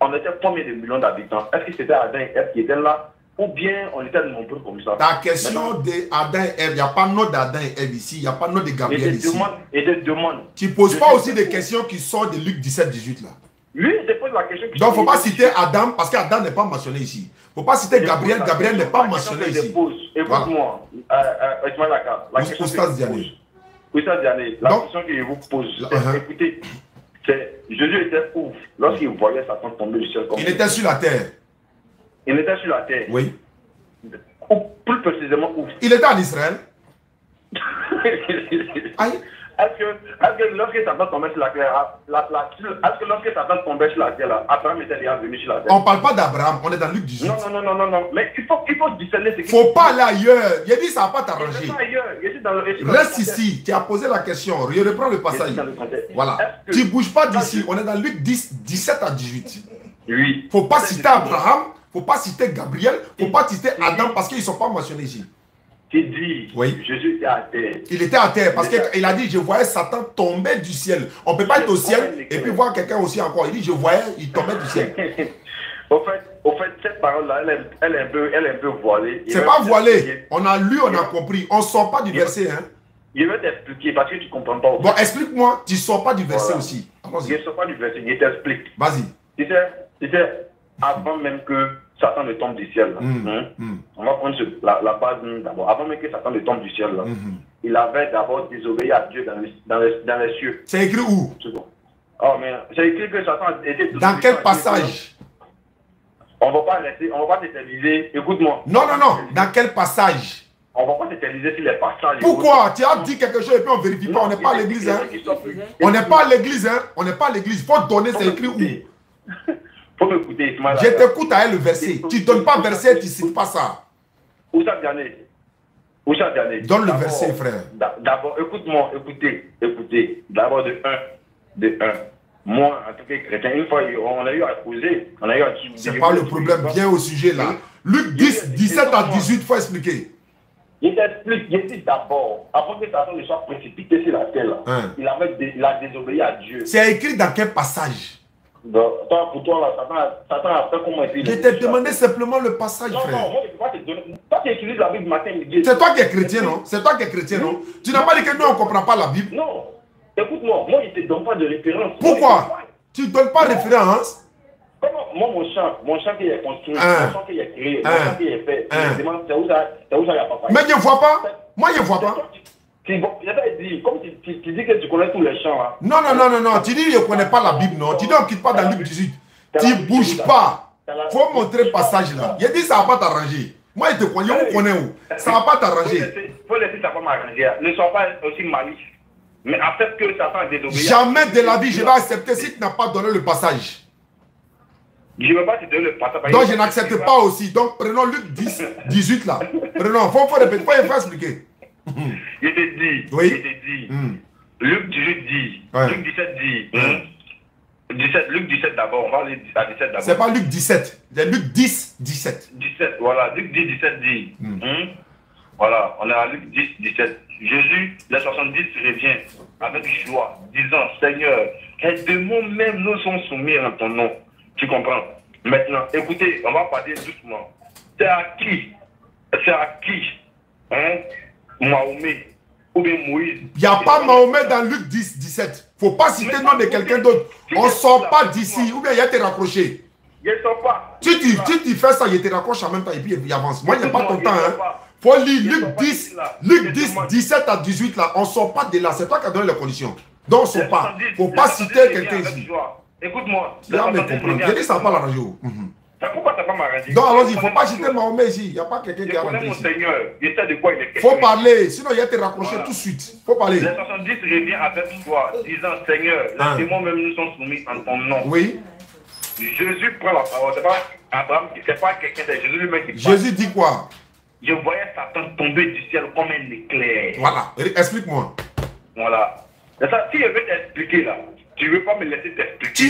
S8: On était combien de millions d'habitants? Est-ce que c'était Adam et Ève qui étaient là? Ou bien on était nombreux comme ça?
S3: Ta question d'Adam et Ève, il n'y a pas de nom d'Adam et Ève ici, il n'y a pas de nom de Gabriel ici.
S8: Et des demandes.
S3: Tu ne poses pas aussi des questions qui sortent de Luc 17, 18 là.
S8: Oui, je pose la question.
S3: Donc, il ne faut pas citer Adam, parce qu'Adam n'est pas mentionné ici. Il ne faut pas citer Gabriel, Gabriel n'est pas mentionné ici.
S8: Écoute-moi, la question que je vous pose, écoutez, Jésus était où lorsqu'il voyait Satan tomber du ciel comme
S3: il était sur la terre.
S8: Il était sur la terre.
S3: Oui.
S8: Ou plus précisément où?
S3: Il était en Israël.
S8: Est-ce que lorsque Satan tombait sur la terre, est-ce que lorsque Satan tombait sur la terre, Abraham était déjà venu sur la terre?
S3: On ne parle pas d'Abraham, on est dans Luc 18.
S8: Non. Mais il faut discerner ce qui...
S3: Il ne faut pas aller ailleurs. Il a dit ça ne va pas t'arranger.
S8: Je
S3: reste ici. Tu as posé la question. Je reprends le passage. Voilà. Tu ne bouges pas d'ici. On est dans Luc 10, 17 à 18.
S8: Oui.
S3: Il ne faut pas citer Abraham. Il ne faut pas citer Gabriel. Il ne faut pas citer Adam parce qu'ils ne sont pas mentionnés ici.
S8: Tu dis, oui. Jésus était à terre.
S3: Il était à terre parce qu'il a dit, je voyais Satan tomber du ciel. On ne peut pas être au ciel et puis voir quelqu'un aussi encore. Il dit, je voyais, il tombait du ciel.
S8: Au fait, cette parole-là, elle est un peu voilée.
S3: C'est pas voilé. On a lu, on a compris. On ne sort pas du verset. Hein.
S8: Je vais t'expliquer parce que tu ne comprends pas.
S3: Bon, explique-moi, tu ne sors pas du verset aussi.
S8: Je ne sors pas du verset, je t'explique.
S3: Vas-y.
S8: C'était avant même que Satan ne tombe du ciel. On va prendre la base d'abord. Avant même que Satan ne tombe du ciel, il avait d'abord désobéi à Dieu dans les cieux.
S3: C'est écrit où?
S8: Oh, mais c'est écrit que Satan était...
S3: Dans quel passage?
S8: On ne va pas s'éterniser. Écoute-moi.
S3: Non. Dans quel passage?
S8: On ne va pas s'éterniser sur les passages.
S3: Pourquoi? Tu as dit quelque chose et puis on ne vérifie pas. On n'est pas à l'église. Hein? On n'est pas à l'église. Hein? On n'est pas à l'église. Il faut donner, c'est écrit où?
S8: Faut m'écouter, Ismaël.
S3: Je t'écoute à elle le verset. Tu ne donnes pas verset, tu ne cites pas ça.
S8: Où ça Diané?
S3: Donne le verset, frère.
S8: D'abord, écoute-moi, écoutez. D'abord de 1. Moi, en tant que chrétien, une fois, on a eu à poser.
S3: C'est pas le problème, viens au sujet là. Luc 10, 17 à 18, il faut expliquer.
S8: Il t'explique, il dit d'abord, avant que Satan ne soit précipité sur la terre, il a désobéi à Dieu.
S3: C'est écrit dans quel passage?
S8: Donc, toi, pour toi, là, Satan a fait comment il
S3: Je t'ai demandé simplement le passage,
S8: non,
S3: frère.
S8: Non, moi, je ne peux pas te donner. Toi, tu utilises la Bible matin, midi.
S3: C'est toi qui es chrétien, non? C'est toi qui es chrétien, non? Tu n'as pas dit que nous, on ne comprend pas la Bible?
S8: Non. Écoute-moi, moi, je ne te donne pas de référence.
S3: Pourquoi? Tu ne donnes pas référence?
S8: Comment? Moi, mon champ qui est construit, mon champ qui est créé, mon champ qui est fait, c'est où ça y a papa.
S3: Mais je ne vois pas. Moi, je ne vois pas.
S8: Je t'avais dit, comme tu dis que tu connais tous les champs. Hein.
S3: Non. Tu dis que je ne connais pas la Bible, non? Tu dis qu'on ne quitte pas dans Luc 18. Tu ne bouges pas. Il faut montrer le passage là. Il dit que ça ne va pas t'arranger. Moi, je te connais, je vous connais où. Ça ne va pas t'arranger.
S8: Il faut laisser ça pas m'arranger. Ne sois pas aussi malice. Mais accepte que Satan a désobéi.
S3: Jamais de la vie, je vais accepter si tu n'as pas donné le passage.
S8: Je ne veux pas te donner le passage.
S3: Donc, je n'accepte pas aussi. Donc, prenons Luc 10, 18 là. Prenons, il faut répéter, il faut expliquer.
S8: Je te dis,
S3: oui.
S8: Je te dis, Luc 18 dit, Luc 17 dit, Luc 17 d'abord, on va aller à 17 d'abord.
S3: C'est pas Luc 17, c'est Luc 10, 17.
S8: 17, voilà, Luc 10, 17 dit. Voilà, on est à Luc 10, 17. Jésus, les 70 revient avec joie, disant, Seigneur, les démons même nous sont soumis en ton nom. Tu comprends? Maintenant, écoutez, on va parler doucement. C'est à qui, hein, Mahomet ou bien Moïse?
S3: Il n'y a pas Mahomet dans Luc 10, 17. Il ne faut pas citer le nom de quelqu'un d'autre. On ne sort pas d'ici, ou bien il y a été rapproché.
S8: Je ne sors pas.
S3: Tu fais ça, il te raccroche en même temps et puis il avance. Moi, il n'y a pas ton temps. Hein. Faut lire Luc 10, 17 à 18 là. On ne sort pas de là. C'est toi qui as donné les conditions. Donc on ne sort pas. Il ne faut pas citer quelqu'un ici.
S8: Écoute-moi.
S3: Tu vas me comprendre. J'ai dit ça n'a pas l'arranger.
S8: Pourquoi ça n'a pas m'arranger?
S3: Donc allons-y, il ne faut pas citer Mahomet ici. Il n'y a pas quelqu'un qui a arrangé ici.
S8: Il
S3: faut parler. Sinon il y a été raccroché tout de suite. Il faut parler.
S8: Les 70 revient avec foi, disant Seigneur, les démons même nous sont soumis en ton nom.
S3: Oui.
S8: Jésus prend la parole. C'est pas Abraham, c'est pas quelqu'un de Jésus lui-même qui
S3: parle. Jésus dit quoi?
S8: Je voyais Satan tomber du ciel comme un éclair.
S3: Voilà, explique-moi.
S8: Voilà. C'est ça, si je veux t'expliquer là, tu ne veux pas me laisser t'expliquer.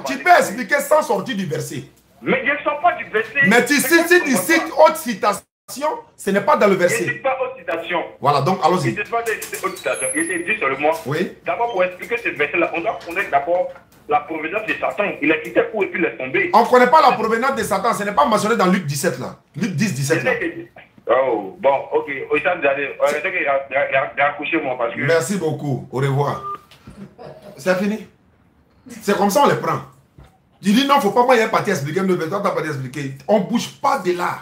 S3: Tu peux expliquer sans sortir du verset.
S8: Mais je ne sors pas du verset.
S3: Mais si tu cites haute citation, ce n'est pas dans le verset.
S8: Je ne cite pas haute citation.
S3: Voilà, donc allons-y.
S8: Je ne cite pas haute citation. Je t'ai dit seulement.
S3: Oui.
S8: D'abord, pour expliquer ce verset-là, on doit connaître d'abord la provenance de Satan. Il a quitté pour et puis laisse tomber.
S3: On ne connaît pas la provenance de Satan. Ce n'est pas mentionné dans Luc 17 là. Luc 10, 17 là.
S8: Oh, bon, ok. Il a accouché moi parce que...
S3: Merci beaucoup. Au revoir. C'est fini. C'est comme ça on les prend. Tu dis non, il ne faut pas moi y parti expliquer. Mais toi, tu n'as pas expliqué. On ne bouge pas de là.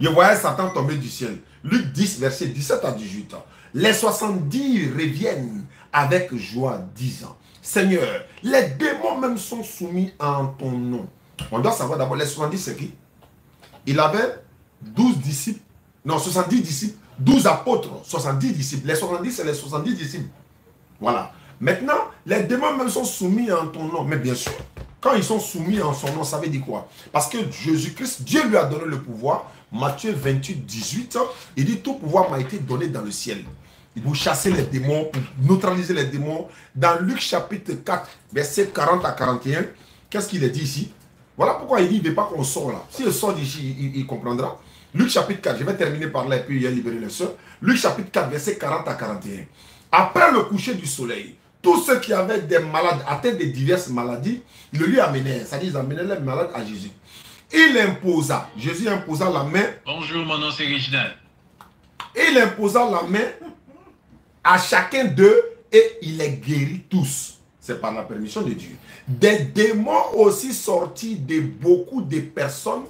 S3: Je voyais Satan tomber du ciel. Luc 10, verset 17 à 18 ans. Les 70 reviennent avec joie, disant, Seigneur, les démons même sont soumis en ton nom. On doit savoir d'abord, les 70 c'est qui? Il avait 12 disciples, non 70 disciples, 12 apôtres, 70 disciples. Les 70 c'est les 70 disciples. Voilà. Maintenant, les démons même sont soumis en ton nom. Mais bien sûr, quand ils sont soumis en son nom, ça veut dire quoi? Parce que Jésus-Christ, Dieu lui a donné le pouvoir. Matthieu 28, 18, il dit tout pouvoir m'a été donné dans le ciel. Vous chassez les démons, pour neutraliser les démons. Dans Luc chapitre 4, verset 40 à 41, qu'est-ce qu'il est dit ici? Voilà pourquoi il dit, il ne veut pas qu'on sorte là. S'il sort d'ici, il comprendra. Luc chapitre 4, je vais terminer par là et puis il a libéré les soeurs. Luc chapitre 4, verset 40 à 41. Après le coucher du soleil, tous ceux qui avaient des malades, atteints de diverses maladies, ils le lui amenaient. C'est-à-dire, ils amenaient les malades à Jésus. Il imposa, Jésus imposa la main.
S10: Bonjour, mon nom c'est Reginald.
S3: Il imposa la main à chacun d'eux et il les guérit tous. C'est par la permission de Dieu. Des démons aussi sortis de beaucoup de personnes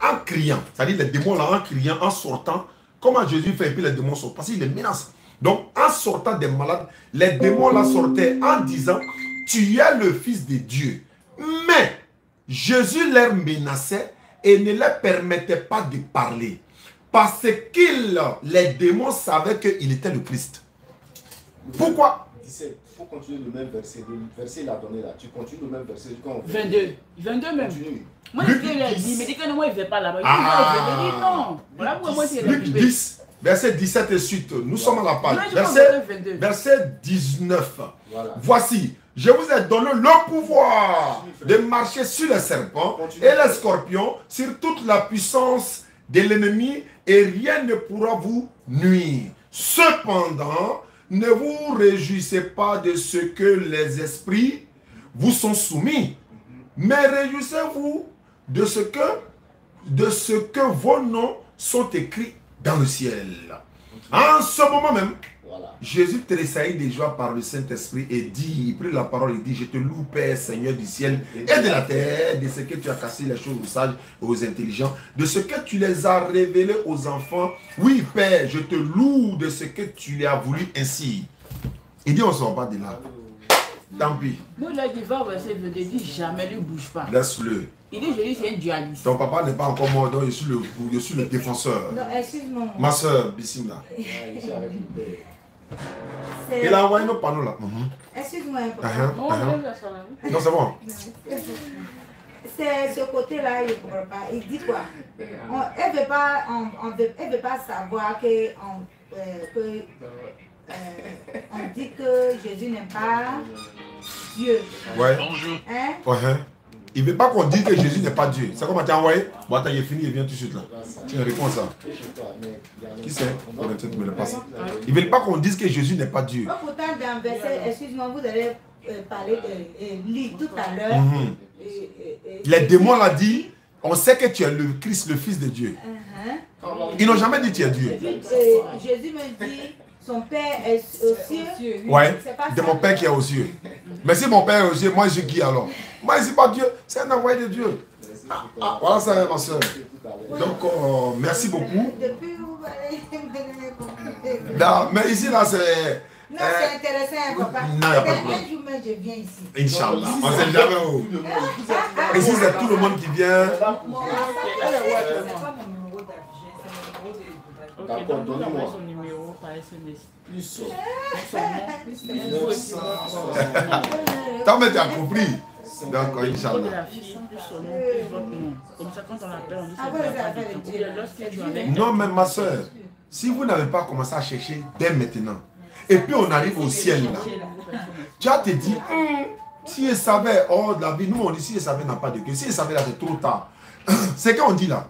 S3: en criant. C'est-à-dire les démons là en criant, en sortant. Comment Jésus fait et puis les démons sortent? Parce qu'il les menace. Donc en sortant des malades, les démons là sortaient en disant, tu es le Fils de Dieu. Mais Jésus leur menaçait et ne leur permettait pas de parler. Parce que les démons savaient qu'il était le Christ. Pourquoi?
S2: 17. Il faut continuer le même verset. Le verset il a donné là. Tu continues le même verset.
S6: 22. 22 même.
S2: Continue.
S6: Moi, je lui ai dit, mais dès que moi, il ne fait pas là-bas. Il dit non. Voilà pourquoi moi, c'est
S3: Luc 10, verset 17 et suite. Nous sommes à la page. Verset 19. Voilà. Voici. Je vous ai donné le pouvoir de marcher sur les serpents et les scorpions, sur toute la puissance de l'ennemi, et rien ne pourra vous nuire. Cependant, ne vous réjouissez pas de ce que les esprits vous sont soumis. Mais réjouissez-vous de ce que vos noms sont écrits dans le ciel. En ce moment même, Jésus tressaillit de joie par le Saint-Esprit et dit, il prit la parole et dit, je te loue Père, Seigneur du ciel et de la terre, de ce que tu as cassé les choses aux sages et aux intelligents, de ce que tu les as révélés aux enfants. Oui Père, je te loue de ce que tu les as voulu ainsi. Il dit, on ne sort pas de là. Tant pis.
S6: Nous, là, il va verser, il dit jamais, lui ne bouge pas.
S3: Laisse-le.
S6: Il dit, Jésus, c'est un dualiste.
S3: Ton papa n'est pas encore mort, donc je suis le défenseur.
S9: Non, excuse-moi.
S3: Ma soeur, Bissimla. Il a envoyé nos panneaux là.
S9: Excuse-moi un peu.
S3: Non, c'est bon.
S9: C'est ce côté-là, il ne comprend pas. Il dit quoi? Elle ne veut pas savoir on dit que Jésus n'est pas Dieu.
S3: Ouais.
S8: Bonjour.
S9: Hein?
S3: Ouais. Il ne veut pas qu'on dise que Jésus n'est pas Dieu. C'est comment tu as envoyé? Bon, attends, il est fini, il vient tout de suite là. Tu me réponds à ça. Qui c'est? Il ne veut pas qu'on dise que Jésus n'est pas Dieu.
S9: Pourtant, dans le verset, excuse-moi, vous allez parler de lire tout à l'heure.
S3: Les démons l'ont dit, on sait que tu es le Christ, le Fils de Dieu. Ils n'ont jamais dit que tu es Dieu.
S9: Jésus me dit, son Père est aux cieux.
S3: Ouais, de mon Père qui est aux cieux. Mais si mon Père est aux cieux, moi je suis qui alors? Moi je ne suis pas Dieu, c'est un envoyé de Dieu. Voilà ça, ma soeur. Donc, merci beaucoup. Non, mais ici là c'est...
S9: Non, c'est intéressant, papa.
S3: Non, il n'y a pas de problème.
S9: Un jour même, je viens ici.
S3: Inch'Allah. On ne sait jamais où. Ici, c'est tout le monde qui vient.
S9: C'est pas mon numéro d'argent, c'est mon numéro de...
S2: D'accord, donnez-moi.
S6: Son numéro par SMS.
S3: Tant que tu as compris. Donc, Inch'Allah.
S6: Comme ça, quand on appelle, on dit c'est
S3: Non, mais ma soeur, si vous n'avez pas commencé à chercher dès maintenant, et puis on arrive au ciel là, tu as te dit, si il savait, oh la vie, nous on dit si il savait n'a pas de queue, si il savait là c'est trop tard. C'est quand on dit là,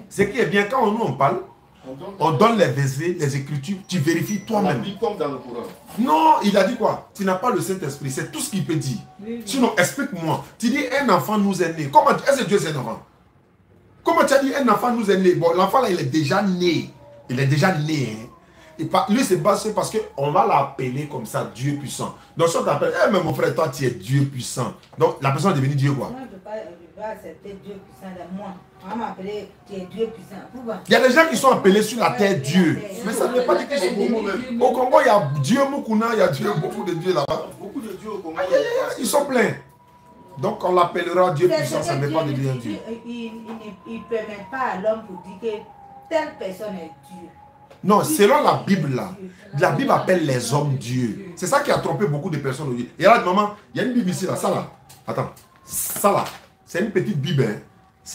S3: c'est qui est bien quand nous on parle, on donne les versets, les écritures, tu vérifies toi-même.
S2: Comme dans le Coran.
S3: Non, il a dit quoi? Tu n'as pas le Saint-Esprit, c'est tout ce qu'il peut dire. Sinon, explique-moi. Tu dis un enfant nous est né. Comment est-ce que Dieu c'est un enfant? Comment tu as dit un enfant nous est né? Bon, l'enfant là, il est déjà né. Il est déjà né. Hein. Et lui, c'est basé parce qu'on va l'appeler comme ça, Dieu puissant. Donc, si on t'appelle, eh, mais mon frère, toi, tu es Dieu puissant. Donc, la personne est devenue Dieu quoi?
S9: Moi, je ne veux pas accepter Dieu puissant de moi. On va m'appeler, tu es Dieu puissant.
S3: Il y a des gens qui sont appelés sur la terre Dieu. Mais ça ne veut pas dire qu'ils sont Congo même. Au Congo, il y a Dieu Mukuna, il y a Dieu, beaucoup de dieux là-bas.
S2: Beaucoup de dieux au Congo.
S3: Ils sont pleins. Donc, on l'appellera Dieu puissant, ça ne veut pas devenir Dieu.
S9: Il ne permet pas à l'homme pour dire que telle personne est Dieu.
S3: Non, selon la Bible là, la Bible appelle les hommes Dieu. C'est ça qui a trompé beaucoup de personnes aujourd'hui. Et là, maman, il y a une Bible ici là, ça là. Attends, ça là, c'est une petite Bible. Hein.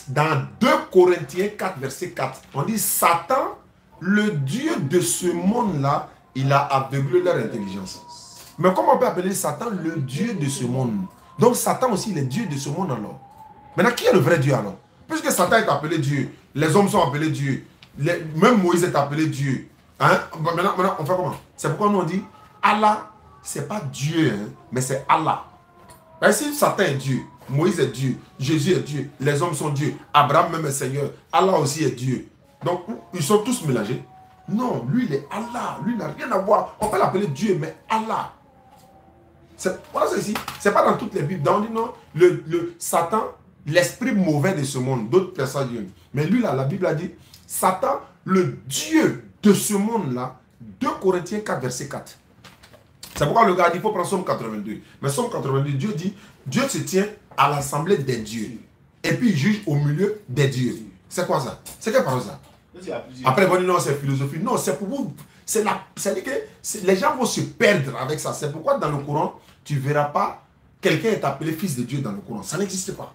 S3: Dans 2 Corinthiens 4, verset 4, on dit Satan, le Dieu de ce monde-là, il a aveuglé leur intelligence. Mais comment on peut appeler Satan le Dieu de ce monde? Donc Satan aussi, il est Dieu de ce monde alors. Maintenant, qui est le vrai Dieu alors? Puisque Satan est appelé Dieu, les hommes sont appelés Dieu, même Moïse est appelé Dieu. Hein? Maintenant, on fait comment? C'est pourquoi nous on dit Allah, c'est pas Dieu, hein, mais c'est Allah. Ben, si Satan est Dieu, Moïse est Dieu, Jésus est Dieu, les hommes sont Dieu, Abraham même est Seigneur, Allah aussi est Dieu. Donc, ils sont tous mélangés. Non, lui il est Allah, lui n'a rien à voir. On peut l'appeler Dieu, mais Allah. Voilà, c'est ici. C'est pas dans toutes les Bibles. On dit non, le Satan, l'esprit mauvais de ce monde, d'autres personnes disent. Mais lui là, la Bible a dit, Satan, le Dieu de ce monde-là, 2 Corinthiens 4, verset 4. C'est pourquoi le gars dit, il faut prendre Somme 82. Mais Somme 82, Dieu dit, Dieu se tient à l'assemblée des dieux. Et puis il juge au milieu des dieux. C'est quoi ça? C'est quelle parole ça? Après, on dit non, c'est philosophie. Non, c'est pour vous. C'est-à-dire que les gens vont se perdre avec ça. C'est pourquoi dans le Coran, tu ne verras pas quelqu'un est appelé fils de Dieu dans le Coran. Ça n'existe pas.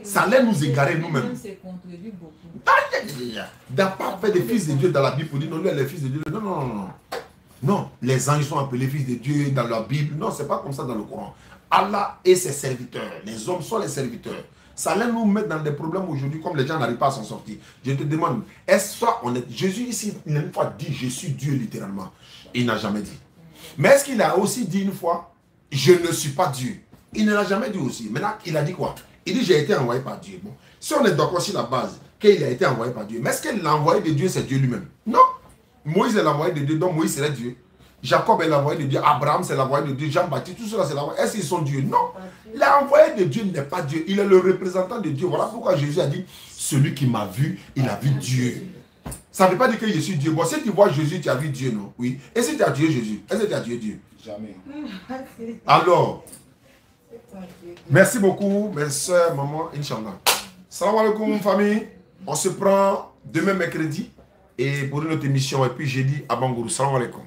S3: Ça allait nous égarer nous-mêmes. Il n'y a pas fait des fils de Dieu dans la Bible pour dire non, lui, elle est fils de Dieu. Non, non, non, non. Non, les anges sont appelés fils de Dieu dans la Bible. Non, ce n'est pas comme ça dans le Coran. Allah et ses serviteurs. Les hommes sont les serviteurs. Ça allait nous mettre dans des problèmes aujourd'hui comme les gens n'arrivent pas à s'en sortir. Je te demande, est-ce soit honnête? Jésus ici, il a une fois dit, je suis Dieu littéralement. Il n'a jamais dit. Mais est-ce qu'il a aussi dit une fois, je ne suis pas Dieu? Il ne l'a jamais dit aussi. Maintenant, il a dit quoi? Il dit, j'ai été envoyé par Dieu. Bon, si on est d'accord sur la base qu'il a été envoyé par Dieu, mais est-ce que l'envoyé de Dieu, c'est Dieu lui-même? Non. Moïse est l'envoyé de Dieu, donc Moïse serait Dieu. Jacob est l'envoyé de Dieu, Abraham c'est l'envoyé de Dieu, Jean-Baptiste, tout cela c'est l'envoyé. Est-ce qu'ils sont Dieu? Non. L'envoyé de Dieu n'est pas Dieu, il est le représentant de Dieu. Voilà pourquoi Jésus a dit, celui qui m'a vu, il a vu Dieu. Ça ne veut pas dire que je suis Dieu. Bon, si tu vois Jésus, tu as vu Dieu, non? Oui. Et si tu as tué Jésus, est-ce que tu as tué Dieu?
S2: Jamais.
S3: Alors, merci beaucoup, mes soeurs, maman, Inch'Allah. Salam alaikum, famille. On se prend demain mercredi et pour une autre émission. Et puis jeudi à Bangourou. Salam alaikum.